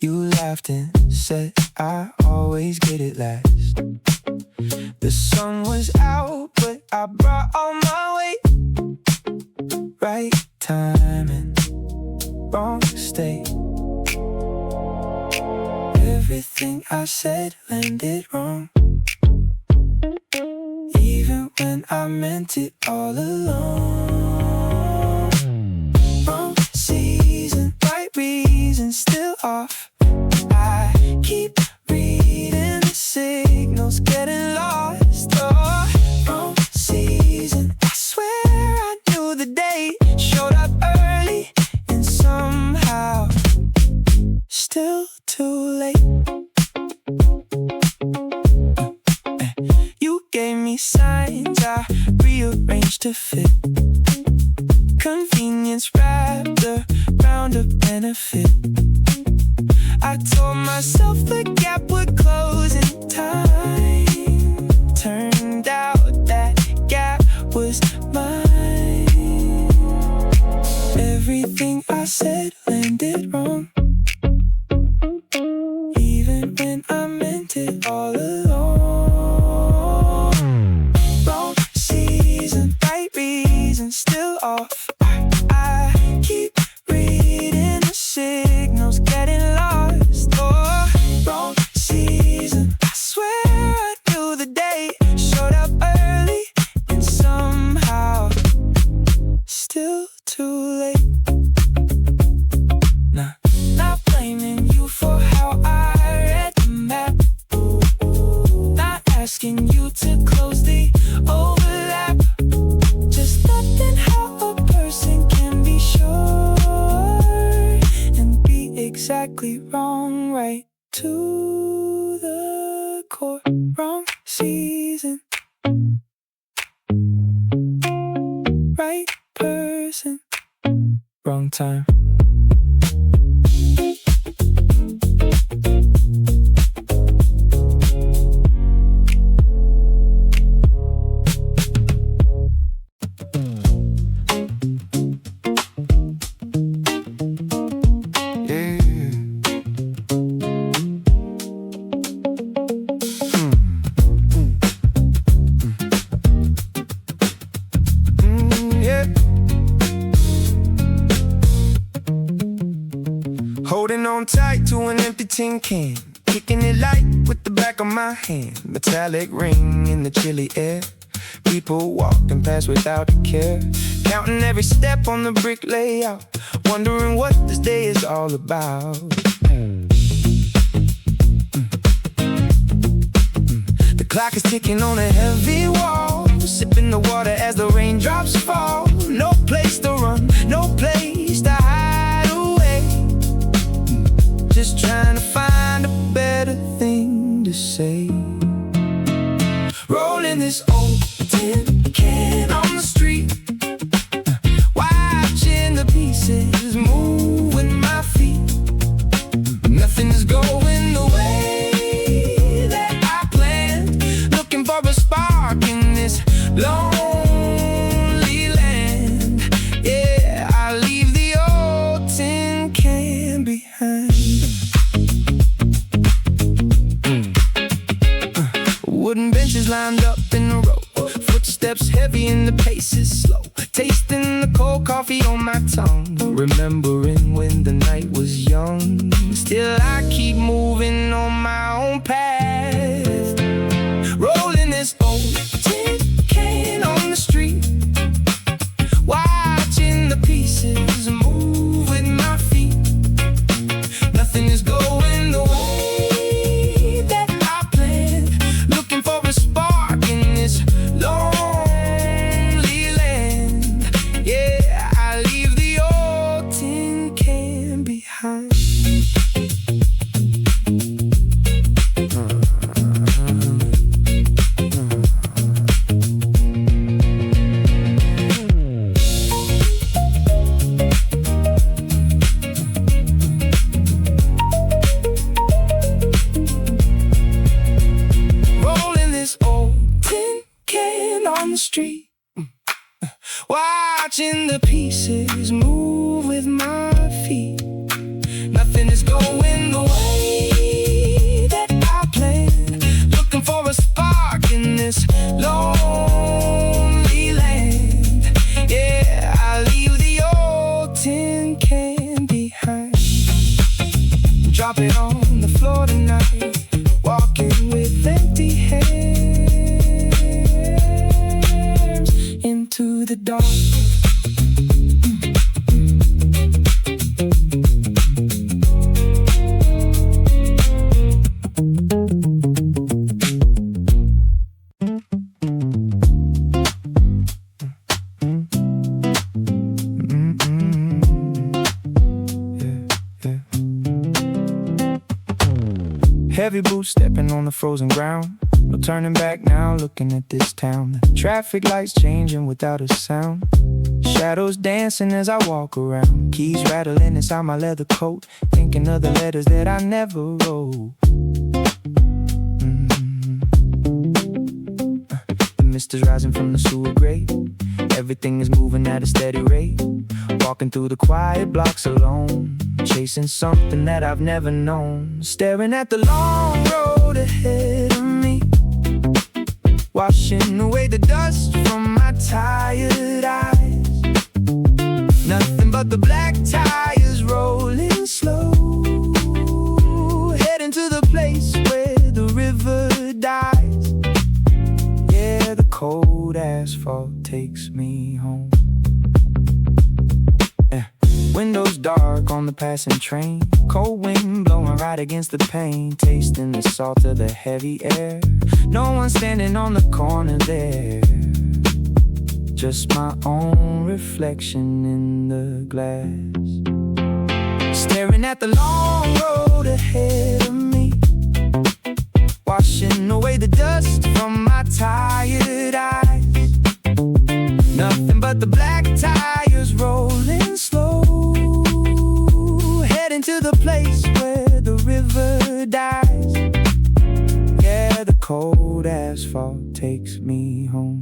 You laughed and said I always get it last. The sun was out, but I brought all my weight. Right timing, wrong state. Everything I said landed wrong, even when I meant it all along. Wrong season, right reason, still off. I keep reading the signals, getting lost. Oh, wrong season, I swear I knew the day. Showed up early and somehow still too late. You gave me signs I rearranged to fit. Convenience wrapped around a benefit. I told myself the gap would close in time. Turned out that gap was mine. Everything I said landed wrong, even when I meant it all along. Wrong season, right reason, still off. I keep reading the signals, getting lost. Oh, wrong season, I swear I knew the day. Showed up early and somehow still too late. Nah, not blaming you for how I read the map. Not asking you to close the overlap. Just nothing how a person can be sure and be exactly wrong, right to the core. Wrong season, right person, wrong time. Holding on tight to an empty tin can, kicking it light with the back of my hand. Metallic ring in the chilly air. People walking past without a care, counting every step on the brick layout, wondering what this day is all about. The clock is ticking on a heavy wall, sipping the water as the raindrops fall. No place to run, no place to hide away. Just trying to find a better thing to say. Rolling this old tin can on the street, watching the pieces move with my feet. Nothing's going the way that I planned, looking for a spark in this lonely land. Yeah, I leave the old tin can behind. Wooden benches lined up in a row, footsteps heavy and the pace is slow, tasting the cold coffee on my tongue. Remembering when the night was young. Still I keep moving on my own path. Rolling this old tin can on the street, watching the pieces move with my feet. Nothing is going the way that I planned. Looking for a spark in this lonely land. Yeah, I leave the old tin can behind. Street, watching the pieces move with my feet. Nothing is going the way that I planned. Looking for a spark in this lonely land. Yeah, I leave the old tin can behind. Drop it on the floor tonight, walking with empty hands into the dark. Heavy boots stepping on the frozen ground. No turning back now, looking at this town. The traffic lights changing without a sound. Shadows dancing as I walk around. Keys rattling inside my leather coat. Thinking of the letters that I never wrote. The mist is rising from the sewer grate. Everything is moving at a steady rate. Walking through the quiet blocks alone, chasing something that I've never known. Staring at the long road ahead of me, washing away the dust from my tired eyes. Nothing but the black tires rolling slow, heading to the place where the river dies. Yeah, the cold asphalt takes me home. Windows dark on the passing train. Cold wind blowing right against the pane. Tasting the salt of the heavy air. No one standing on the corner there. Just my own reflection in the glass. Staring at the long road ahead of me, washing away the dust from my tired eyes. Nothing but the black tires rolling slow, heading to the place where the river dies. Yeah, the cold asphalt takes me home.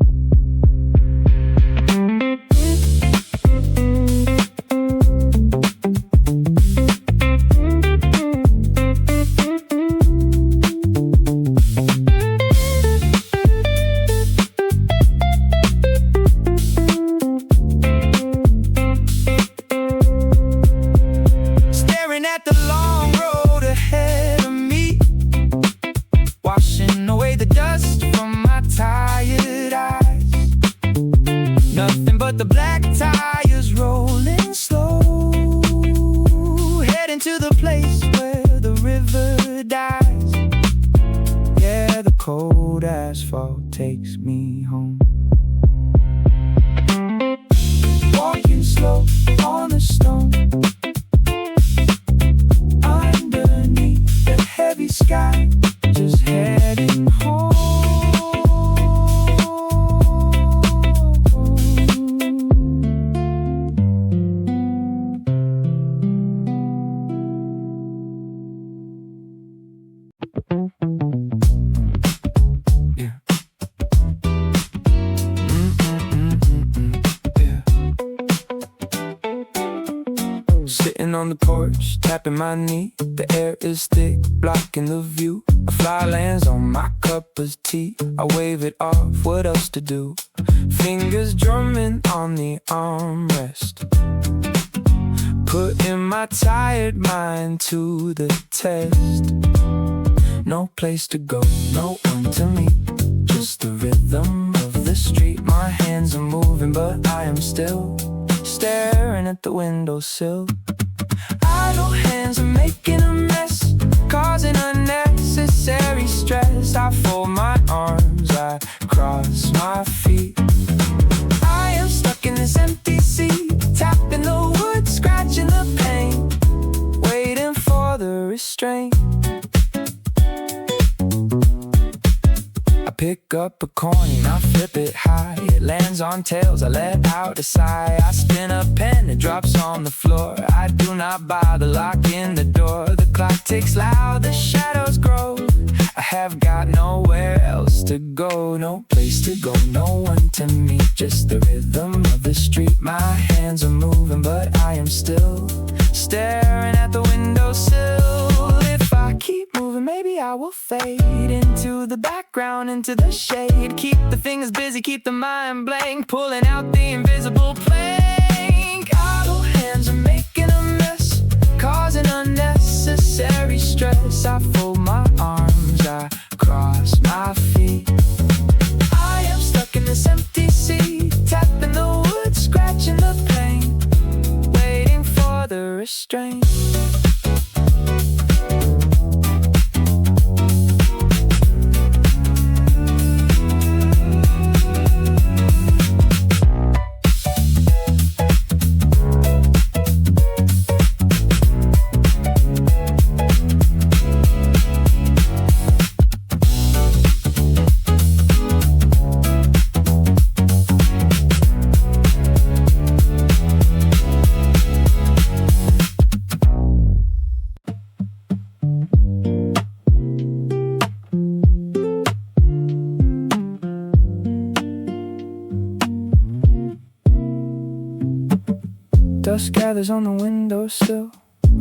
The black tires rolling slow, heading to the place where the river dies. Yeah, the cold asphalt takes me home. Walking slow on the stone, underneath the heavy sky, just heading home. Sitting on the porch, tapping my knee. The air is thick, blocking the view. A fly lands on my cup of tea. I wave it off, what else to do? Fingers drumming on the armrest, putting my tired mind to the test. No place to go, no one to meet, just the rhythm of the street. My hands are moving but I am still staring at the windowsill. Idle hands are making a mess, causing unnecessary stress. I fold my arms, I cross my feet. I am stuck in this empty seat, tapping the wood, scratching the paint, waiting for the restraint. I pick up a coin, I flip it high, it lands on tails, I let out a sigh. I spin a pen, it drops on the floor. I do not bother locking the door. The clock ticks loud, the shadows grow. I have got nowhere else to go, no place to go, no one to meet, just the rhythm of the street. My hands are moving but I am still staring at the windowsill. If I keep moving, maybe I will fade into the background, into the shade. Keep the fingers busy, keep the mind blank, pulling out the invisible plank. Idle hands are making a mess, causing unnecessary stress. I fold my arms, I cross my feet. I am stuck in this empty seat, tapping the wood, scratching the paint, waiting for the restraint. Dust gathers on the windowsill.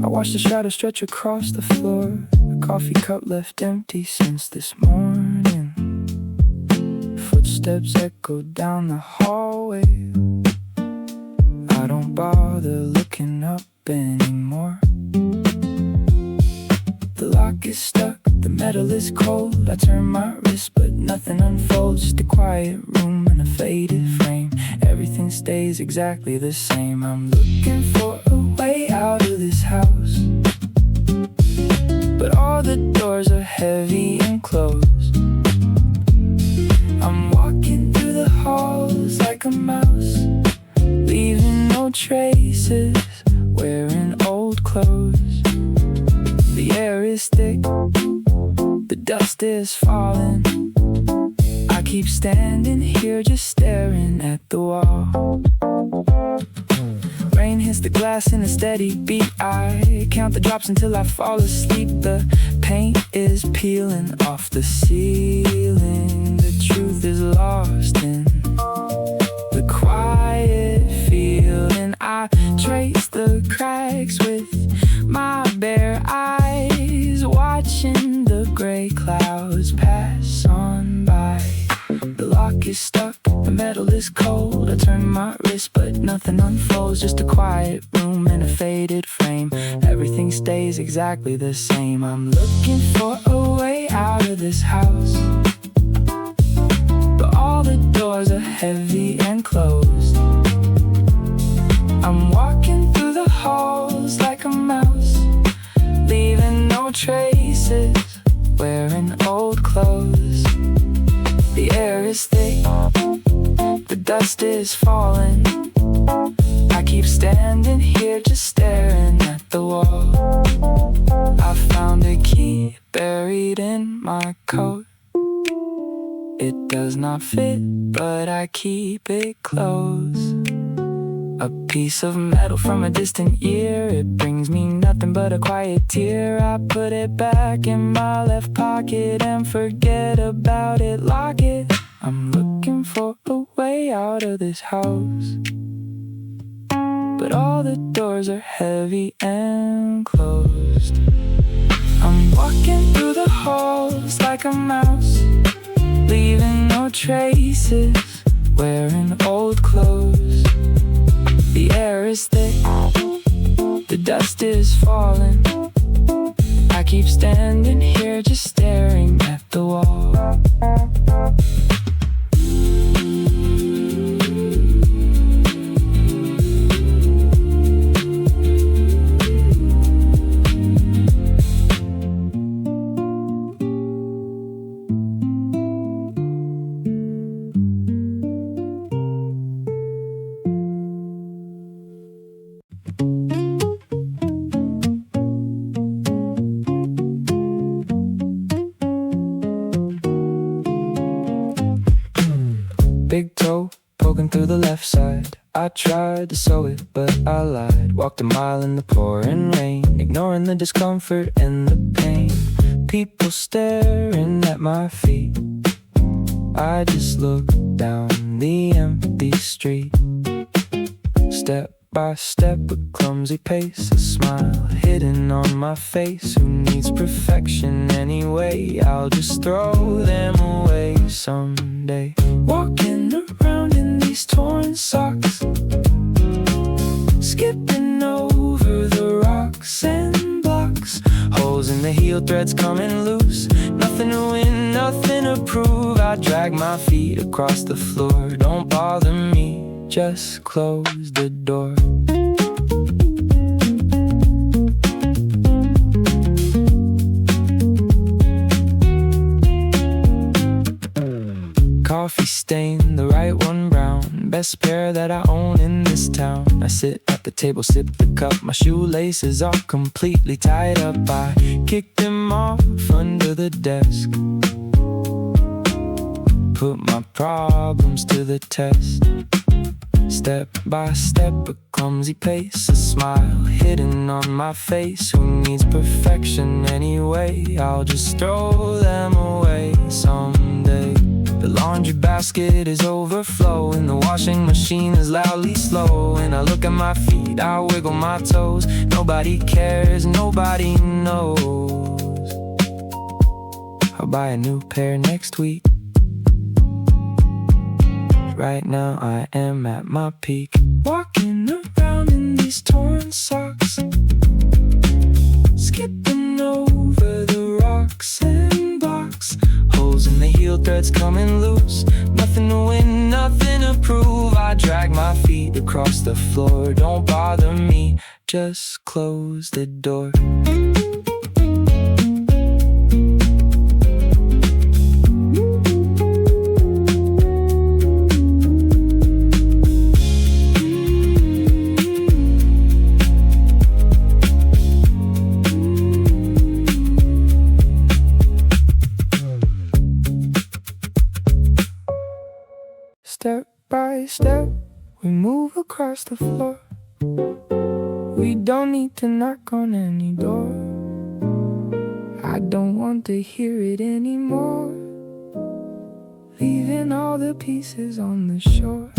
I watch the shadow stretch across the floor. The coffee cup left empty since this morning. Footsteps echo down the hallway. I don't bother looking up anymore. The lock is stuck, the metal is cold. I turn my wrist but nothing unfolds. Just a quiet room and a faded frame. Everything stays exactly the same. I'm looking for a way out of this house, but all the doors are heavy and closed. I'm walking through the halls like a mouse, leaving no traces, wearing old clothes. The air is thick, the dust is falling. I keep standing here just staring at the wall. Rain hits the glass in a steady beat. I count the drops until I fall asleep. The paint is peeling off the ceiling. The truth is lost in the quiet feeling. I trace the cracks with my bare eyes, watching the gray clouds pass on by. The lock is stuck, the metal is cold. I turn my wrist but nothing unfolds. Just a quiet room and a faded frame. Everything stays exactly the same. I'm looking for a way out of this house, but all the doors are heavy and closed. I'm walking through the halls like a mouse, leaving no traces, wearing old clothes. The air is thick, the dust is falling. I keep standing here just staring at the wall. I found a key buried in my coat. It does not fit, but I keep it close. A piece of metal from a distant year. It brings me nothing but a quiet tear. I put it back in my left pocket and forget about it, lock it. I'm looking for a way out of this house, but all the doors are heavy and closed. I'm walking through the halls like a mouse, leaving no traces, wearing old clothes. The air is thick, the dust is falling. I keep standing here just staring at the wall. Big toe poking through the left side. I tried to sew it, but I lied. Walked a mile in the pouring rain, ignoring the discomfort and the pain. People staring at my feet. I just looked down the empty street. Step by step, a clumsy pace, a smile hidden on my face. Who needs perfection anyway? I'll just throw them away someday. Walking around in these torn socks, skipping over the rocks and blocks. Holes in the heel, threads coming loose. Nothing to win, nothing to prove. I drag my feet across the floor. Don't bother me, just close the door. Coffee stain, the right one brown. Best pair that I own in this town. I sit at the table, sip the cup. My shoelaces are completely tied up. I kick them off under the desk. Put my problems to the test. Step by step, a clumsy pace, a smile hidden on my face. Who needs perfection anyway? I'll just throw them away someday. The laundry basket is overflowing. The washing machine is loudly slow. When I look at my feet, I wiggle my toes. Nobody cares, nobody knows. I'll buy a new pair next week. Right now I am at my peak. Walking around in these torn socks, skipping over the rocks and blocks. Holes in the heel, threads coming loose. Nothing to win, nothing to prove. I drag my feet across the floor. Don't bother me, just close the door. Step by step, we move across the floor. We don't need to knock on any door. I don't want to hear it anymore. Leaving all the pieces on the shore.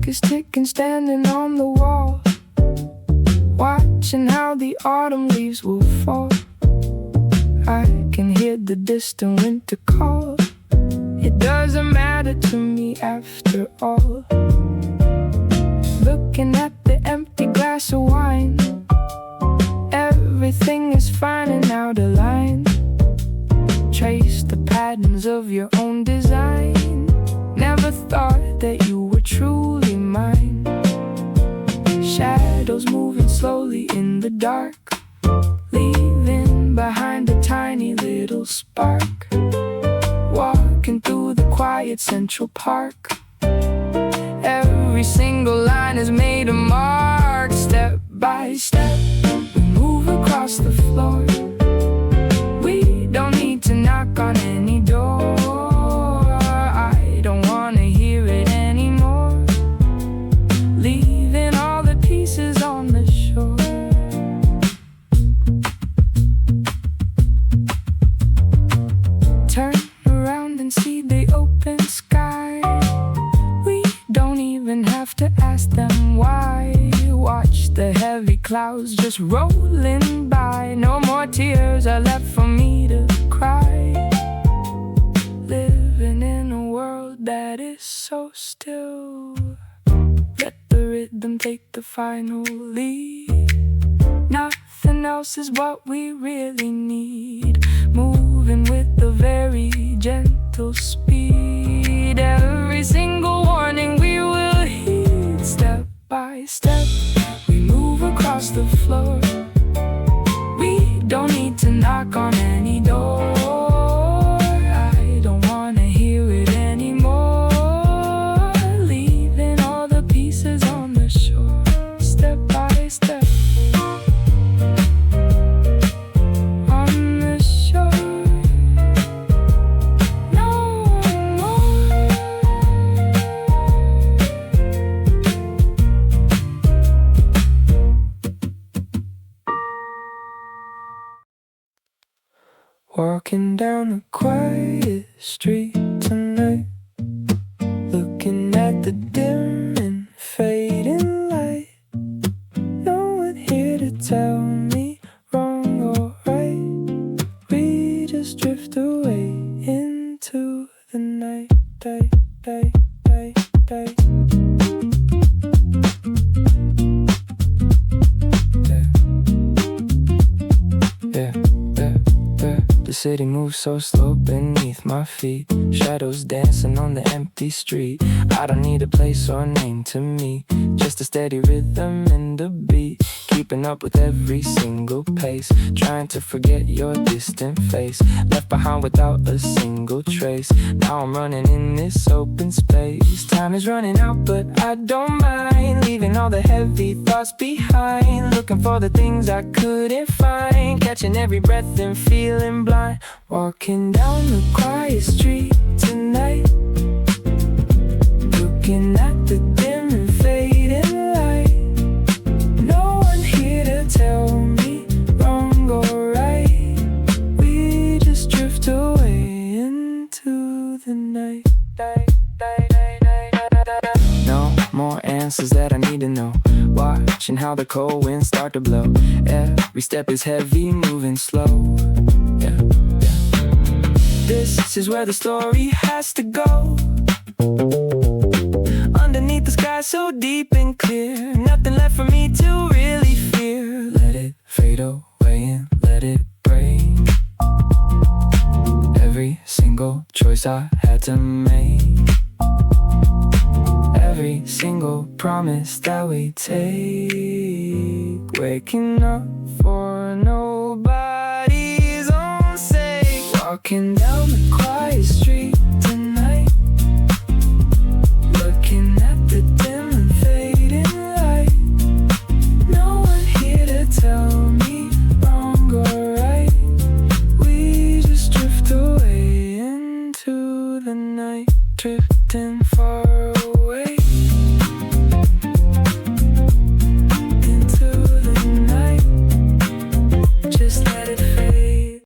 Is ticking, standing on the wall, watching how the autumn leaves will fall. I can hear the distant winter call. It doesn't matter to me after all. Looking at the empty glass of wine, everything is fine and out of line. Trace the patterns of your own design. Never thought that you were truly mine. Shadows moving slowly in the dark, leaving behind a tiny little spark. Walking through the quiet Central Park, every single line is made a mark. Step by step, we move across the floor. We don't need to knock on any door. I don't wanna hear it anymore. Leaving all the pieces on the shore. have to ask them why. Watch the heavy clouds just rolling by. No more tears are left for me to cry. Living in a world that is so still. Let the rhythm take the final lead. Nothing else is what we really need. Moving with a very gentle speed. Every single warning we will heed. Step by step, we move across the floor. We don't need to knock on any door. I don't wanna hear it anymore. Leaving all the pieces on the shore. Step by step. Walking down a quiet street tonight, looking at the dim and fading light. No one here to tell me wrong or right. We just drift away into the night. Day, day, day, day. Yeah, yeah, yeah. The city moves so slow beneath my feet. Shadows dancing on the empty street. I don't need a place or name to me, just a steady rhythm and a beat. Keeping up with every single pace, trying to forget your distant face. Left behind without a single trace. Now I'm running in this open space. Time is running out but I don't mind. Leaving all the heavy thoughts behind. Looking for the things I couldn't find. Catching every breath and feeling blind. Walking down the quiet street tonight, looking at the dim and fading light. No one here to tell me wrong or right. We just drift away into the night. No more answers that I need to know. Watching how the cold winds start to blow. Every step is heavy, moving slow. Yeah. This is where the story has to go. Underneath the sky so deep and clear, nothing left for me to really fear. Let it fade away and let it break. Every single choice I had to make. Every single promise that we take. Waking up for nobody's own sake. Walking down the quiet street tonight, looking at the dim and fading light. No one here to tell me wrong or right. We just drift away into the night, drifting far away. Into the night, just let it fade.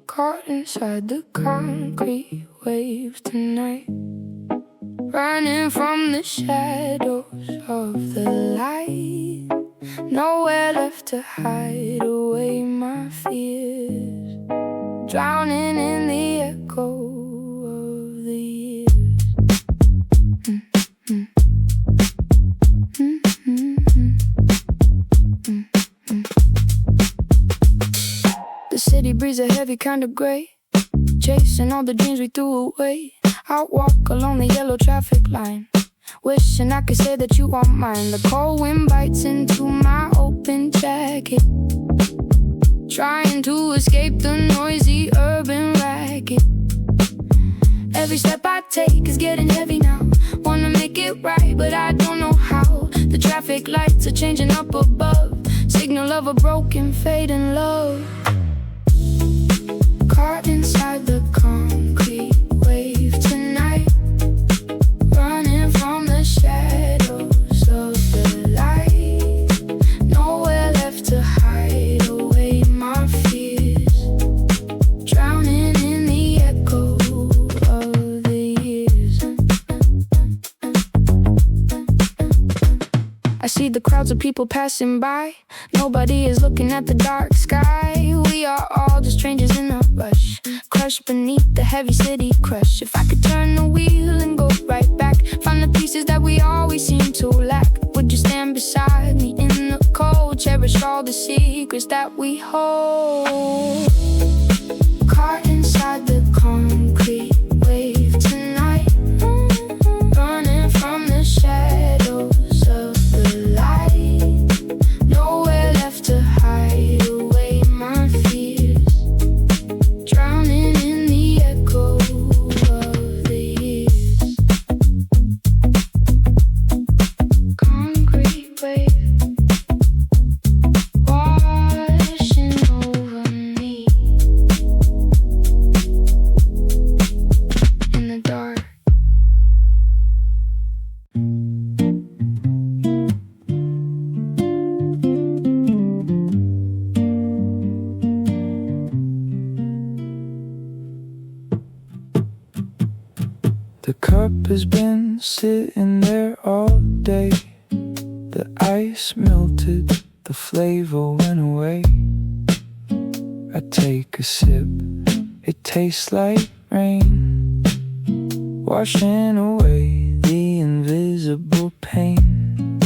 Caught inside the concrete waves tonight, running from the shadows of the light. Nowhere left to hide away my fears, drowning in the echo of the years. The city breeze a heavy kind of gray, chasing all the dreams we threw away. I walk along the yellow traffic line, wishing I could say that you are mine. The cold wind bites into my open jacket, trying to escape the noisy urban racket. Every step I take is getting heavy now. Wanna make it right, but I don't know how. The traffic lights are changing up above, signal of a broken, fading love. Caught inside the concrete wave tonight, running from the shadows of the light. Nowhere left to hide away my fears, drowning in the echo of the years. I see the crowds of people passing by. Nobody is looking at the dark sky. We are all just strangers in a rush, crushed beneath the heavy city crush. If I could turn the wheel and go right back, find the pieces that we always seem to lack, would you stand beside me in the cold, cherish all the secrets that we hold? Caught inside the concrete wave tonight, running from the shadows of the light. Nowhere left to hide away my fears, drowning in the echo of the years. Concrete wave washing over me in the dark. The cup has been sitting there all day. The ice melted, the flavor went away. I take a sip, it tastes like rain, washing away the invisible pain.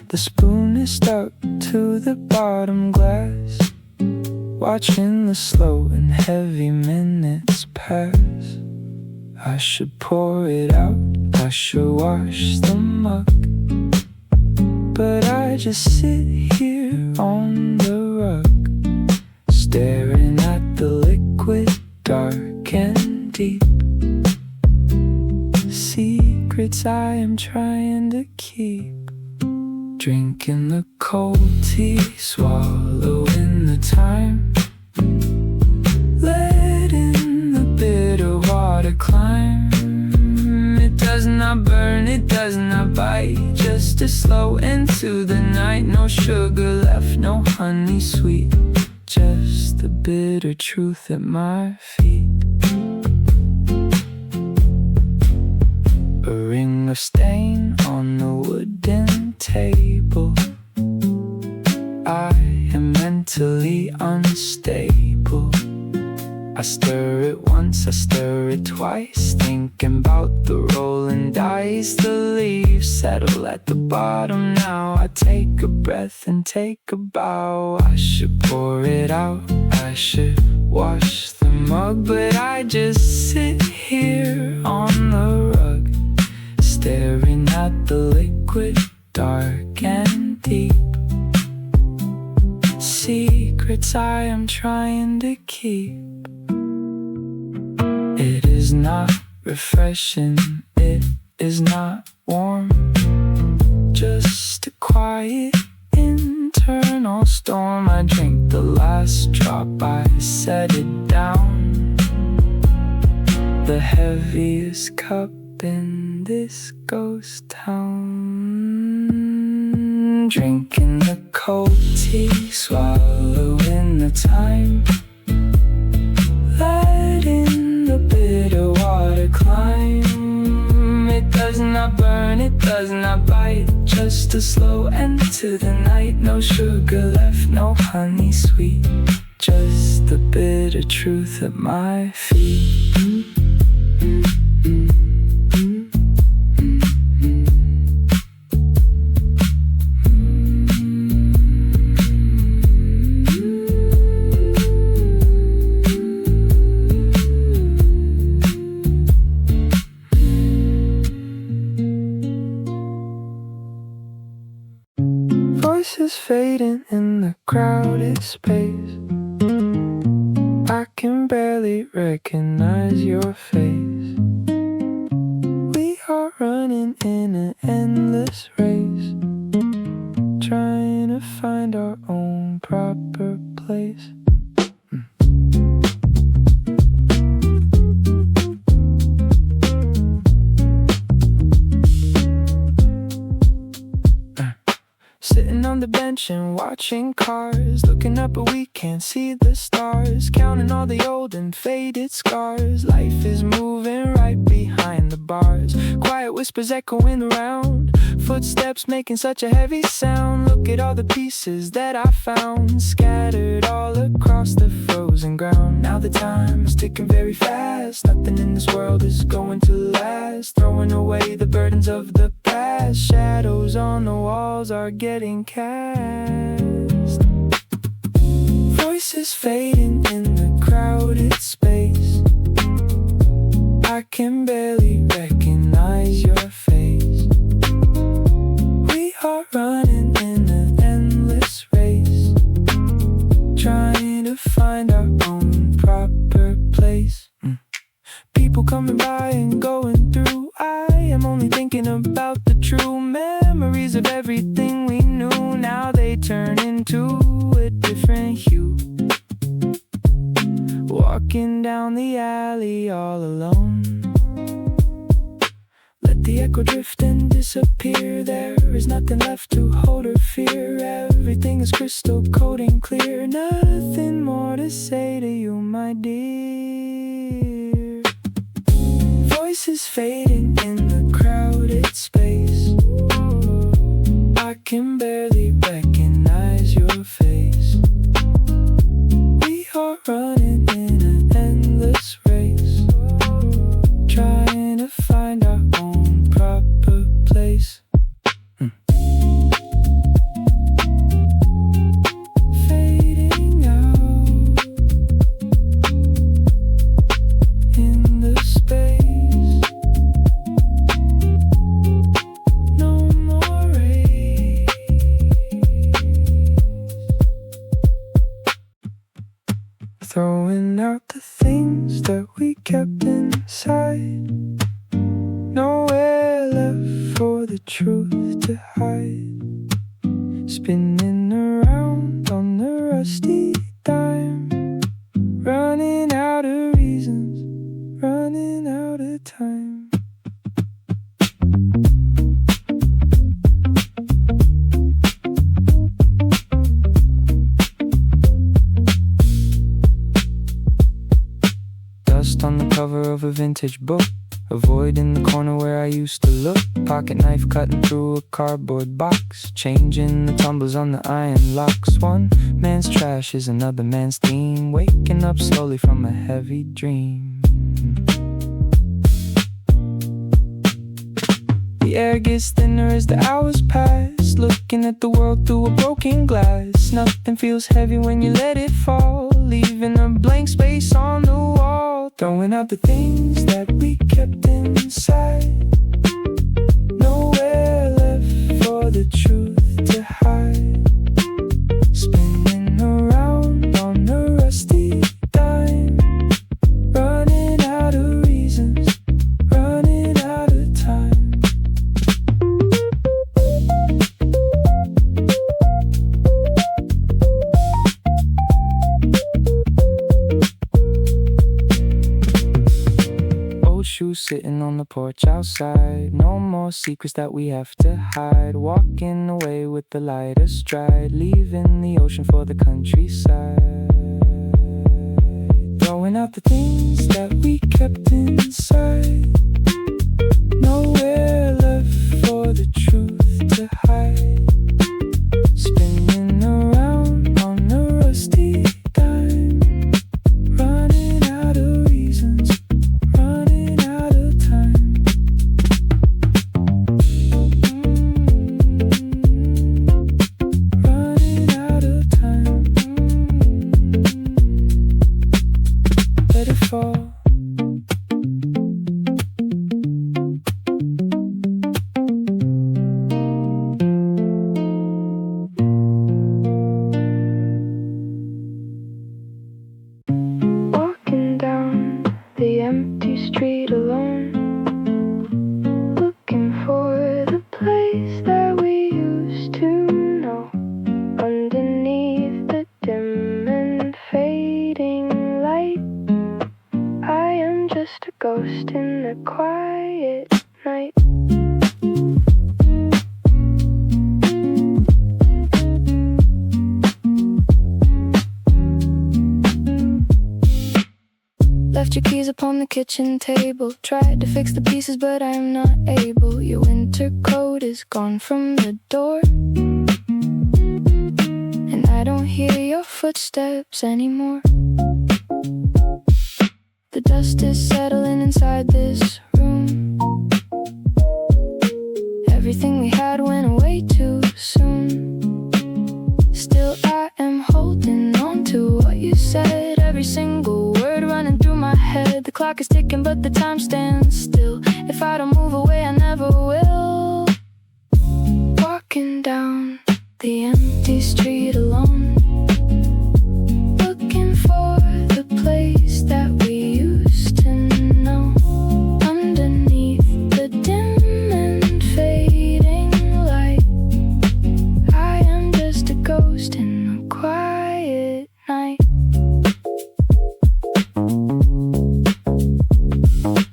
The spoon is stuck to the bottom glass, watching the slow and heavy minutes pass. I should pour it out, I should wash the mug, but I just sit here on the rug, staring at the liquid, dark and deep. Secrets I am trying to keep. Drinking the cold tea, swallowing the time, letting the bitter water climb. It does not burn, it does not bite, just a slow into the night. No sugar left, no honey sweet, just the bitter truth at my feet. A ring of stain on the wooden table. I am mentally unstable. I stir it once, I stir it twice, thinking about the rolling dice. The leaves settle at the bottom now. I take a breath and take a bow. I should pour it out, I should wash the mug, but I just sit here on the rug, staring at the liquid, dark and deep. Secrets I am trying to keep. It is not refreshing, it is not warm, just a quiet internal storm. I drink the last drop, I set it down, the heaviest cup in this ghost town. Drinking the cold tea, swallowing the time, letting the bitter water climb. It does not burn, it does not bite, just a slow end to the night. No sugar left, no honey sweet, just the bitter truth at my feet. Voices fading in the crowded space. I can barely recognize your face. We are running in an endless race, trying to find our own proper place. Sitting on the bench and watching cars, looking up but we can't see the stars, counting all the old and faded scars. Life is moving right behind the bars, quiet whispers echoing around. footsteps making such a heavy sound. Look at all the pieces that I found, scattered all across the frozen ground. Now the time is ticking very fast. Nothing in this world is going to last. Throwing away the burdens of the past. Shadows on the walls are getting cast. Voices fading in the crowded space. I can barely recognize your face. We are running in an endless race, trying to find our own proper place. People coming by and going through. I am only thinking about the true memories of everything we knew. Now they turn into a different hue. Walking down the alley all alone. Let the echo drift and disappear. There is nothing left to hold or fear. Everything is crystal cold and clear. Nothing more to say to you, my dear. Voices fading in the crowded space. I can barely recognize your face. We are running in an endless race, trying to find our own proper place. Fading out in the space. No more race. Throwing out the things that we kept inside. Nowhere left for the truth to hide. Spinning around on the rusty dime. Running out of reasons, running out of time. Dust on the cover of a vintage book. Avoiding the corner where I used to look. Pocket knife cutting through a cardboard box. Changing the tumblers on the iron locks. One man's trash is another man's theme. Waking up slowly from a heavy dream. The air gets thinner as the hours pass. Looking at the world through a broken glass. Nothing feels heavy when you let it fall. Leaving a blank space on the wall. Throwing out the things that we kept inside. Nowhere left for the truth to hide. Spinning around on the rusty dime. Running out of reasons, running out of time. Shoes sitting on the porch outside. No more secrets that we have to hide. Walking away with the light astride. Leaving the ocean for the countryside. Throwing out the things that we kept inside. Nowhere left for the truth to hide. Spinning around on the rusty dime. Running out of reasons, running out of time. Running out of time. Let it fall. Walking down the empty street alone, looking for the place that we used to know. Underneath the dim and fading light, I am just a ghost in the quiet night. Left your keys upon the kitchen table. Tried to fix the pieces but I'm not able. Your winter coat is is gone from the door, and I don't hear your footsteps anymore. The dust is settling inside this room. Everything we had went away too soon. Still I am holding on to what you said, every single word running through my head. The clock is ticking but the time stands still. If I don't move away I never will. Walking down the empty street alone, looking for the place that we used to know. Underneath the dim and fading light, I am just a ghost in a quiet night.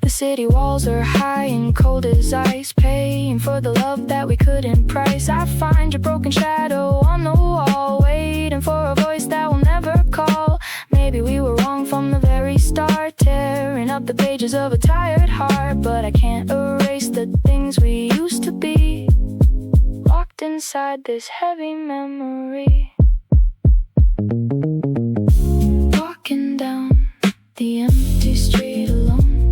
The city walls are high and cold as ice, paying for the love that we couldn't price. I find your broken shadow on the wall, waiting for a voice that will never call. Maybe we were wrong from the very start, tearing up the pages of a tired heart. But I can't erase the things we used to be, locked inside this heavy memory. Walking down the empty street alone,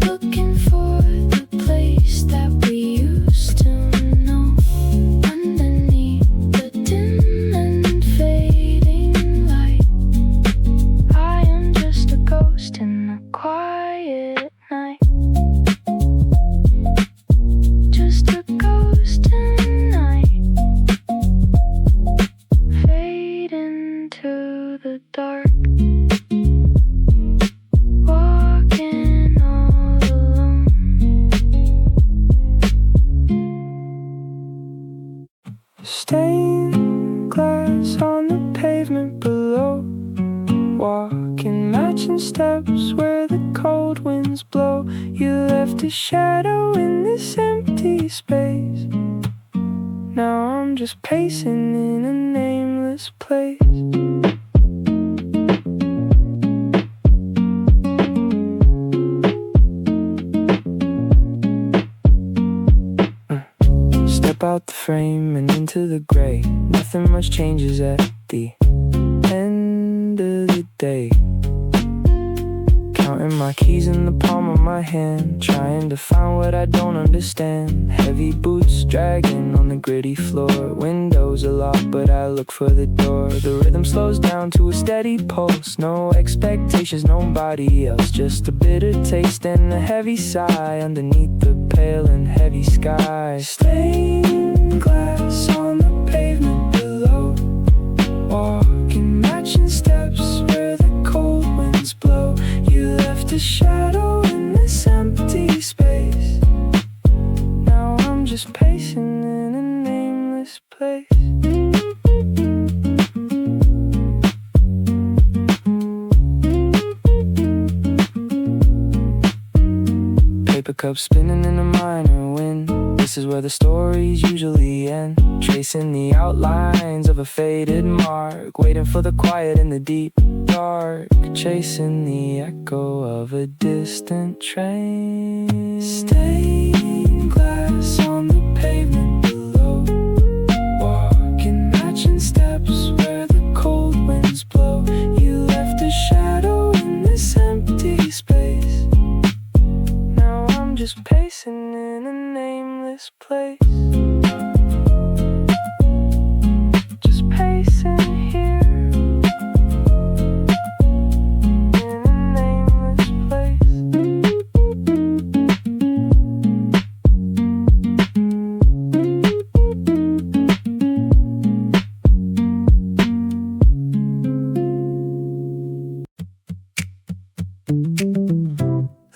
looking for the place that we used to know. Underneath the dim and fading light, I am just a ghost in a quiet night. Just a ghost in the night, fade into the dark. Walking all alone. Stained glass on the pavement below, walking matching steps where the cold winds blow. You left a shadow in this empty space. Now I'm just pacing in a nameless place. Step out the frame and into the gray. Nothing much changes at the end of the day. Counting my keys in the palm of my hand, trying to find what I don't understand. Heavy boots dragging on the gritty floor. Windows are locked but I look for the door. The rhythm slows down to a steady pulse. No expectations, nobody else. Just a bitter taste and a heavy sigh underneath the pale and heavy sky. Stained glass on the pavement below, walking matching steps where the cold winds blow. You left a shadow in this empty space. Now I'm just pacing in a nameless place. Paper cup spinning in a minor wind. This is where the stories usually end. Tracing the outlines of a faded mark, waiting for the quiet in the deep dark, chasing the echo of a distant train. Stained glass on the pavement below, walking matching steps where the cold winds blow. You left a shadow in this empty space. Now I'm just pacing in a nameless place. Just pacing here in a nameless place.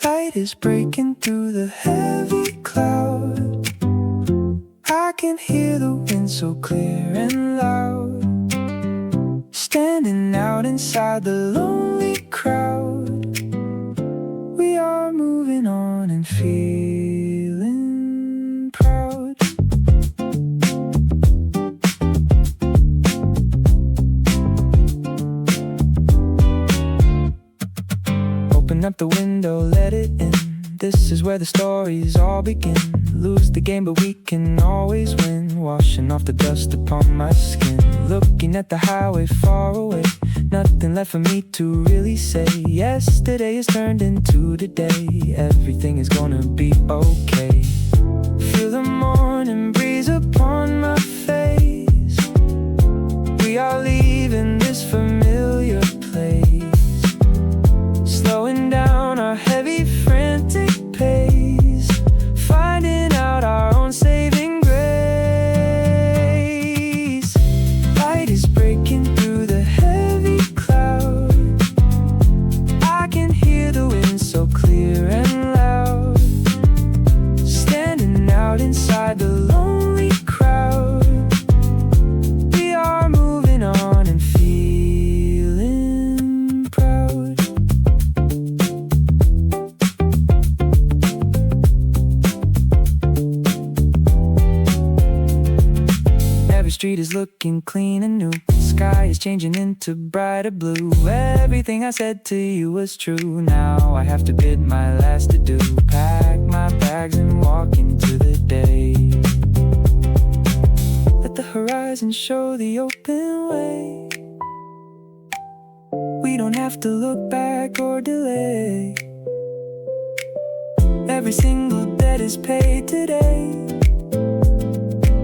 Light is breaking through the heavy cloud. I can hear the wind so clear and loud. Standing out inside the lonely crowd, we are moving on and feeling proud. Open up the window, let it in. This is where the stories all begin. Lose the game but we can always win. Washing off the dust upon my skin. Looking at the highway far away. Nothing left for me to really say. Yesterday has turned into today. Everything is gonna be okay. Feel the morning breeze upon my face. We are leaving this familiar place. Slowing down our heavy frantic pace. Finding out our own saving grace. Light is breaking through the heavy cloud. I can hear the wind so clear and loud. Standing out inside the lonely crowd. We are moving on and feeling proud. Every street is looking clean and new. Sky is changing into brighter blue. Everything I said to you was true. Now I have to bid my last adieu. Pack my bags and walk into the day. Let the horizon show the open way. We don't have to look back or delay. Every single debt is paid today.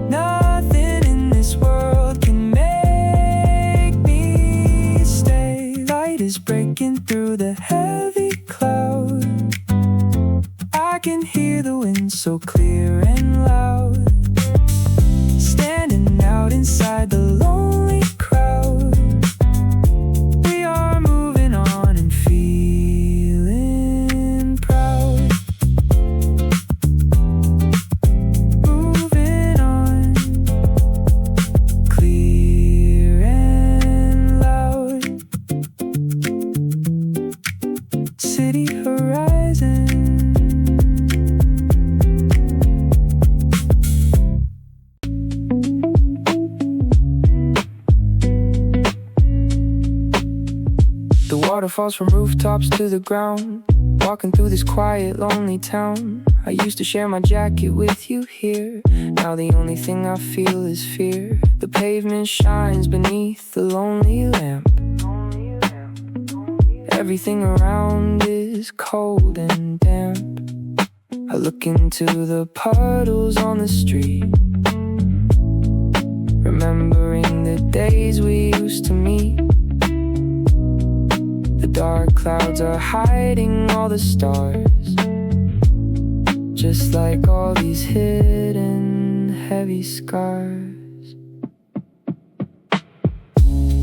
Nothing in this world can make me stay. Light is breaking through the heavy cloud. I can hear the wind so clear and loud. Standing out inside the lonely crowd. We are moving on and feeling proud. Moving on, clear and loud. City horizon. The water falls from rooftops to the ground. Walking through this quiet, lonely town. I used to share my jacket with you here. Now the only thing I feel is fear. The pavement shines beneath the lonely lamp. Everything around is cold and damp. I look into the puddles on the street, remembering the days we used to meet. The dark clouds are hiding all the stars, just like all these hidden heavy scars.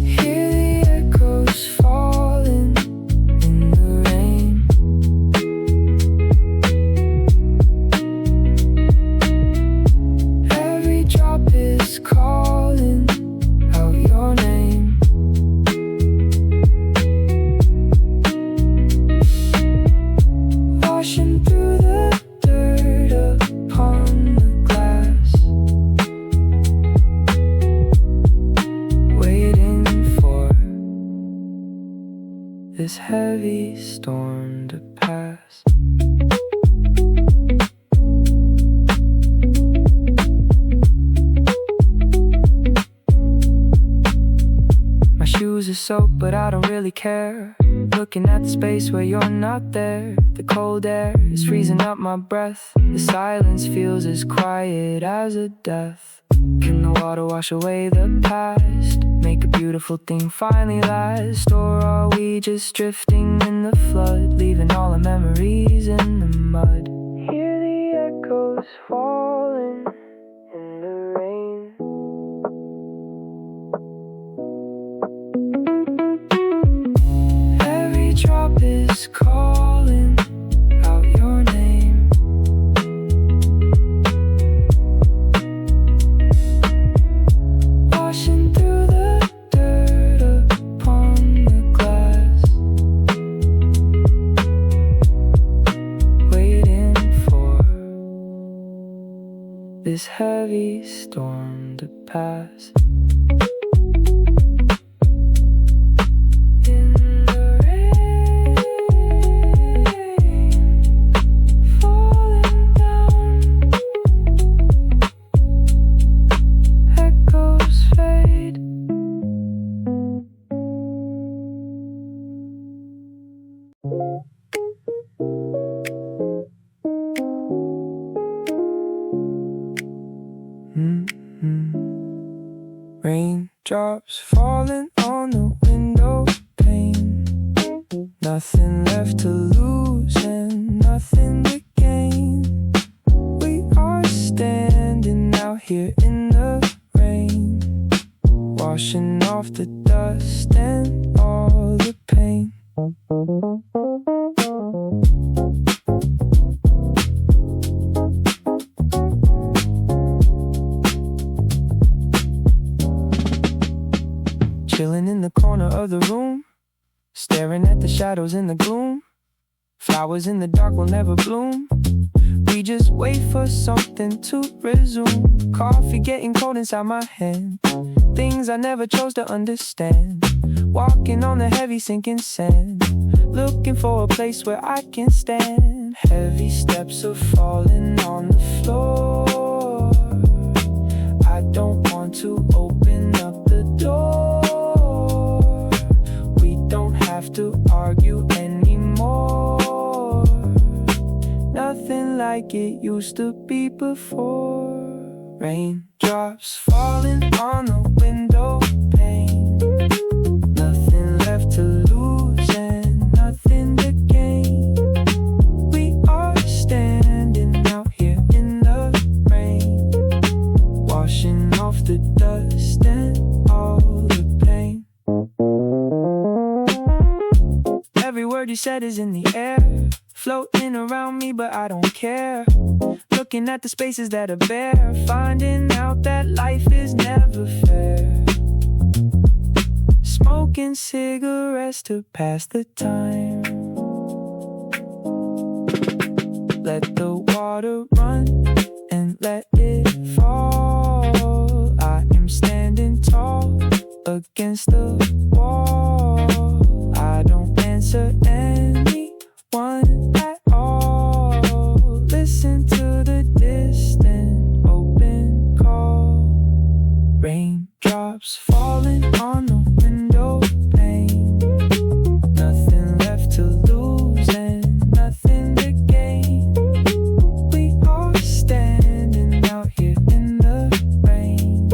Hear the echoes falling in the rain. Every drop is calling out your name. Washing through the dirt upon the glass, waiting for this heavy storm to pass. My shoes are soaked, but I don't really care. Looking at the space where you're not there. The cold air is freezing up my breath. The silence feels as quiet as a death. Can the water wash away the past? Make a beautiful thing finally last? Or are we just drifting in the flood, leaving all our memories in the mud? Hear the echoes falling in the rain. Every drop is calling out your name. Washing through the dirt upon the glass, waiting for this heavy storm to pass. In the rain, Raindrops falling on the window pane. Nothing left to lose and nothing to gain. We are standing out here in the rain, washing off the dust and all the pain. Chilling in the corner of the room, staring at the shadows in the gloom. Flowers in the dark will never bloom. We just wait for something to resume. Coffee getting cold inside my hand. Things I never chose to understand. Walking on the heavy sinking sand, looking for a place where I can stand. Heavy steps are falling on the floor. I don't want to open up the door. We don't have to argue anymore. Nothing like it used to be before. Raindrops falling on the window pane. Nothing left to lose and nothing to gain. We are standing out here in the rain, washing off the dust and all the pain. Every word you said is in the air, floating around me, but I don't care. Looking at the spaces that are bare, finding out that life is never fair. Smoking cigarettes to pass the time. Let the water run and let it fall. I am standing tall against the wall. I don't answer anyone at all. Listen to the distant open call. Raindrops falling on the window pane. Nothing left to lose and nothing to gain. We are standing out here in the rain,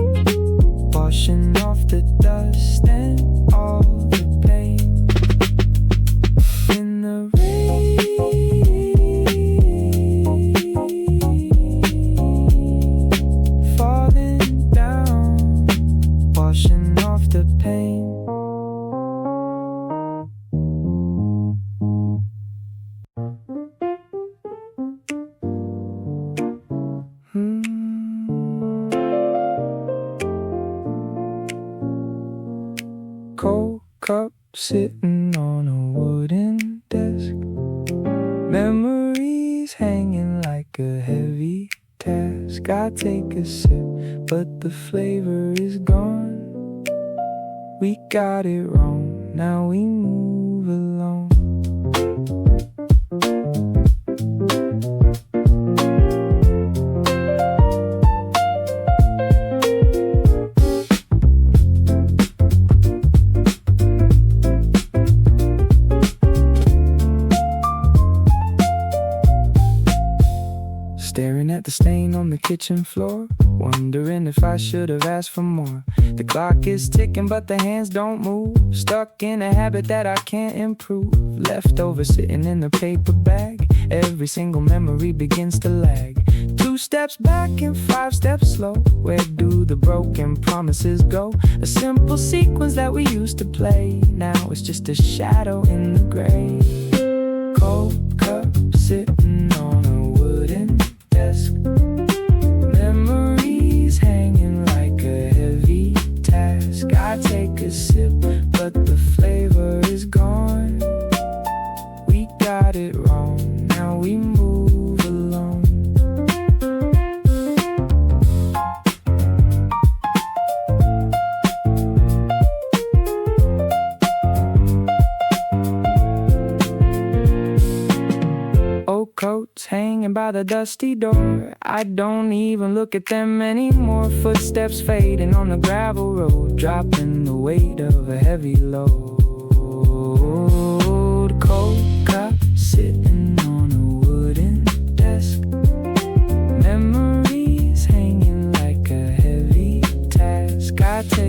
washing off the dust and all the pain. In the rain, falling down, washing off the pain. Cold cup sitting on a wooden desk. Memories hanging like a heavy task. I take a sip, but the flavor is gone. We got it wrong, now we move along. Staring at the stain on the kitchen floor, wondering if I should have asked for more. The clock is ticking but the hands don't move. Stuck in a habit that I can't improve. Leftovers sitting in the paper bag. Every single memory begins to lag. 2 steps back and 5 steps slow. Where do the broken promises go? A simple sequence that we used to play. Now it's just a shadow in the gray. Cold cup sitting on a wooden desk. Memories hanging like a heavy task. I take a sip, but the flavor is gone. We got it wrong, now we move along. Old coats hanging by the dusty door. I don't even look at them anymore. Footsteps fading on the gravel road, dropping the weight of a heavy load. Cold cup sitting on a wooden desk. Memories hanging like a heavy task. I take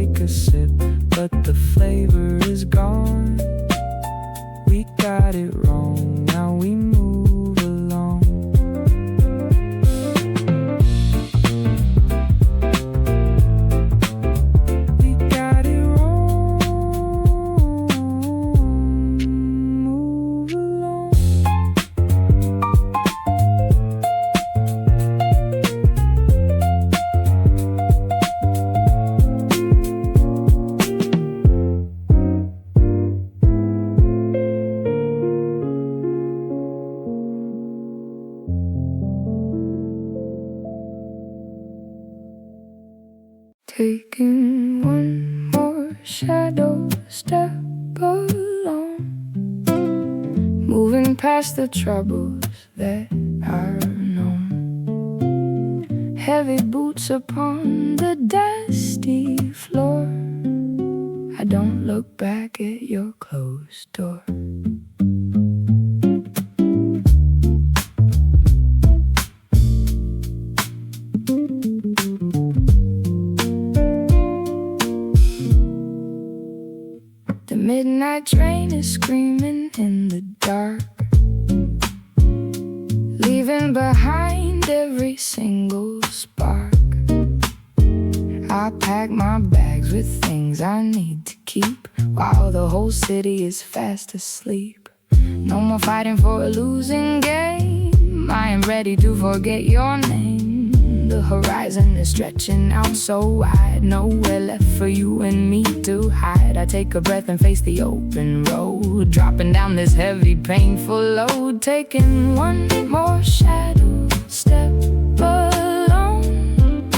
Taking one more shadow step along, moving past the troubles that are known. Heavy boots upon the dusty floor, I don't look back at your closed door. The midnight train is screaming in the dark, leaving behind every single spark. I pack my bags with things I need to keep, while the whole city is fast asleep. No more fighting for a losing game, I am ready to forget your name. The horizon is stretching out so wide, nowhere left for you and me to hide. I take a breath and face the open road, dropping down this heavy, painful load. Taking one more shadow step alone,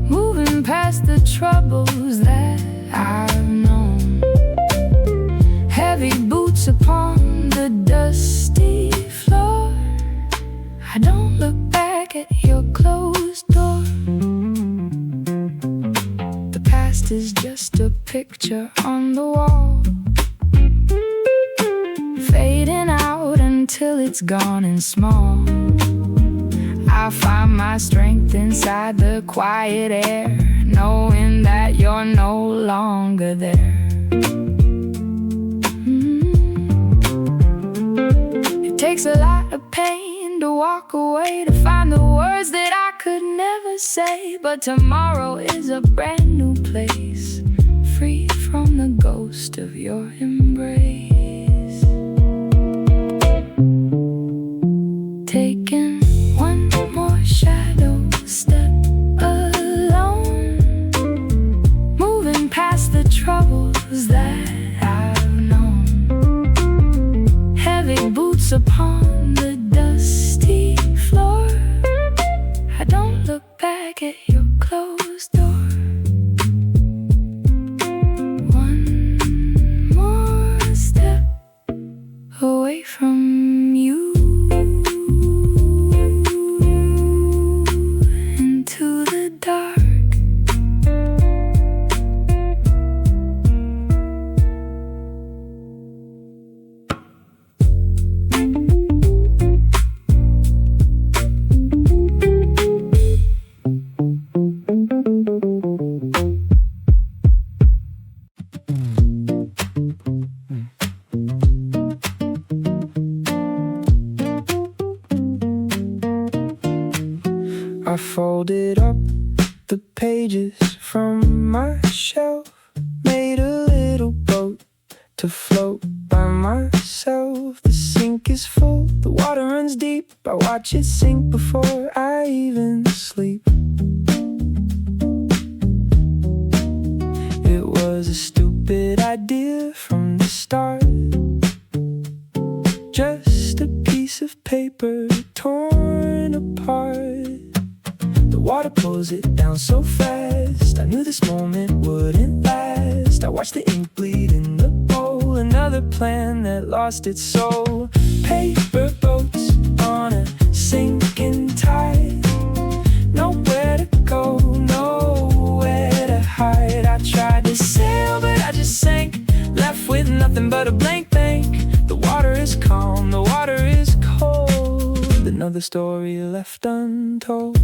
moving past the troubles that I've known. Heavy boots upon the dusty floor, I don't look back at your closed door. The past is just a picture on the wall, fading out until it's gone and small. I find my strength inside the quiet air, knowing that you're no longer there. It takes a lot of pain to walk away, to find the words that I could never say. But tomorrow is a brand new place, free from the ghost of your embrace. Taking one more shadow step alone, moving past the troubles that I've known. Heavy boots upon the dusty floor, I don't look back at your closed door. One more step away from you, into the dark. I folded up the pages from my shelf, made a little boat to float by myself. The sink is full, the water runs deep, I watch it sink before I even sleep. It was a stupid idea from the start, just a piece of paper torn apart. The water pulls it down so fast, I knew this moment wouldn't last. I watched the ink bleed in the bowl, another plan that lost its soul. Paper boats on a sinking tide, nowhere to go, nowhere to hide. I tried to sail but I just sank, left with nothing but a blank bank. The water is calm, the water is cold, another story left untold.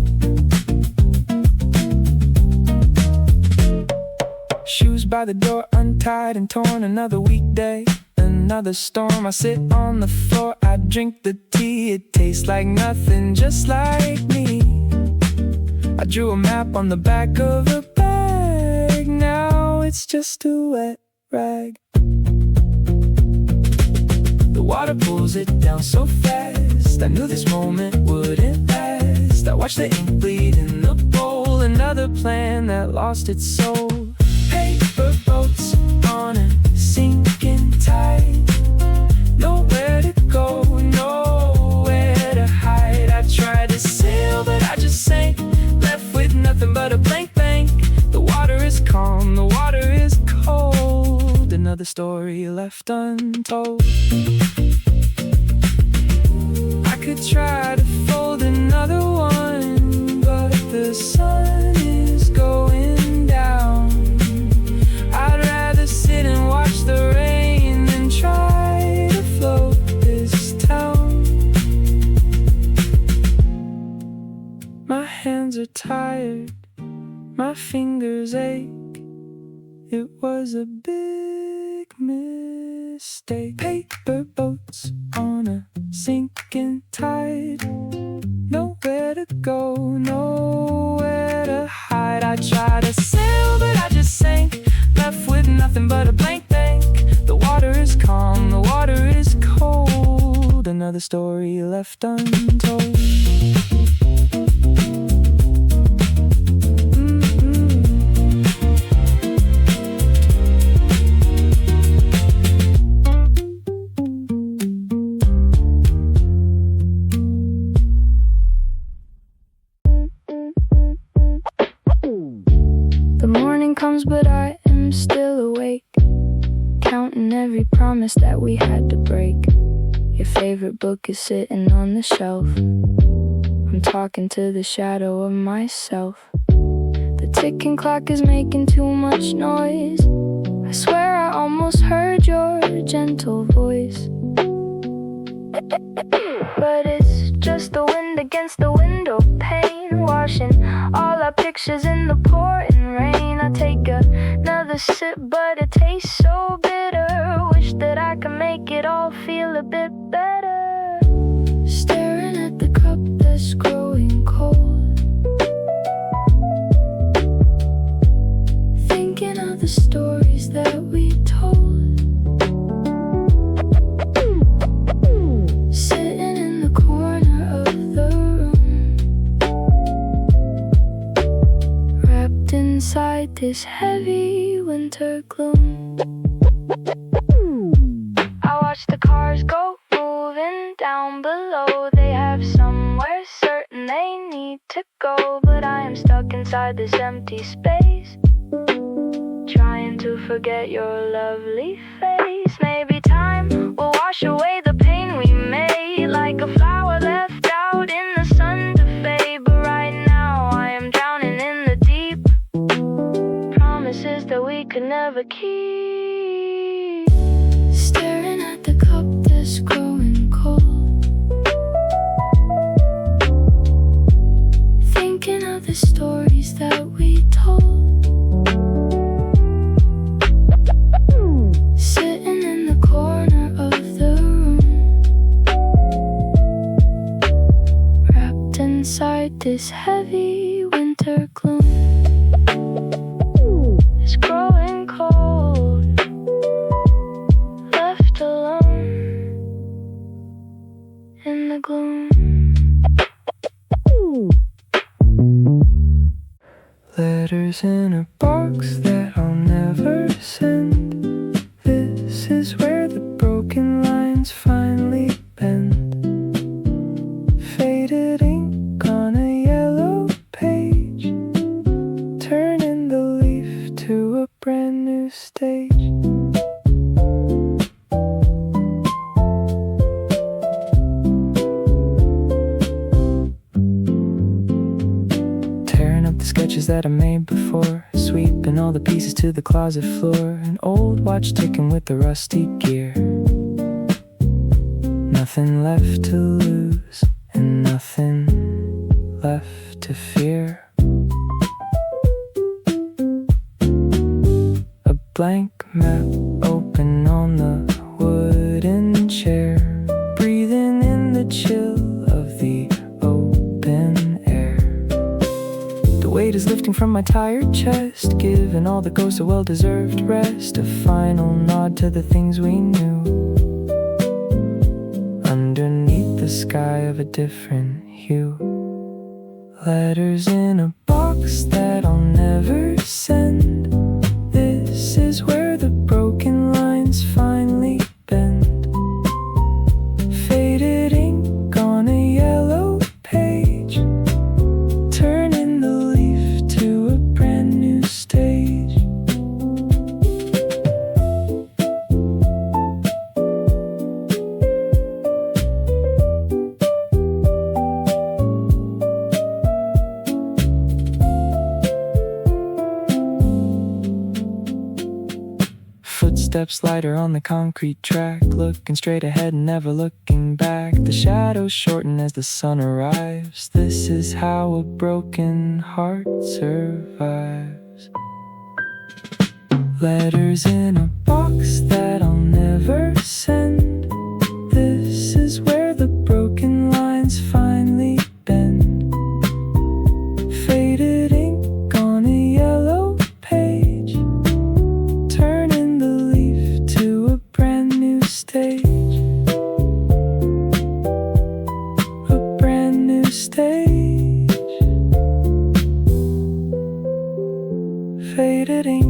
Shoes by the door untied and torn, another weekday, another storm. I sit on the floor, I drink the tea, it tastes like nothing, just like me. I drew a map on the back of a bag, now it's just a wet rag. The water pulls it down so fast, I knew this moment wouldn't last. I watched the ink bleed in the bowl, another plan that lost its soul. Paper boats on a sinking tide, nowhere to go, nowhere to hide. I tried to sail but I just sank, left with nothing but a blank bank. The another story left untold. I could try to fold another one, but the sun is going down. I'd rather sit and watch the rain than try to float this town. My hands are tired, my fingers ache. It was a big mistake. Paper boats on a sinking tide. Nowhere to go, nowhere to hide. I tried to sail, but I just sank, left with nothing but a blank bank. The water is calm, the water is cold. Another story left untold. Comes, but I am still awake, counting every promise that we had to break. Your favorite book is sitting on the shelf. I'm talking to the shadow of myself. The ticking clock is making too much noise. I swear I almost heard your gentle voice. But it's just the wind against the window pane, washing all our pictures in the pouring rain. I take another sip, but it tastes so bitter. Wish that I could make it all feel a bit better. Staring at the cup that's growing cold, thinking of the stories that we told. Sitting in the corner of the room, wrapped inside this heavy winter gloom. I watch the cars go moving down below. They have somewhere certain they need to go, but I am stuck inside this empty space, trying to forget your lovely face. Maybe time will wash away the pain we made, like a flower left out in the sun to fade. But right now I am drowning in the deep, promises that we could never keep. Staring at the cup that's growing cold, thinking of the stories that we told. Sitting in the corner of the room, wrapped inside this heavy winter gloom. It's growing cold, left alone in the gloom. Letters in a box that I'll never send. This is where the broken lines finally bend. Faded ink on a yellow page, turning the leaf to a brand new stage. Tearing up the sketches that I made before, sweeping all the pieces to the closet floor. An old watch ticking with the rusty gear. Nothing left to lose and nothing left to fear. A blank map open on the wooden chair, breathing in the chill of the open air. The weight is lifting from my tired chest, giving all the ghosts a well-deserved rest. A final nod to the things we knew, underneath the sky of a different hue. Letters in a box that I'll never send. This is where the broken lines finally bend. Faded ink on a yellow page, turning the leaf to a brand new stage. Footsteps lighter on the concrete track, looking straight ahead and never looking back. The shadows shorten as the sun arrives. This is how a broken heart survives. Letters in a box that I'll never send. This is where the broken lines finally bend. Faded ink on a yellow page, turning the leaf to a brand new stage. A brand new stage. Faded ink.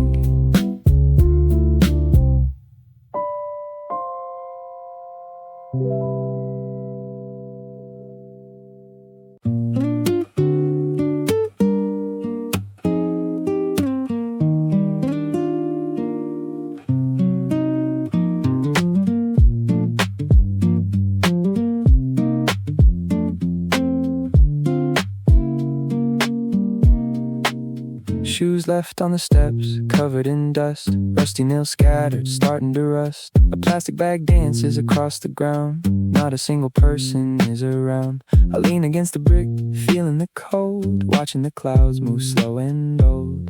Shoes left on the steps, covered in dust. Rusty nails scattered, starting to rust. A plastic bag dances across the ground. Not a single person is around. I lean against the brick, feeling the cold, watching the clouds move slow and old.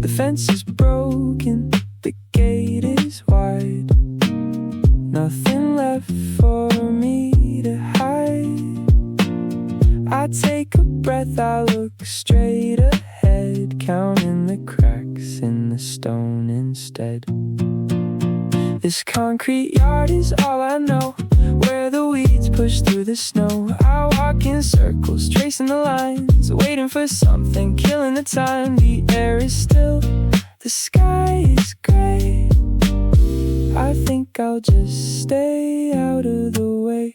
The fence is broken, the gate is wide. Nothing left for me to hide. I take a breath, I look straight ahead, counting the cracks in the stone instead. This concrete yard is all I know, where the weeds push through the snow. I walk in circles, tracing the lines, waiting for something, killing the time. The air is still, the sky is gray. I think I'll just stay out of the way.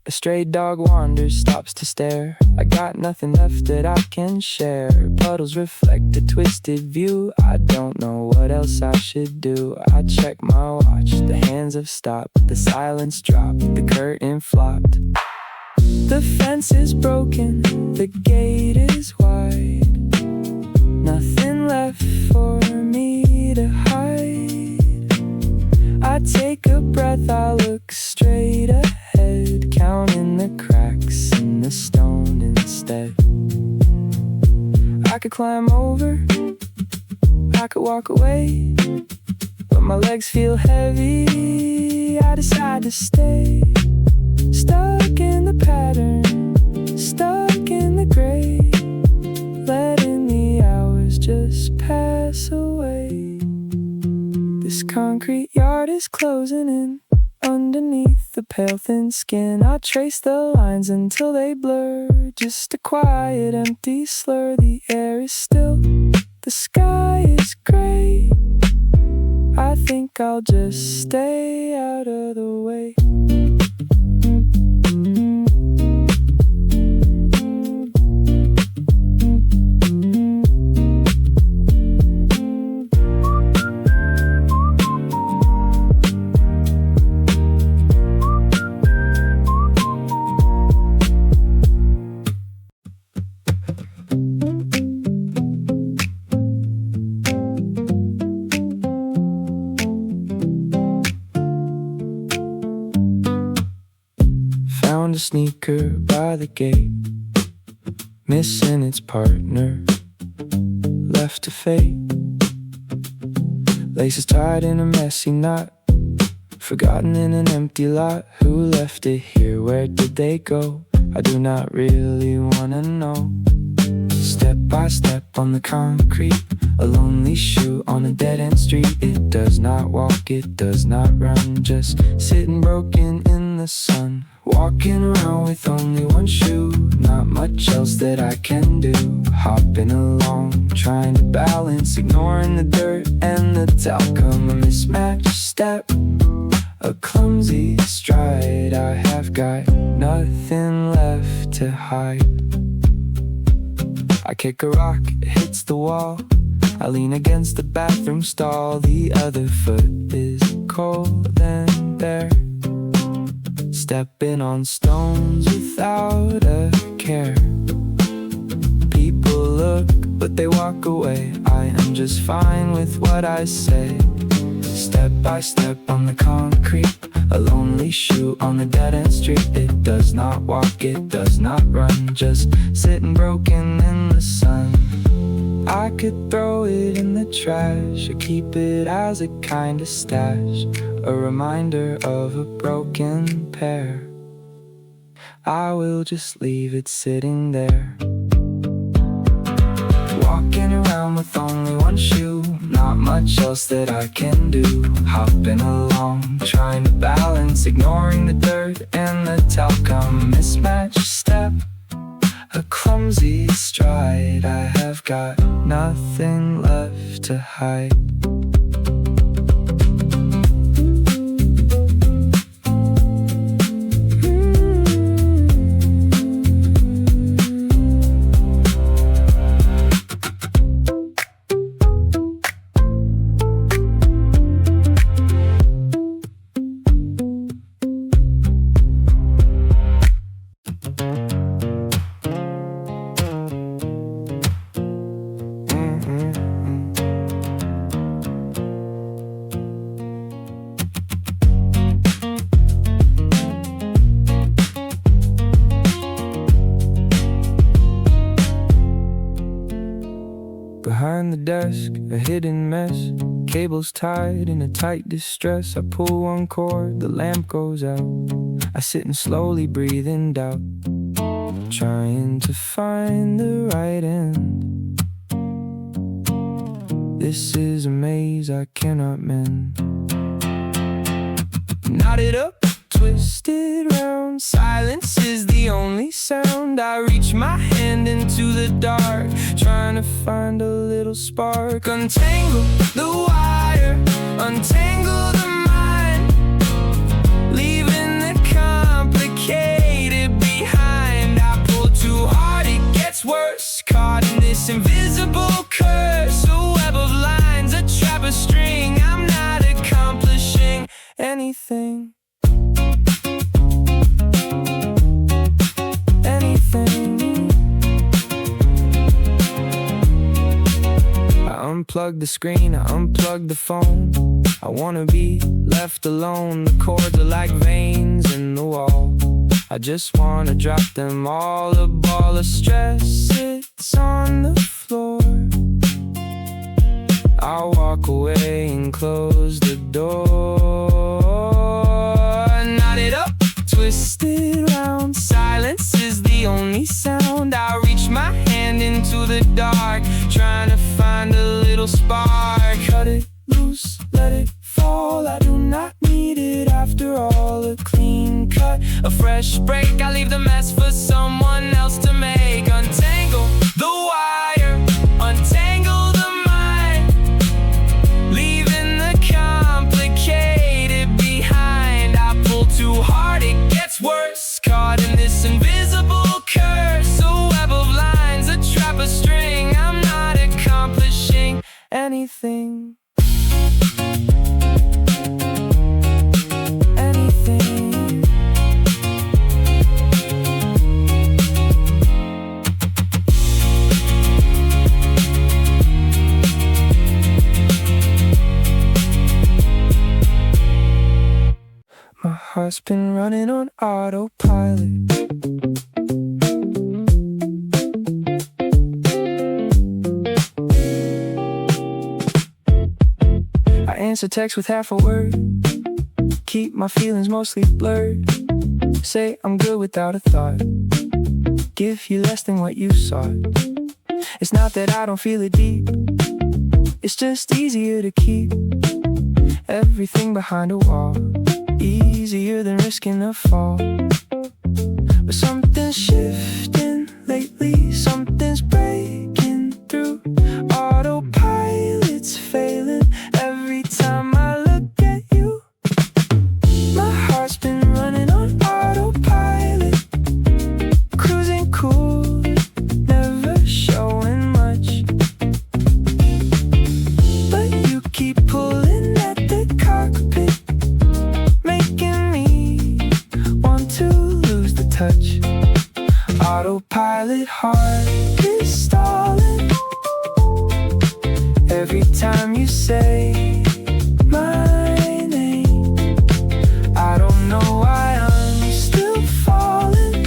A stray dog wanders, stops to stare. I got nothing left that I can share. Puddles reflect a twisted view. I don't know what else I should do. I check my watch, the hands have stopped. The silence dropped, the curtain flopped. The fence is broken, the gate is wide. Nothing left for me to hide. I take a breath, I look straight ahead, counting the cracks in the stone instead. I could climb over, I could walk away, but my legs feel heavy. I decide to stay, stuck in the pattern, stuck in the gray, letting the hours just pass away. This concrete yard is closing in. Underneath the pale thin skin, I trace the lines until they blur. Just a quiet empty slur. The air is still, the sky is gray. I think I'll just stay out of the way. Found a sneaker by the gate, missing its partner, left to fate. Laces tied in a messy knot, forgotten in an empty lot. Who left it here? Where did they go? I do not really wanna know. Step by step on the concrete, a lonely shoe on a dead-end street. It does not walk, it does not run, just sitting broken in the sun. Walking around with only one shoe, not much else that I can do. Hopping along, trying to balance, ignoring the dirt and the talcum. A mismatched step, a clumsy stride. I have got nothing left to hide. I kick a rock, it hits the wall. I lean against the bathroom stall. The other foot is cold and bare, stepping on stones without a care. People look but they walk away. I am just fine with what I say. Step by step on the concrete, a lonely shoe on the dead-end street. It does not walk, it does not run, just sitting broken in the sun. I could throw it in the trash or keep it as a kind of stash, a reminder of a broken pair. I will just leave it sitting there. Walking around with only one shoe, not much else that I can do. Hopping along, trying to balance, ignoring the dirt and the talcum. Mismatched step, a clumsy stride. I have got nothing left to hide. Behind the desk, a hidden mess, cables tied in a tight distress. I pull one cord, the lamp goes out. I sit and slowly breathe in doubt, trying to find the right end. This is a maze I cannot mend. Knotted up, twisted round, silence is the only sound. I reach my hand into the dark, trying to find a little spark. Untangle the wire, untangle the mind, leaving the complicated behind. I pull too hard, it gets worse, caught in this invisible curse. A web of lines, a trap, a string. I'm not accomplishing anything. Unplug the screen, I unplug the phone. I wanna be left alone. The cords are like veins in the wall. I just wanna drop them all. A ball of stress sits on the floor. I'll walk away and close the door. Knotted up, twisted round, silence is the only sound. I reach my hand into the dark, trying to find a little spark. Cut it loose, let it fall. I do not need it after all. A clean cut, a fresh break. I leave the mess for someone else to make. Untangle the wire, untangle the mind, leaving the complicated behind. I pull too hard, it gets worse, caught in this invisible curse. A web of lines, a trap, a string. I'm not accomplishing anything. Anything. My heart's been running on autopilot. I answer text with half a word, keep my feelings mostly blurred. Say I'm good without a thought, give you less than what you sought. It's not that I don't feel it deep, it's just easier to keep everything behind a wall. Easier than risking a fall. But something's shifting lately, something's breaking through. Autopilot's failing every time I look at you. My heart's been running on autopilot, cruising cool, never showing much. But you keep pulling at the cockpit, making me want to lose the touch. Autopilot heart is stalling, Every time you say my name, I don't know why I'm still falling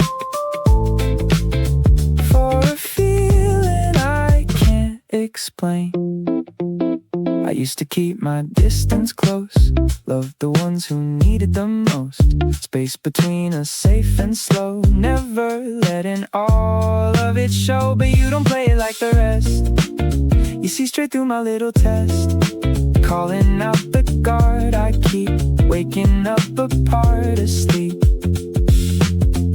for a feeling I can't explain. I used to keep my distance close, loved the ones who needed the most. Space between us safe and slow, never letting all of it show. But you don't play it like the rest. You see straight through my little test, calling out the guard. I keep waking up a part of sleep.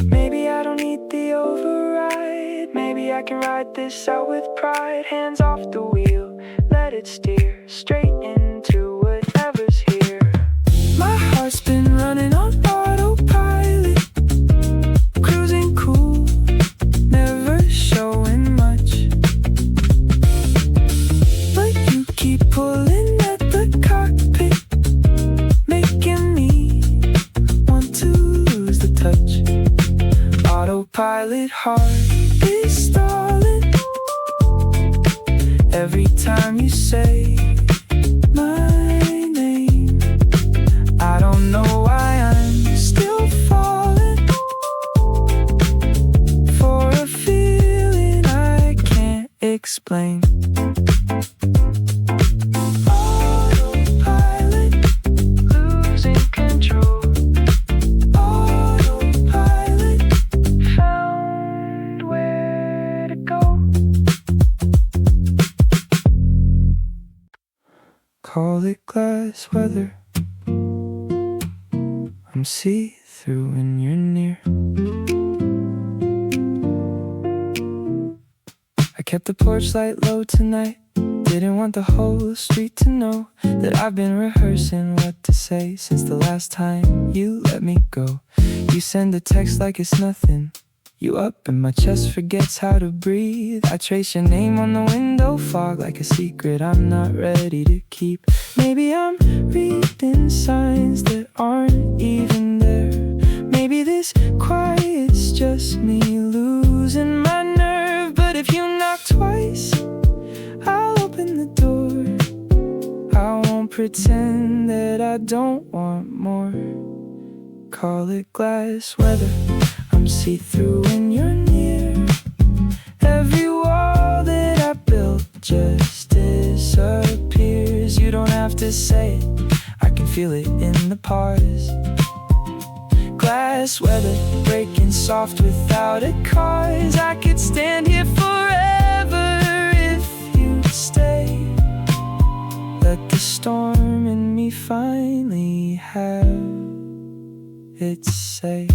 Maybe I don't need the override. Maybe I can ride this out with pride. Hands off the wheel, let it steer straight into whatever's here. My heart's been running on autopilot, cruising cool, never showing much. But you keep pulling at the cockpit, making me want to lose the touch. Autopilot heart is stalling every time you say my name. I don't know why I'm still falling for a feeling I can't explain. Autopilot, losing control. Autopilot, found where to go. Call it glass weather, I'm see-through when you're near. I kept the porch light low tonight, didn't want the whole street to know that I've been rehearsing what to say since the last time you let me go. You send a text like it's nothing, you up and my chest forgets how to breathe. I trace your name on the window fog like a secret I'm not ready to keep. Maybe I'm reading signs that aren't even there. Maybe this quiet's just me losing my nerve. But if you knock twice, I'll open the door. I won't pretend that I don't want more. Call it glass weather, I'm see-through when you're near. Every wall that I built just disappears. You don't have to say it, I can feel it in the pause. Glass weather, breaking soft without a cause. I could stand here forever if you'd stay. Let the storm in me finally have its say.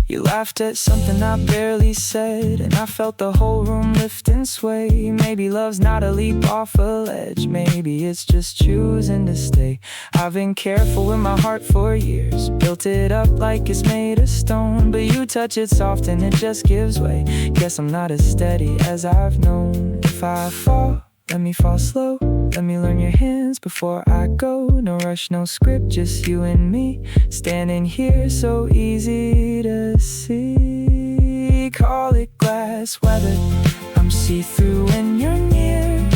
You laughed at something I barely said, and I felt the whole room lift and sway. Maybe love's not a leap off a ledge, maybe it's just choosing to stay. I've been careful with my heart for years, built it up like it's made of stone. But you touch it soft and it just gives way. Guess I'm not as steady as I've known. If I fall, let me fall slow. Let me learn your hands before I go. No rush, no script, just you and me, standing here so easy to see. Call it glass weather, I'm see-through when you're near.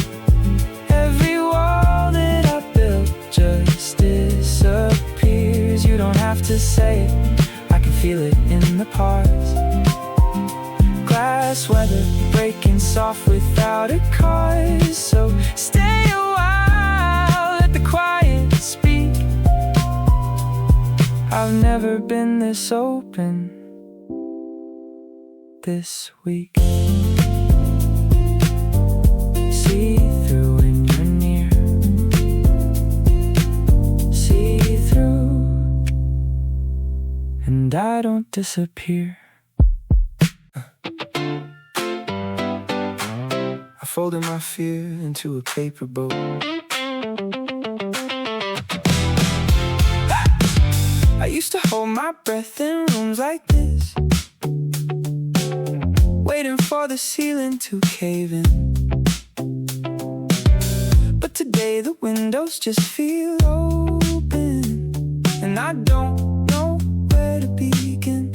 Every wall that I built just disappears. You don't have to say it, I can feel it in the pause. Glass weather, breaking soft without a cause. So stay a while, let the quiet speak. I've never been this open this week. See through when you're near. See through, and I don't disappear. I folded my fear into a paper boat. I used to hold my breath in rooms like this, waiting for the ceiling to cave in. But today the windows just feel open, and I don't know where to begin.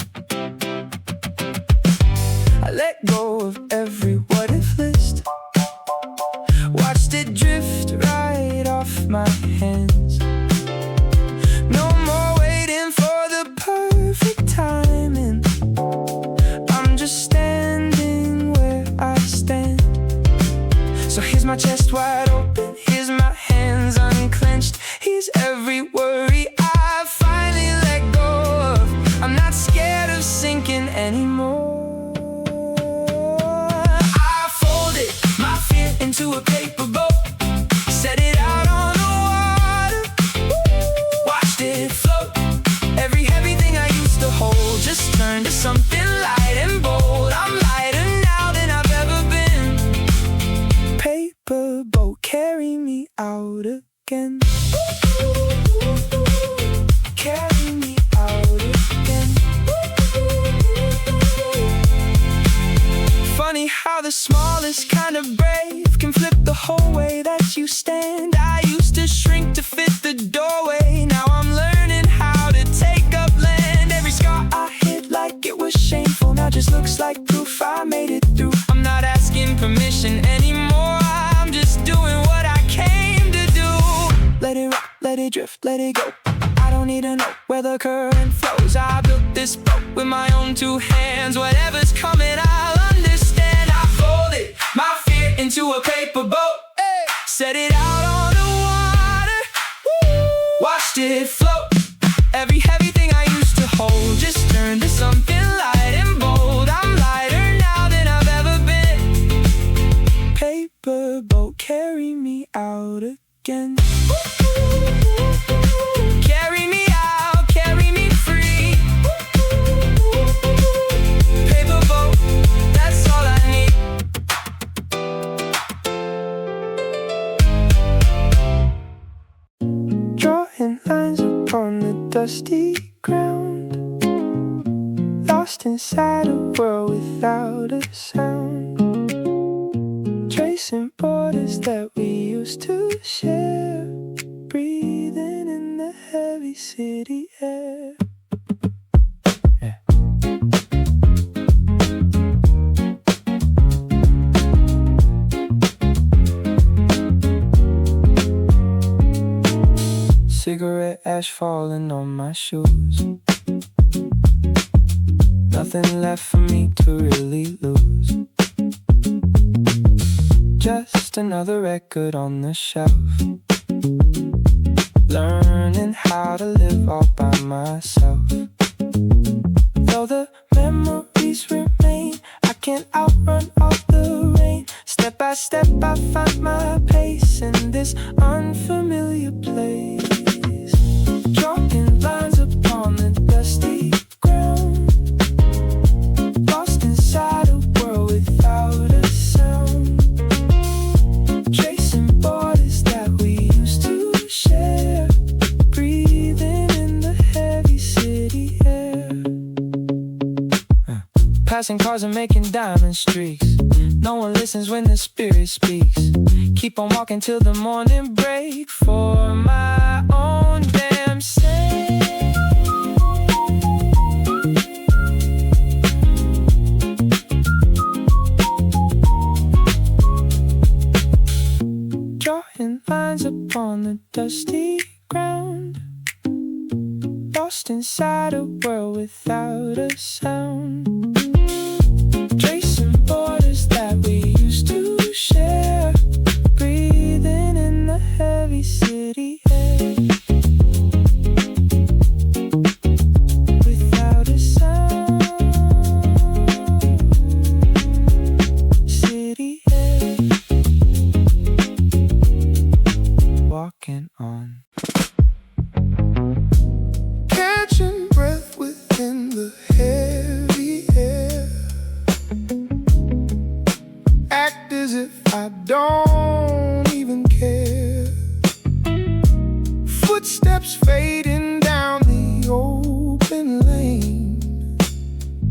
I let go of every what if sinking anymore. I folded my fear into a paper boat, set it out on the water, watched it float. Every heavy thing I used to hold just turned to something light and bold. I'm lighter now than I've ever been. Paper boat, carry me out again. Carry me out again. Funny how the smallest kind of brave can flip the whole way that you stand. I used to shrink to fit the doorway. Now I'm learning how to take up land. Every scar I hid like it was shameful now just looks like proof I made it through. I'm not asking permission anymore. I'm just doing what I came to do. Let it rock, let it drift, let it go. I don't need to know where the current flows. I built this boat with my own two hands. Whatever's coming, I'll understand. I folded my fear into a paper boat, set it out on the water, watched it float. Every heavy thing I used to hold just turned to something light and bold. I'm lighter now than I've ever been. Paper boat, carry me out again. Carry me out, carry me free. Paper boat, that's all I need. Drawing lines upon the dusty ground, lost inside a world without a sound, tracing borders that we used to share, breathing in the heavy city air. Yeah. Cigarette ash falling on my shoes. Nothing left for me to really lose. Just another record on the shelf, learning how to live all by myself. Though the memories remain, I can't outrun all the rain. Step by step I find my pace in this unfamiliar place. Drawing lines upon the dusty ground, lost inside a world without a sound, tracing borders that we used to share, breathing in the heavy city air. Passing cars and making diamond streaks. No one listens when the spirit speaks. Keep on walking till the morning break for my own damn sake. Drawing lines upon the dusty ground, lost inside a world without a sound, tracing borders that we used to share, breathing in the heavy city air. Without a sound, city air. Walking on, catching breath within the heavy air. Act as if I don't even care. Footsteps fading down the open lane,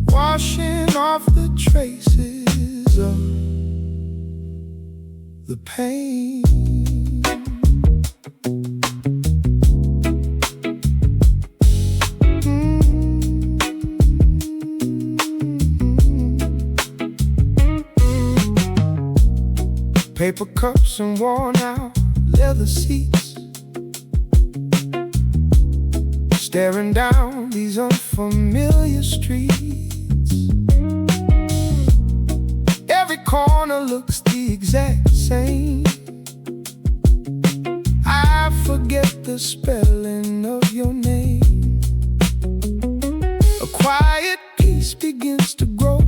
washing off the traces of the pain. Paper cups and worn out leather seats, staring down these unfamiliar streets. Every corner looks the exact same. I forget the spelling of your name. A quiet peace pace begins to grow.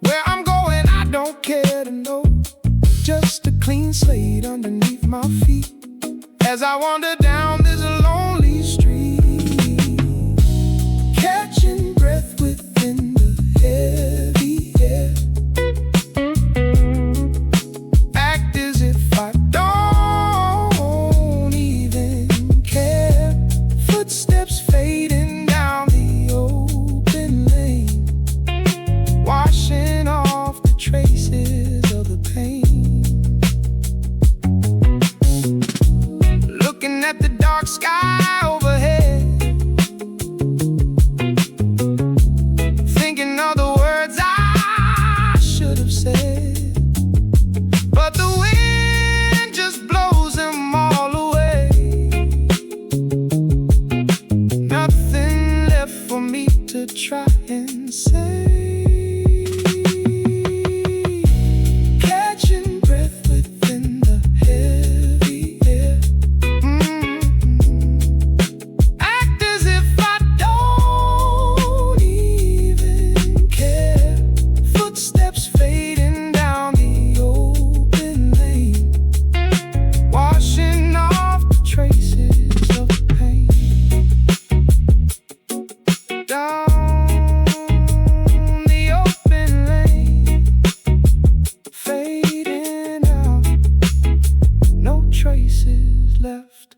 Where I'm going, I don't care to know. Just a clean slate underneath my feet as I wander down this lonely street, catching breath within the heavy air. Act as if I don't even care. Footsteps fading down the open lane, washing off the traces of the pain. Looking at the dark sky overhead, thinking of the words I should have said, but the wind just blows them all away. Nothing left for me to try and say. Catching breath within the heavy air. Act as if I don't even care. Footsteps fading down the open lane, washing off the traces of the pain. Down the open lane, fading out, no traces left.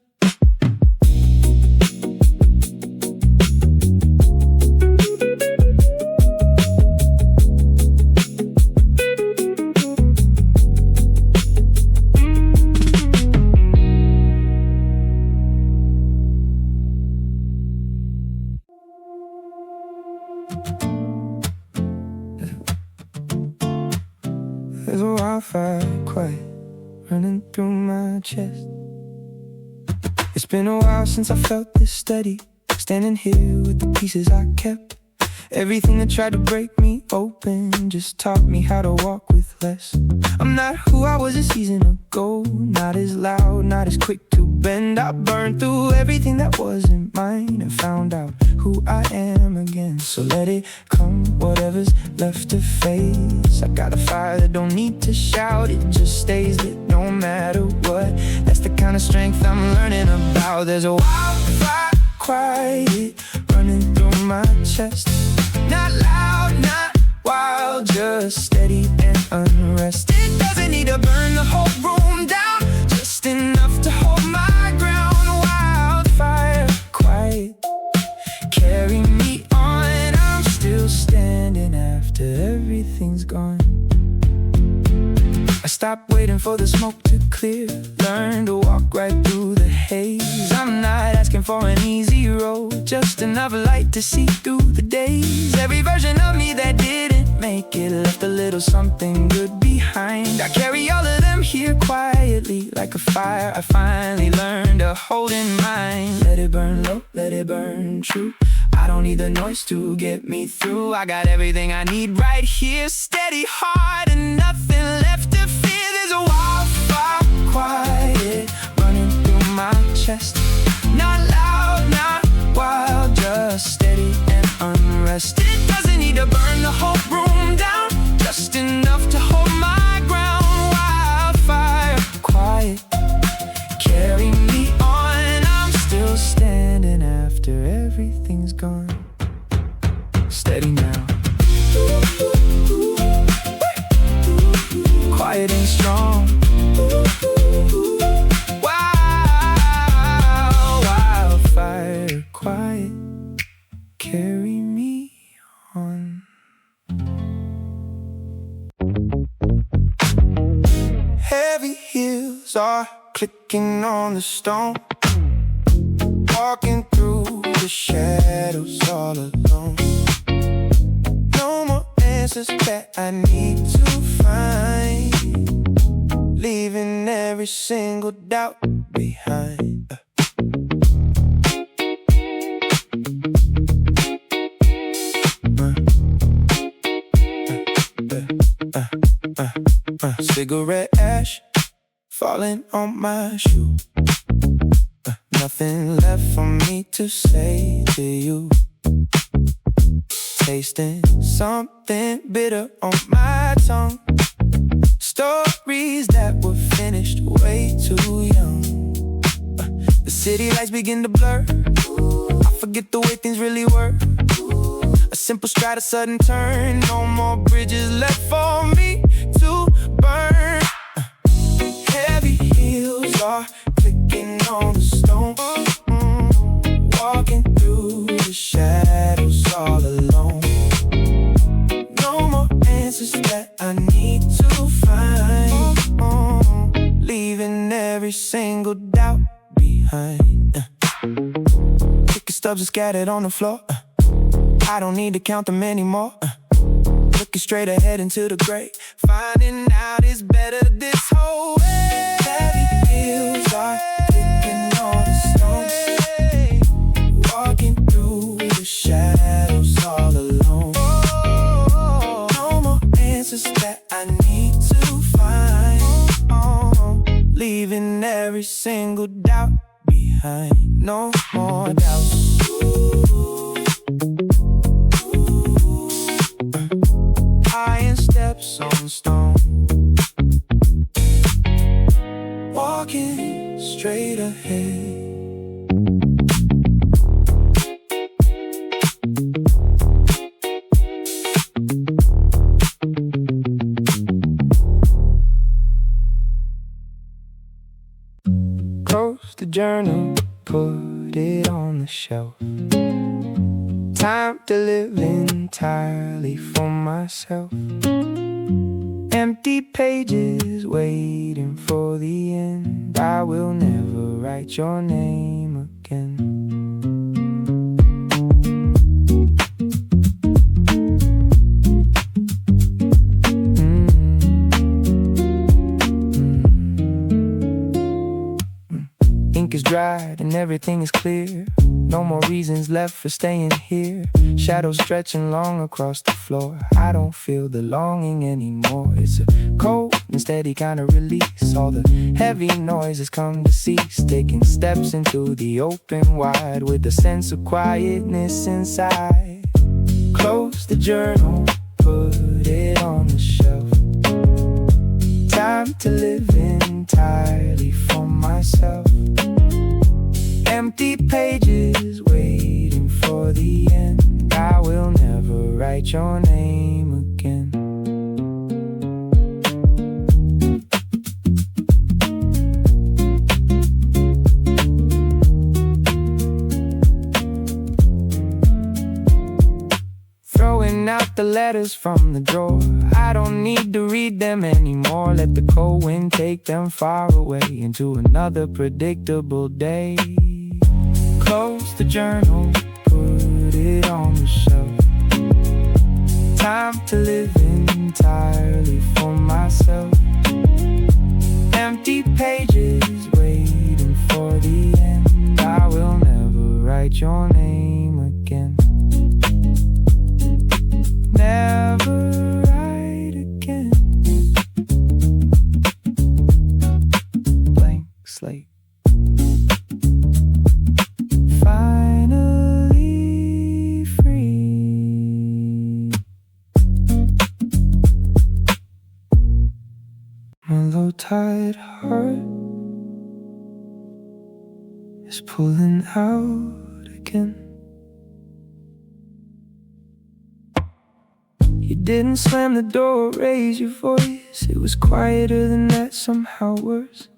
There's a wildfire quiet running through my chest. It's been a while since I felt this steady, standing here with the pieces I kept. Everything that tried to break me open just taught me how to walk with less. I'm not who I was a season ago, not as loud, not as quick to bend. I burned through everything that wasn't mine and found out who I am again. So let it come, whatever's left to face. I got a fire that don't need to shout, it just stays lit no matter what. That's the kind of strength I'm learning about. There's a wildfire quiet running through my chest. Not loud, not wild, just steady and unrest. It doesn't need to burn the whole room down, just enough to hold my ground. Wildfire quiet, carry me on. I'm still standing after everything's gone. I stopped waiting for the smoke to clear, learned to walk right through the haze. I'm not asking for an easy road, just enough light to see through the days. Every version of me that didn't make it left a little something good behind. I carry all of them here quietly like a fire I finally learned to hold in mind. Let it burn low, let it burn true. I don't need the noise to get me through. I got everything I need right here, steady heart and nothing left to fear. There's a wildfire quiet running through my chest. Not loud, not wild, just steady and unrest. It doesn't need to burn the whole room down, just enough to hold my ground. Wildfire quiet, carry me on. I'm still standing after everything's gone. Steady now, quiet and strong. Wildfire quiet, carry me on. Heavy heels are clicking on the stone, walking through the shadows all alone. No more answers that I need to find, leaving every single doubt behind. Cigarette ash falling on my shoe. Nothing left for me to say to you. tasting something bitter on my tongue. Stories that were finished way too young. The city lights begin to blur. I forget the way things really were. A simple stride, a sudden turn. No more bridges left for me to burn. Heavy heels are clicking on the stone. Walking through the shadows all alone. No more answers that I need to find. Leaving every single doubt behind. Ticket stubs are scattered on the floor. I don't need to count them anymore. Looking straight ahead into the gray. Finding out it's better this whole way. Heavy heels are clicking on the stones. Walking through the shadows all alone. No more answers that I need to find. Leaving every single doubt behind. No more doubts. Iron steps on stone. Walking straight ahead. Close the journal, put it on the shelf. Time to live entirely for myself. Empty pages waiting for the end. I will never write your name again. Ink is dried and everything is clear. No more reasons left for staying here. Shadows stretching long across the floor. I don't feel the longing anymore. It's a cold and steady kind of release. All the heavy noise has come to cease. Taking steps into the open wide with a sense of quietness inside. Close the journal, put it on the shelf. Time to live entirely for myself. Empty pages waiting for the end. I will never write your name again. Throwing out the letters from the drawer. I don't need to read them anymore. Let the cold wind take them far away into another predictable day. Close the journal, put it on the shelf. Time to live entirely for myself. Empty pages waiting for the end. I will never write your name again. Never write again. Blank slate. Finally free. My low-tide heart is pulling out again. You didn't slam the door or raise your voice. It was quieter than that, somehow worse.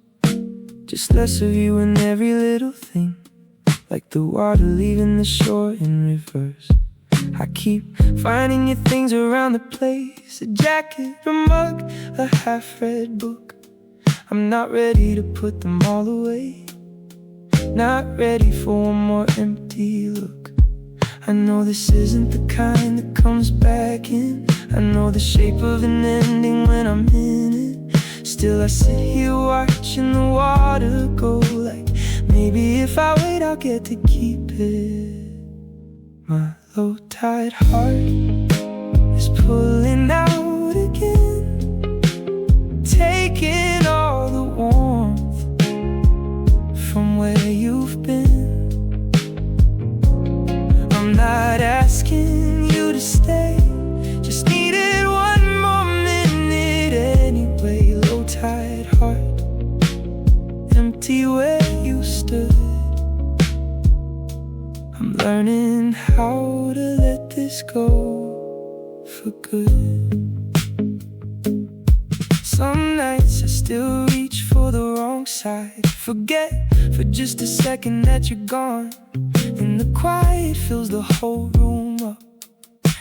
Just less of you in every little thing. Like the water leaving the shore in reverse. I keep finding your things around the place. A jacket, a mug, a half-read book. I'm not ready to put them all away. Not ready for one more empty look. I know this isn't the kind that comes back in. I know the shape of an ending when I'm in it. Still I sit here watching the water go. Like maybe if I wait I'll get to keep it. My low-tide heart is pulling out again, taking all the warmth from where you've been. I'm not asking you to stay. for good. Some nights I still reach for the wrong side. Forget for just a second that you're gone, and the quiet fills the whole room up.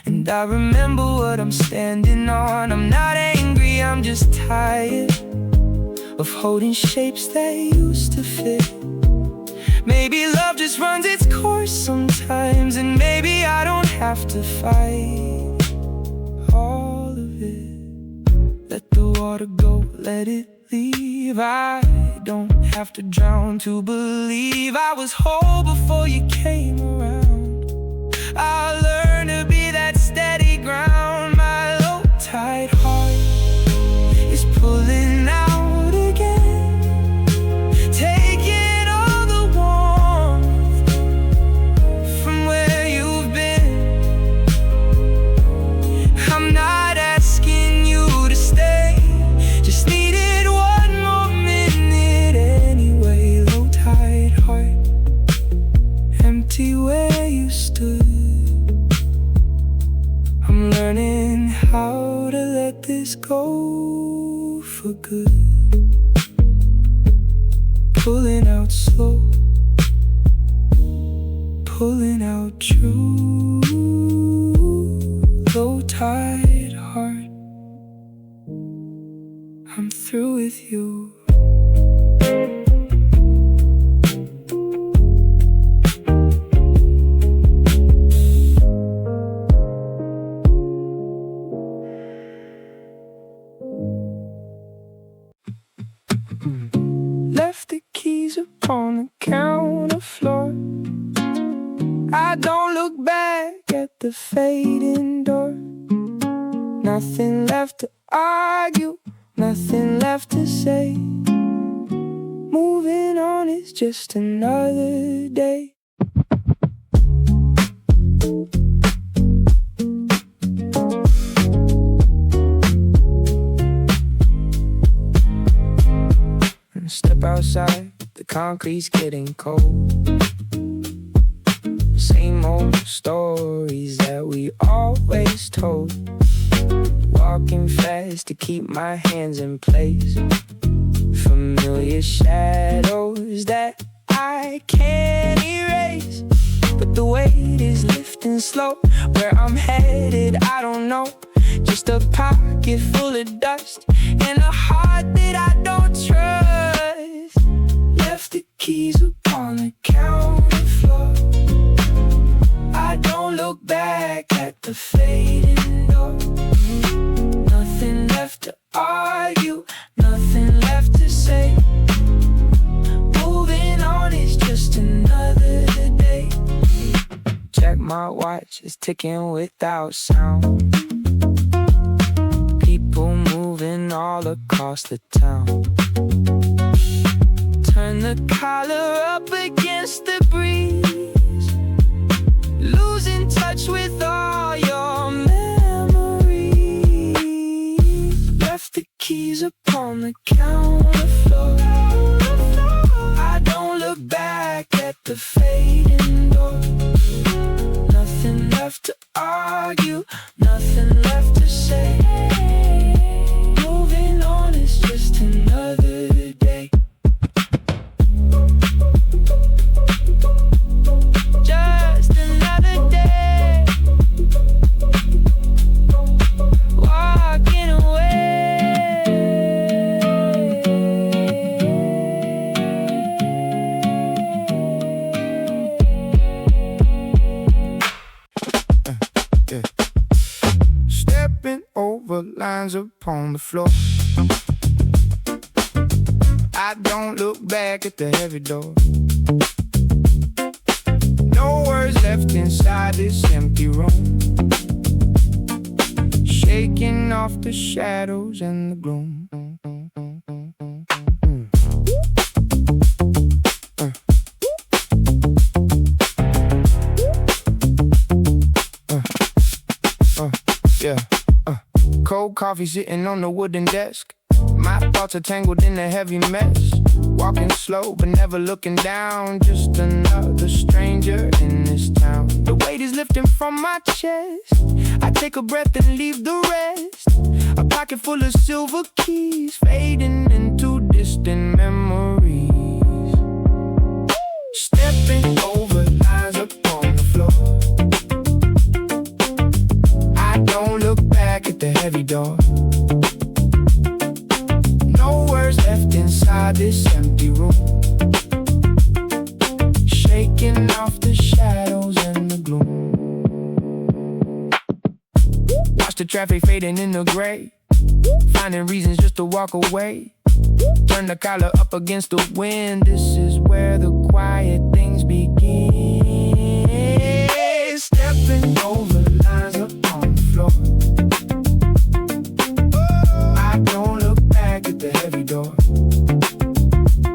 And I remember what I'm standing on. I'm not angry, I'm just tired of holding shapes that used to fit. Maybe love just runs its course sometimes, and maybe I don't have to fight all of it. Let the water go, let it leave. I don't have to drown to believe I was whole before you came around. I learned to be that steady ground. My low tide heart is pulling out again, taking all the warmth from where you've been. I'm not asking you to stay, just needed one more minute anyway. Low tide heart, empty where you stood. I'm learning how to let this go for good. Pulling out slow, pulling out true. Low tide heart, I'm through with you. Left the keys upon the counter floor. I don't look back at the fading door. Nothing left to argue, nothing left to say. Moving on is just another day. Step outside, the concrete's getting cold. Same old stories that we always told. Walking fast to keep my hands in place. Familiar shadows that I can't erase. But the weight is lifting slow. Where I'm headed, I don't know. Just a pocket full of dust and a heart that I don't trust. Left the keys upon the counter floor. I don't look back at the fading door. Nothing left to argue, nothing left to say. Moving on is just another day. Check my watch, it's ticking without sound. People moving all across the town. Turn the collar up against the breeze, losing touch with all your memories. Left the keys upon the counter floor. I don't look back at the fading door. Nothing left to argue, nothing left to say. Moving on is just another day. Just another day. Walking away. Yeah. Stepping over lines upon the floor. I don't look back at the heavy door. No words left inside this empty room. Shaking off the shadows and the gloom. Yeah. Cold coffee sitting on the wooden desk. My thoughts are tangled in a heavy mess. Walking slow but never looking down. Just another stranger in this town. The weight is lifting from my chest. I take a breath and leave the rest. A pocket full of silver keys, fading into distant memories. Stepping over lines upon the floor. I don't look back at the heavy door. No words left inside this empty room. Shaking off the shadows and the gloom. Watch the traffic fading in the gray. Finding reasons just to walk away. Turn the collar up against the wind. This is where the quiet things begin. Stepping over lines upon the floor. I don't look back at the heavy door.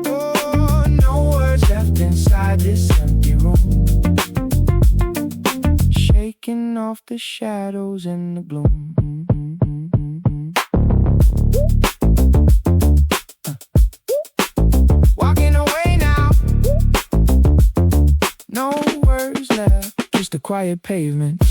Oh, no words left inside this empty room. Shaking off the shadows and the gloom. Walking away now. No words left, just a quiet pavement.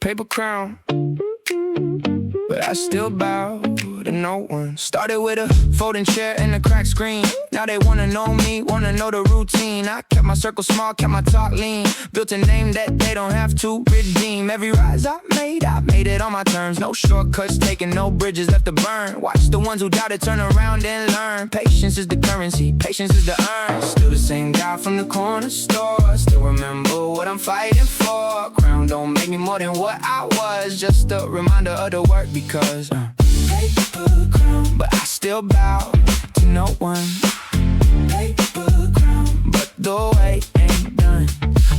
Paper crown, but I still bow to no one. Started with a folding chair and a cracked screen. Now they wanna know me, wanna know the routine. I kept my circle small, kept my talk lean. Built a name that they don't have to redeem. Every rise I made it on my terms. No shortcuts taken, no bridges left to burn. Watch the ones who doubted turn around and learn. Patience is the currency, patience is the earn. Still the same guy from the corner store. Still remember what I'm fighting for. Crown don't make me more than what I was. Just a reminder of the work because paper crown, but I still bow to no one. Paper crown, but the weight ain't done.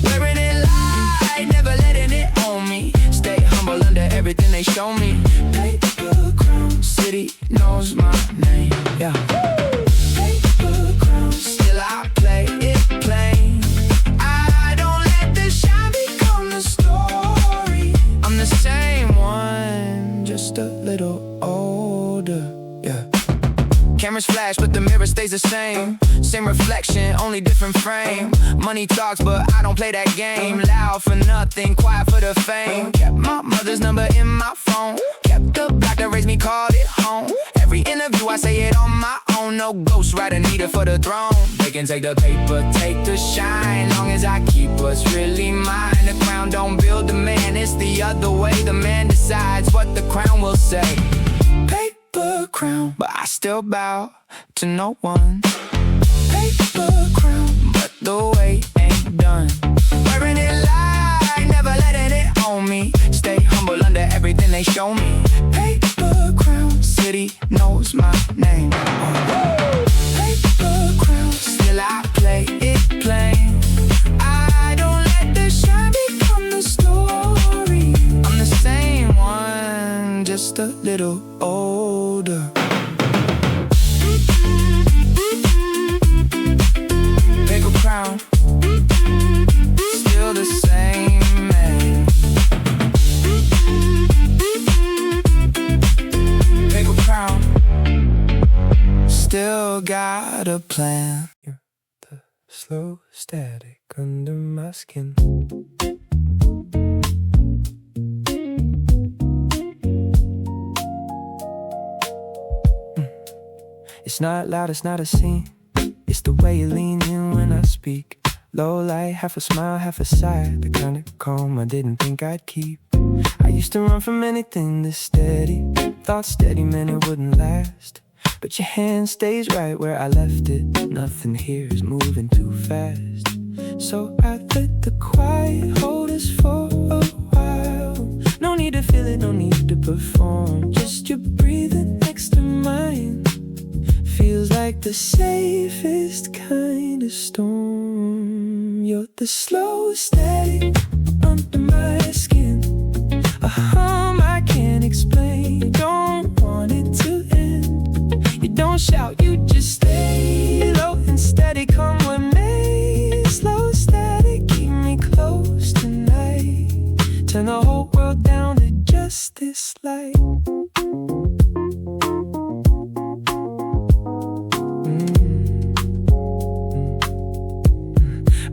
Wearing it light, never letting it own me. Stay humble under everything they show me. Paper crown, city knows my name. Yeah. Paper crown, still I play it plain. I don't let the shine become the story. I'm the same one, just a little older. Yeah. Cameras flash, but the mirror stays the same. Same reflection, only different frame. Money talks, but I don't play that game. Loud for nothing, quiet for the fame. Kept my mother's number in my phone. Kept the block that raised me, called it home. Every interview I say it on my own. No ghostwriter needed for the throne. They can take the paper, take the shine. Long as I keep what's really mine. The crown don't build the man, it's the other way. The man decides what the crown will say. Paper crown, but I still bow to no one. Paper crown, but the weight ain't done. Wearing it light, never letting it own me. Stay humble under everything they show me. Paper crown, city knows my name. Paper crown, still I play it plain. I don't let the shine become the story. I'm the same one, just a little older. Paper crown, still the same man. Paper crown, still got a plan. You're the slow static under my skin. It's not loud, it's not a scene. It's the way you lean in when I speak. Low light, half a smile, half a sigh. The kind of calm I didn't think I'd keep. I used to run from anything this steady. Thought steady meant it wouldn't last. But your hand stays right where I left it. Nothing here is moving too fast. So I let the quiet hold us for a while. No need to feel it, no need to perform. Just your breathing next to mine. Feels like the safest kind of storm. You're the slow static under my skin. A hum I can't explain. Don't want it to end. You don't shout, you just stay low and steady. Come with me. Slow static, keep me close tonight. just this light.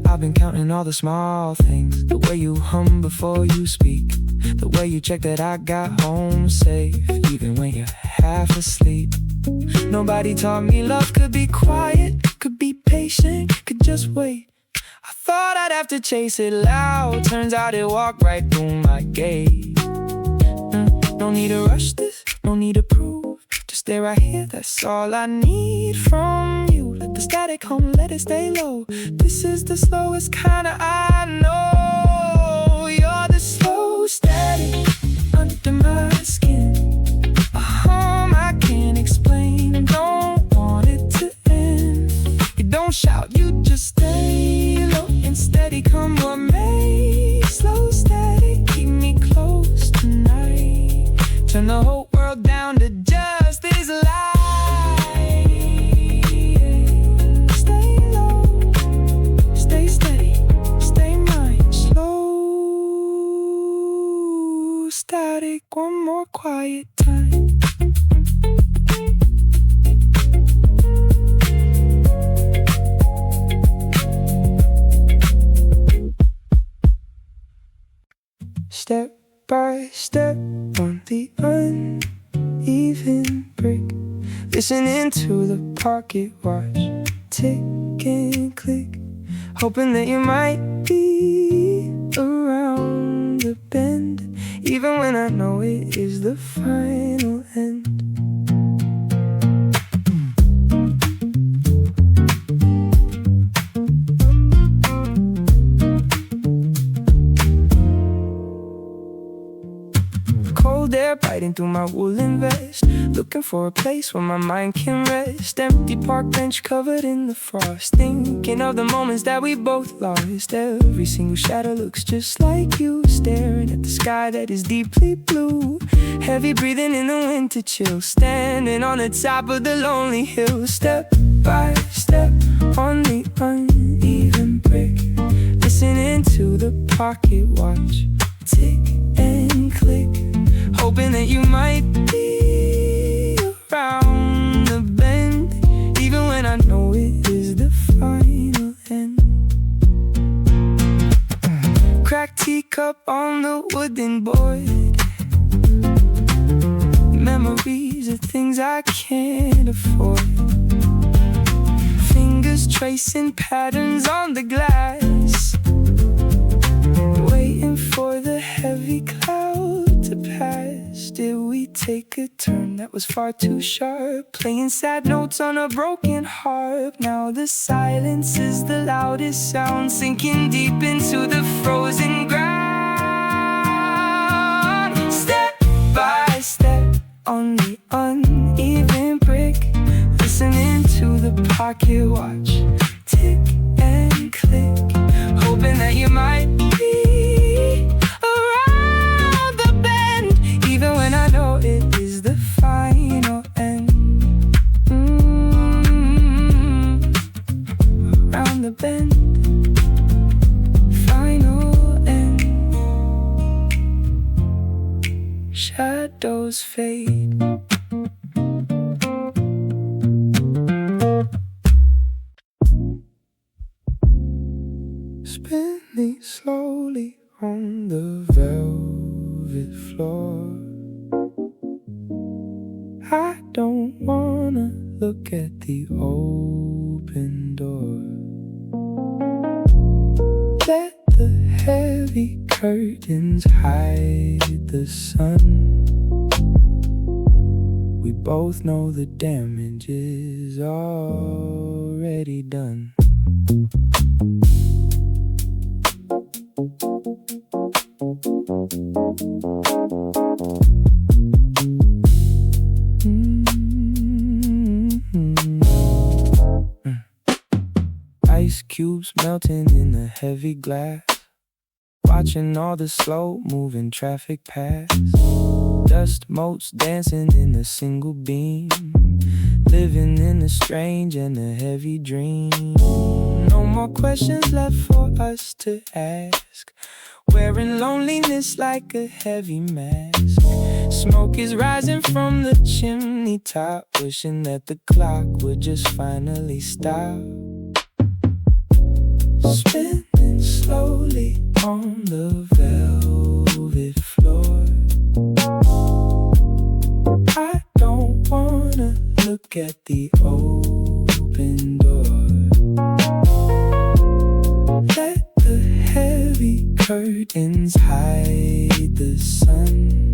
I've been counting all the small things, the way you hum before you speak, the way you check that I got home safe, even when you're half asleep. Nobody taught me love could be quiet, could be patient, could just wait. I thought I'd have to chase it loud, turns out it walked right through my gate. No need to rush this, no need to prove, just stay right here, that's all I need from you. Let the static hum, let it stay low. This is the slowest kinda I know. You're the slow static under my skin, a hum I can't explain, don't want it to end. You don't shout, you just stay low and steady. Come what may, slow steady, keep me close tonight. Turn the whole world down to just this light. Stay low, stay steady, stay mine. Slow static, one more quiet time. Step by step on the uneven brick, listening to the pocket watch tick and click, hoping that you might be around the bend, even when I know it is the final end. Cold air biting through my woolen vest, looking for a place where my mind can rest. Empty park bench covered in the frost, thinking of the moments that we both lost. Every single shadow looks just like you, staring at the sky that is deeply blue. Heavy breathing in the winter chill, standing on the top of the lonely hill. Step by step on the uneven brick, listening to the pocket watch tick and click, hoping that you might be around the bend, even when I know it is the final end. Cracked teacup on the wooden board, memories of things I can't afford. Fingers tracing patterns on the glass, waiting for the heavy cloud to pass. Did we take a turn that was far too sharp, playing sad notes on a broken harp? Now the silence is the loudest sound, sinking deep into the frozen ground. Step by step on the uneven brick, listening to the pocket watch tick and click, hoping that you might be around the bend, even when I know it is the final end. Around the bend, final end. Shadows fade, spinning slowly on the velvet floor. I don't wanna look at the open door. Let the heavy curtains hide the sun. We both know the damage is already done. Ice cubes melting in the heavy glass, watching all the slow-moving traffic pass. Dust motes dancing in a single beam, living in the strange and the heavy dream. No more questions left for us to ask. wearing loneliness like a heavy mask. Smoke is rising from the chimney top, wishing that the clock would just finally stop. Spinning slowly on the velvet floor. I don't wanna look at the open door. Let the heavy curtains hide the sun.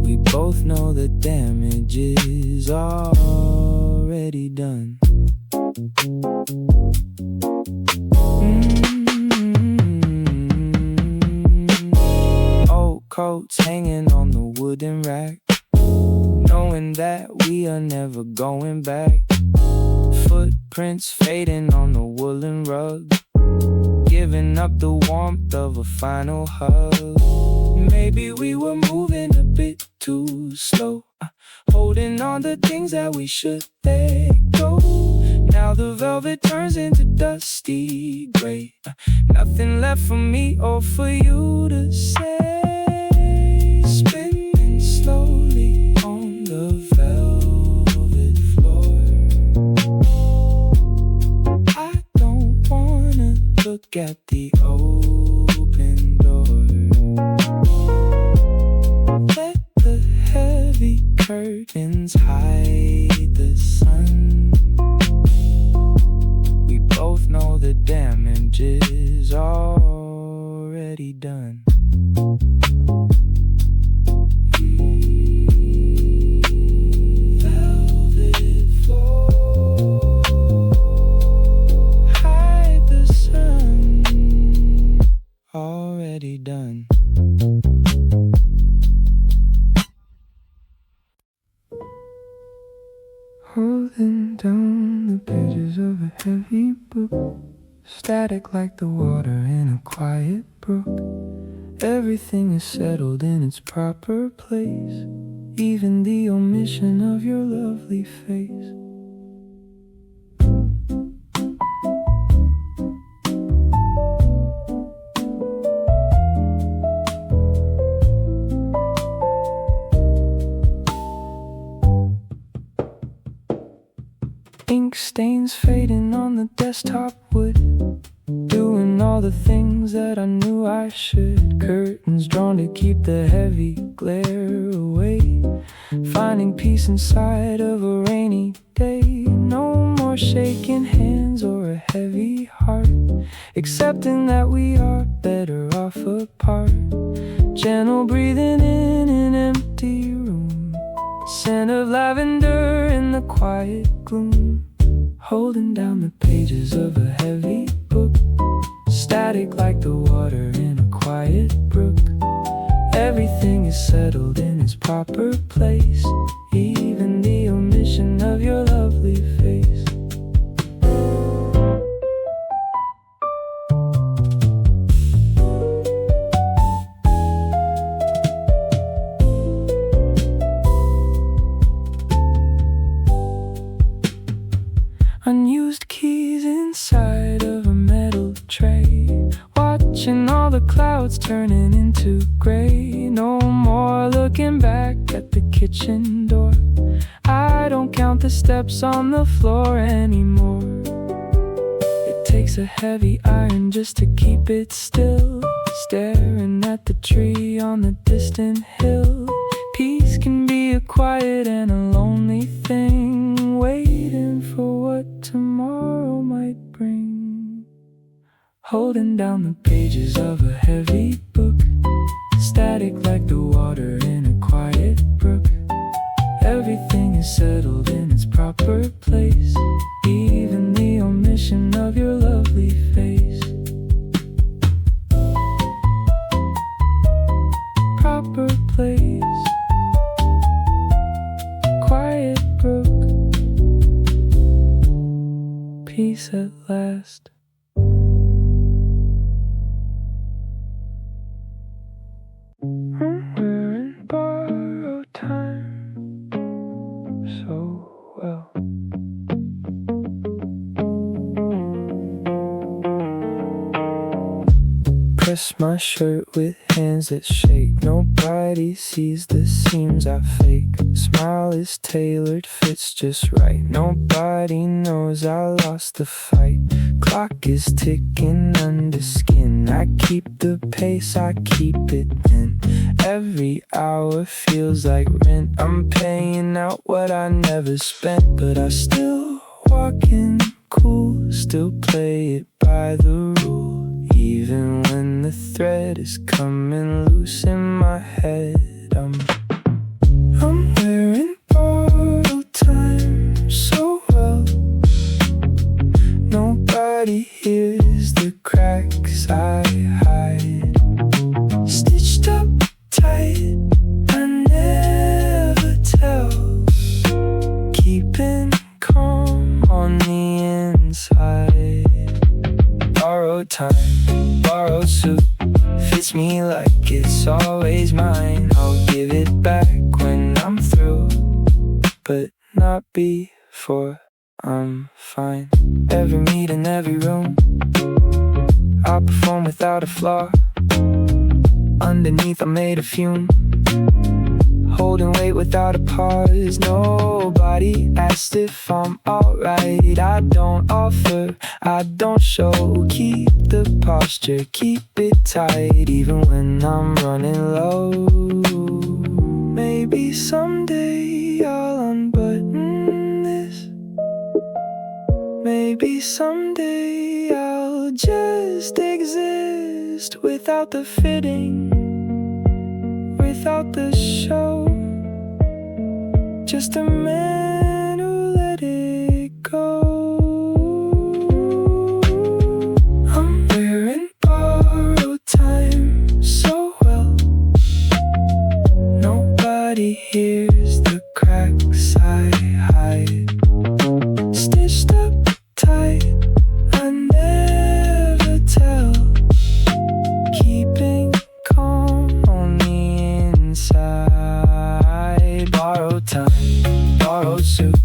We both know the damage is already done. Old coats hanging on the wooden rack, knowing that we are never going back. Footprints fading on the woolen rug, giving up the warmth of a final hug. Maybe we were moving a bit too slow, holding on to things that we should let go. Now the velvet turns into dusty gray, nothing left for me or for you to say. Spinning slowly on the velvet floor. I don't wanna look at the open door. Let the heavy curtains hide the sun. We both know the damage is already done. Velvet floor, hide the sun. Already done. Holding down the pages of a heavy book, static like the water in a quiet brook. Everything is settled in its proper place, even the omission of your lovely face. Ink stains fading on the desktop wood, doing all the things that I knew I should. Curtains drawn to keep the heavy glare away, finding peace inside of a rainy day. No more shaking hands or a heavy heart, accepting that we are better off apart. Gentle breathing in an empty room, scent of lavender in the quiet gloom. Holding down the pages of a heavy book, static like the water in a quiet brook. Everything is settled in its proper place, even the omission of your lovely face. Unused keys inside of a metal tray, watching all the clouds turning into gray. No more looking back at the kitchen door, I don't count the steps on the floor anymore. It takes a heavy iron just to keep it still, staring at the tree on the distant hill. Peace can be a quiet and a lonely thing, waiting for what tomorrow might bring. Holding down the pages of a heavy book, static like the water in a quiet brook. Everything is settled in its proper place, even the omission of your lovely face. Proper place, quiet brook, peace at last. We're in borrowed time so well. Undress my shirt with hands that shake. Nobody sees the seams I fake. Smile is tailored, fits just right. Nobody knows I lost the fight. Clock is ticking under skin. I keep the pace, I keep it in. Every hour feels like rent. I'm paying out what I never spent, but I still walking cool, still play it by the rule. Even when the thread is coming loose in my head, I'm wearing borrowed time so well. Nobody hears the cracks I hide. Stitched up tight, I never tell. Keeping calm on the inside. Borrowed time, borrowed suit, fits me like it's always mine. I'll give it back when I'm through, but not before I'm fine. Every meeting, every room, I perform without a flaw. Underneath I made a fume, holding weight without a pause. Nobody asked if I'm alright. I don't offer, I don't show. Keep the posture, keep it tight, even when I'm running low. Maybe someday I'll unbutton this. Maybe someday I'll just exist without the fitting, without the show. Just a man who let it go. I'm wearing borrowed time so well. Nobody hears the cracks I hide. Stitched up tight, I never tell. Keeping calm on the inside. Borrowed time, borrowed suit,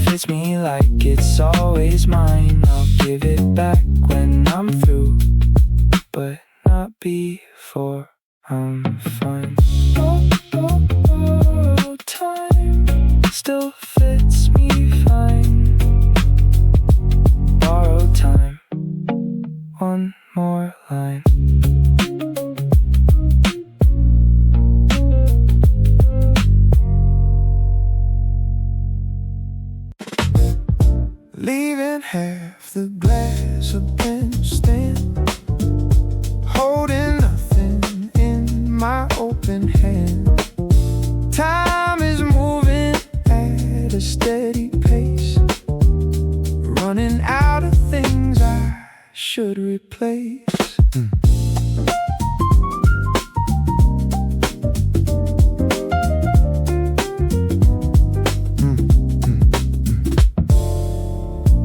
fits me like it's always mine. I'll give it back when I'm through, but not before I'm fine. Borrowed time still fits me fine. Borrowed time, one more line. Leaving half the glass up in the stand, holding nothing in my open hand. Time is moving at a steady pace, running out of things I should replace.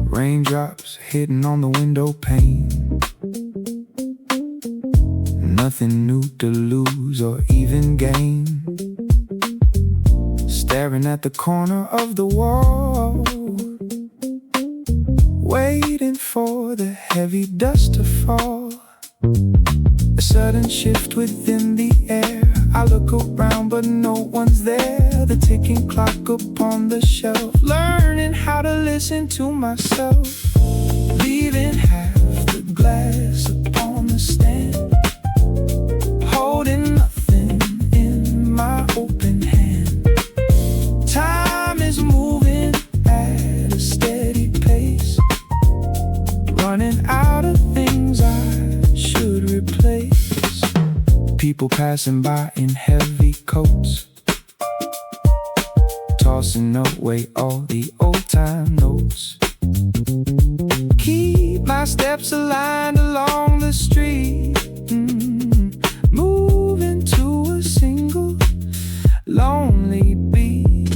Raindrops hitting on the window pane. Nothing new to lose or even gain. Staring at the corner of the wall, waiting for the heavy dust to fall. A sudden shift within the air. I look around but no one's there. The ticking clock upon the shelf, learning how to listen to myself. Leaving half the glass upon the stand, holding nothing in my open hand. Time is moving at a steady pace, running out of things I should replace. People passing by in heavy coats, tossing away all the old time notes. Keep my steps aligned along the street, moving to a single lonely beat.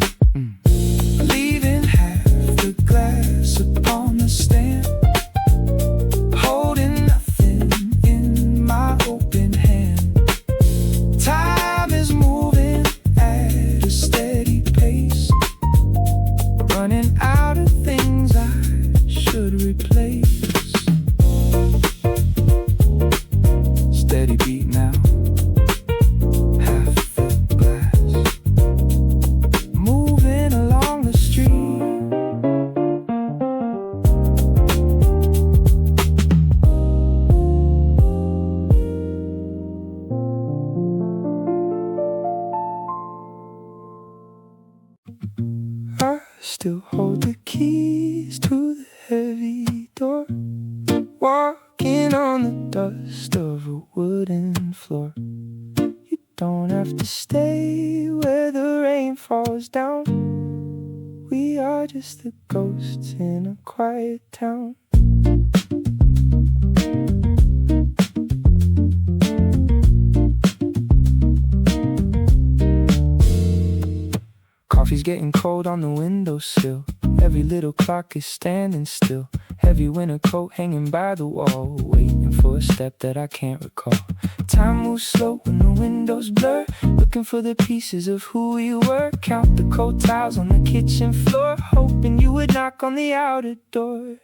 Leaving half the glass upon the stand, holding nothing in my open hand. Time is moving at a steady pace, running out of things I should replace. still hold the keys to the heavy door, walking on the dust of a wooden floor. You don't have to stay where the rain falls down. We are just the ghosts in a quiet town. Coffee's getting cold on the windowsill. Every little clock is standing still. Heavy winter coat hanging by the wall, waiting for a step that I can't recall. Time moves slow when the windows blur, looking for the pieces of who we were. Count the cold tiles on the kitchen floor, hoping you would knock on the outer door.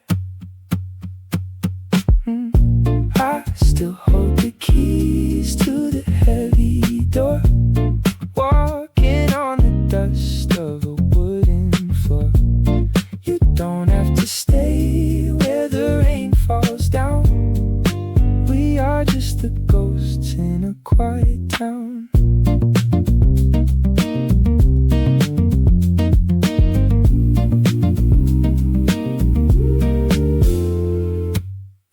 I still hold the keys to the heavy door, walking on the dust of a wooden floor. You don't have to stay where the rain falls down. We are just the ghosts in a quiet town.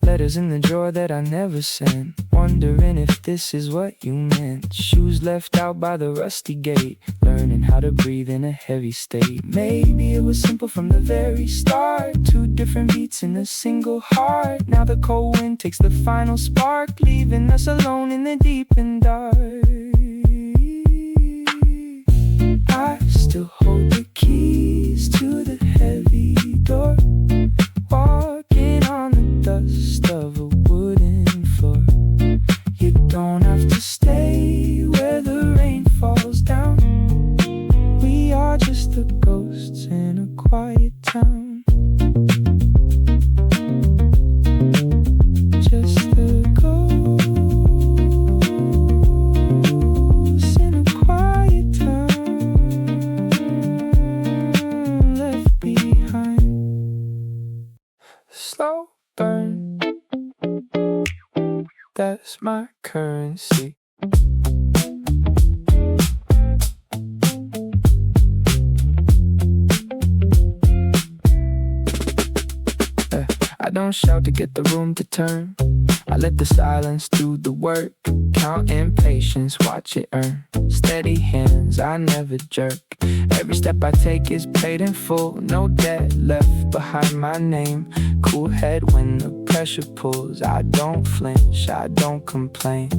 Letters in the drawer that I never sent, wondering if this is what you meant. Shoes left out by the rusty gate, learning how to breathe in a heavy state. Maybe it was simple from the very start, two different beats in a single heart. Now the cold wind takes the final spark, leaving us alone in the deep and dark. I still hold the keys to the heavy door, walking on the dust of a wooden floor. You don't have to stay where the rain falls down. We are just the ghosts in a quiet town. Just the ghosts in a quiet town, left behind. Slow burn, that's my currency. I don't shout to get the room to turn. I let the silence do the work. Counting patience, watch it earn. Steady hands, I never jerk. Every step I take is paid in full. No debt left behind my name. Cool head when the pressure pulls. I don't flinch, I don't complain.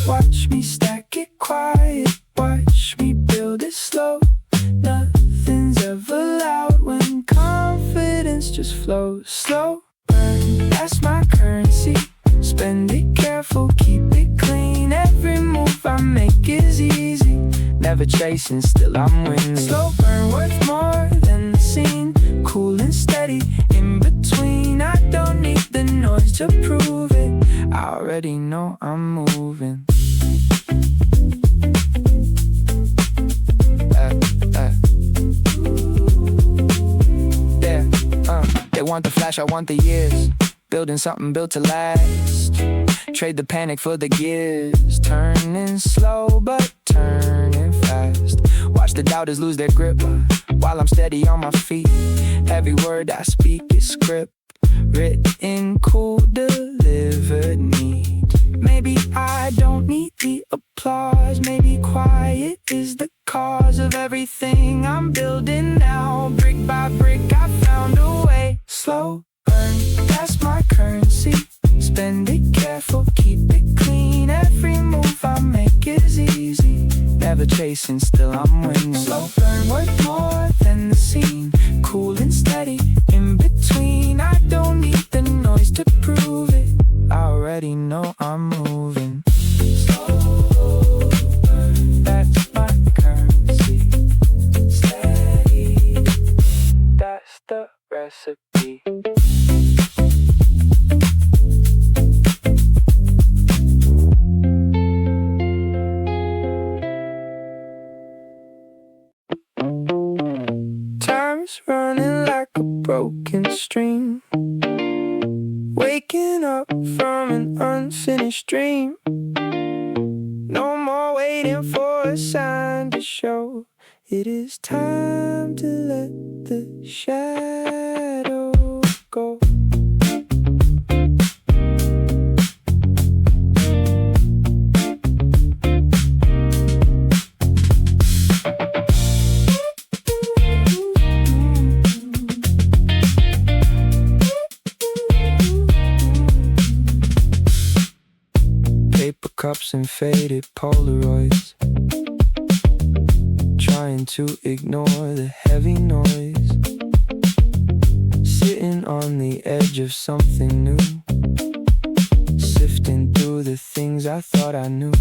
Watch me stack it quiet, watch me build it slow. Nothing's ever loud when confidence just flows. Slow burn, that's my currency. Spend it careful, keep it clean. Every move I make is easy. Never chasing, still I'm winning. Slow burn, worth more than the scene. Cool and steady, in between. I don't need the noise to prove it. I already know I'm moving. They want the flash, I want the years. Building something built to last. Trade the panic for the gears. Turning slow but turning fast. Watch the doubters lose their grip while I'm steady on my feet. Every word I speak is script, written, cool, delivered neat. Maybe I don't need the applause. Maybe quiet is the cause of everything I'm building now. Brick by brick I found a way. Slow burn, that's my currency. Spend it careful, keep it clean. Every move I make is easy. Never chasing, still I'm winning. Slow burn, worth more than the scene. Cool and steady, in between. I don't need the noise to prove it. I already know I'm moving. Slow burn, that's my currency. Steady, that's the recipe. Time's running like a broken stream, waking up from an unfinished dream. No more waiting for a sign to show It is time to let the shadow go. Paper cups and faded Polaroids, trying to ignore the heavy noise, sitting on the edge of something new, sifting through the things I thought I knew.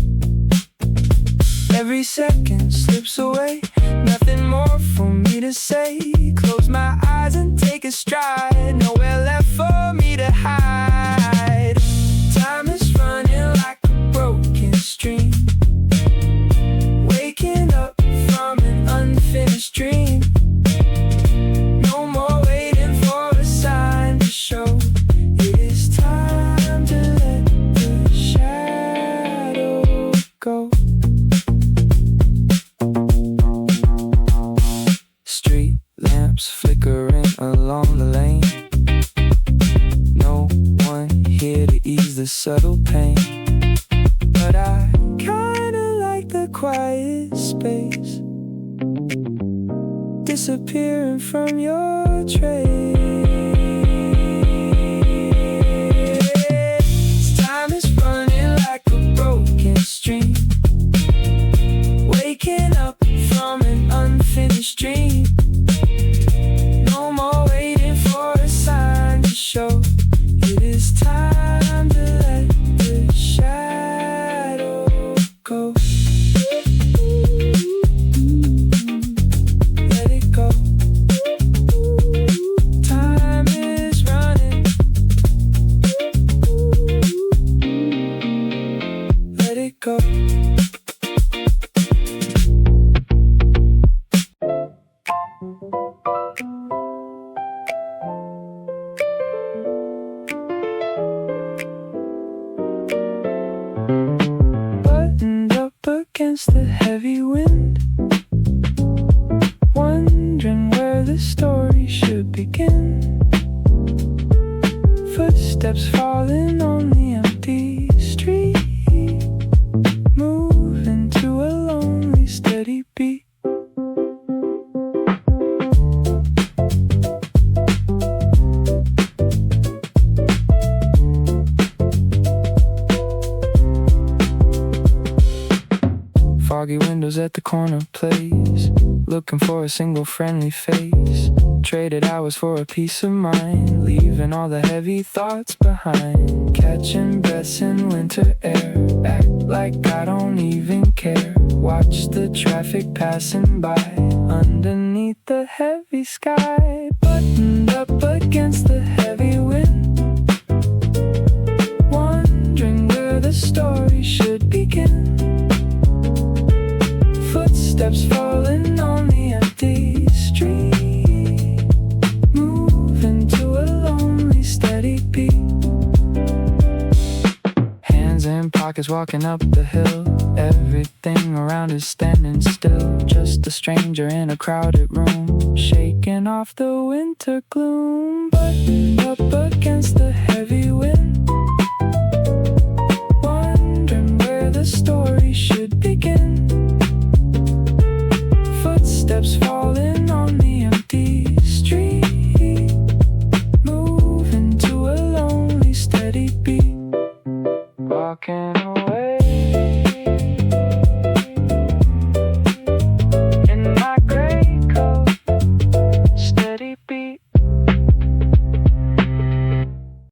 Every second slips away, nothing more for me to say. Close my eyes and take a stride, nowhere left for me to hide. Time is running like a broken stream, waking up from an unfinished dream. No more waiting for a sign to show. It is time to let the shadow go. Street lamps flickering along the lane, no one here to ease the subtle pain. But I kinda like the quiet space, disappearing from your trace. Time is running like a broken stream, waking up from an unfinished dream. No more waiting for a sign to show. It is time to let the shadow go. Let it go. Time is running. Let it go. Buttoned up against the heavy wind, wondering where the story should begin. Footsteps falling on the empty street, moving to a lonely steady beat. Foggy windows at the corner place, looking for a single friendly face. Traded hours for a peace of mind, leaving all the heavy thoughts behind. Catching breaths in winter air, act like I don't even care. Watch the traffic passing by, underneath the heavy sky. Buttoned up against the heavy wind, wondering where the story should begin. Footsteps falling on the empty street, moving to a lonely steady beat. Hands in pockets walking up the hill, everything around is standing still. Just a stranger in a crowded room, shaking off the winter gloom. Buttoned up against the heavy wind, wondering where the story should begin. Footsteps falling on the empty street, moving to a lonely steady beat. Walking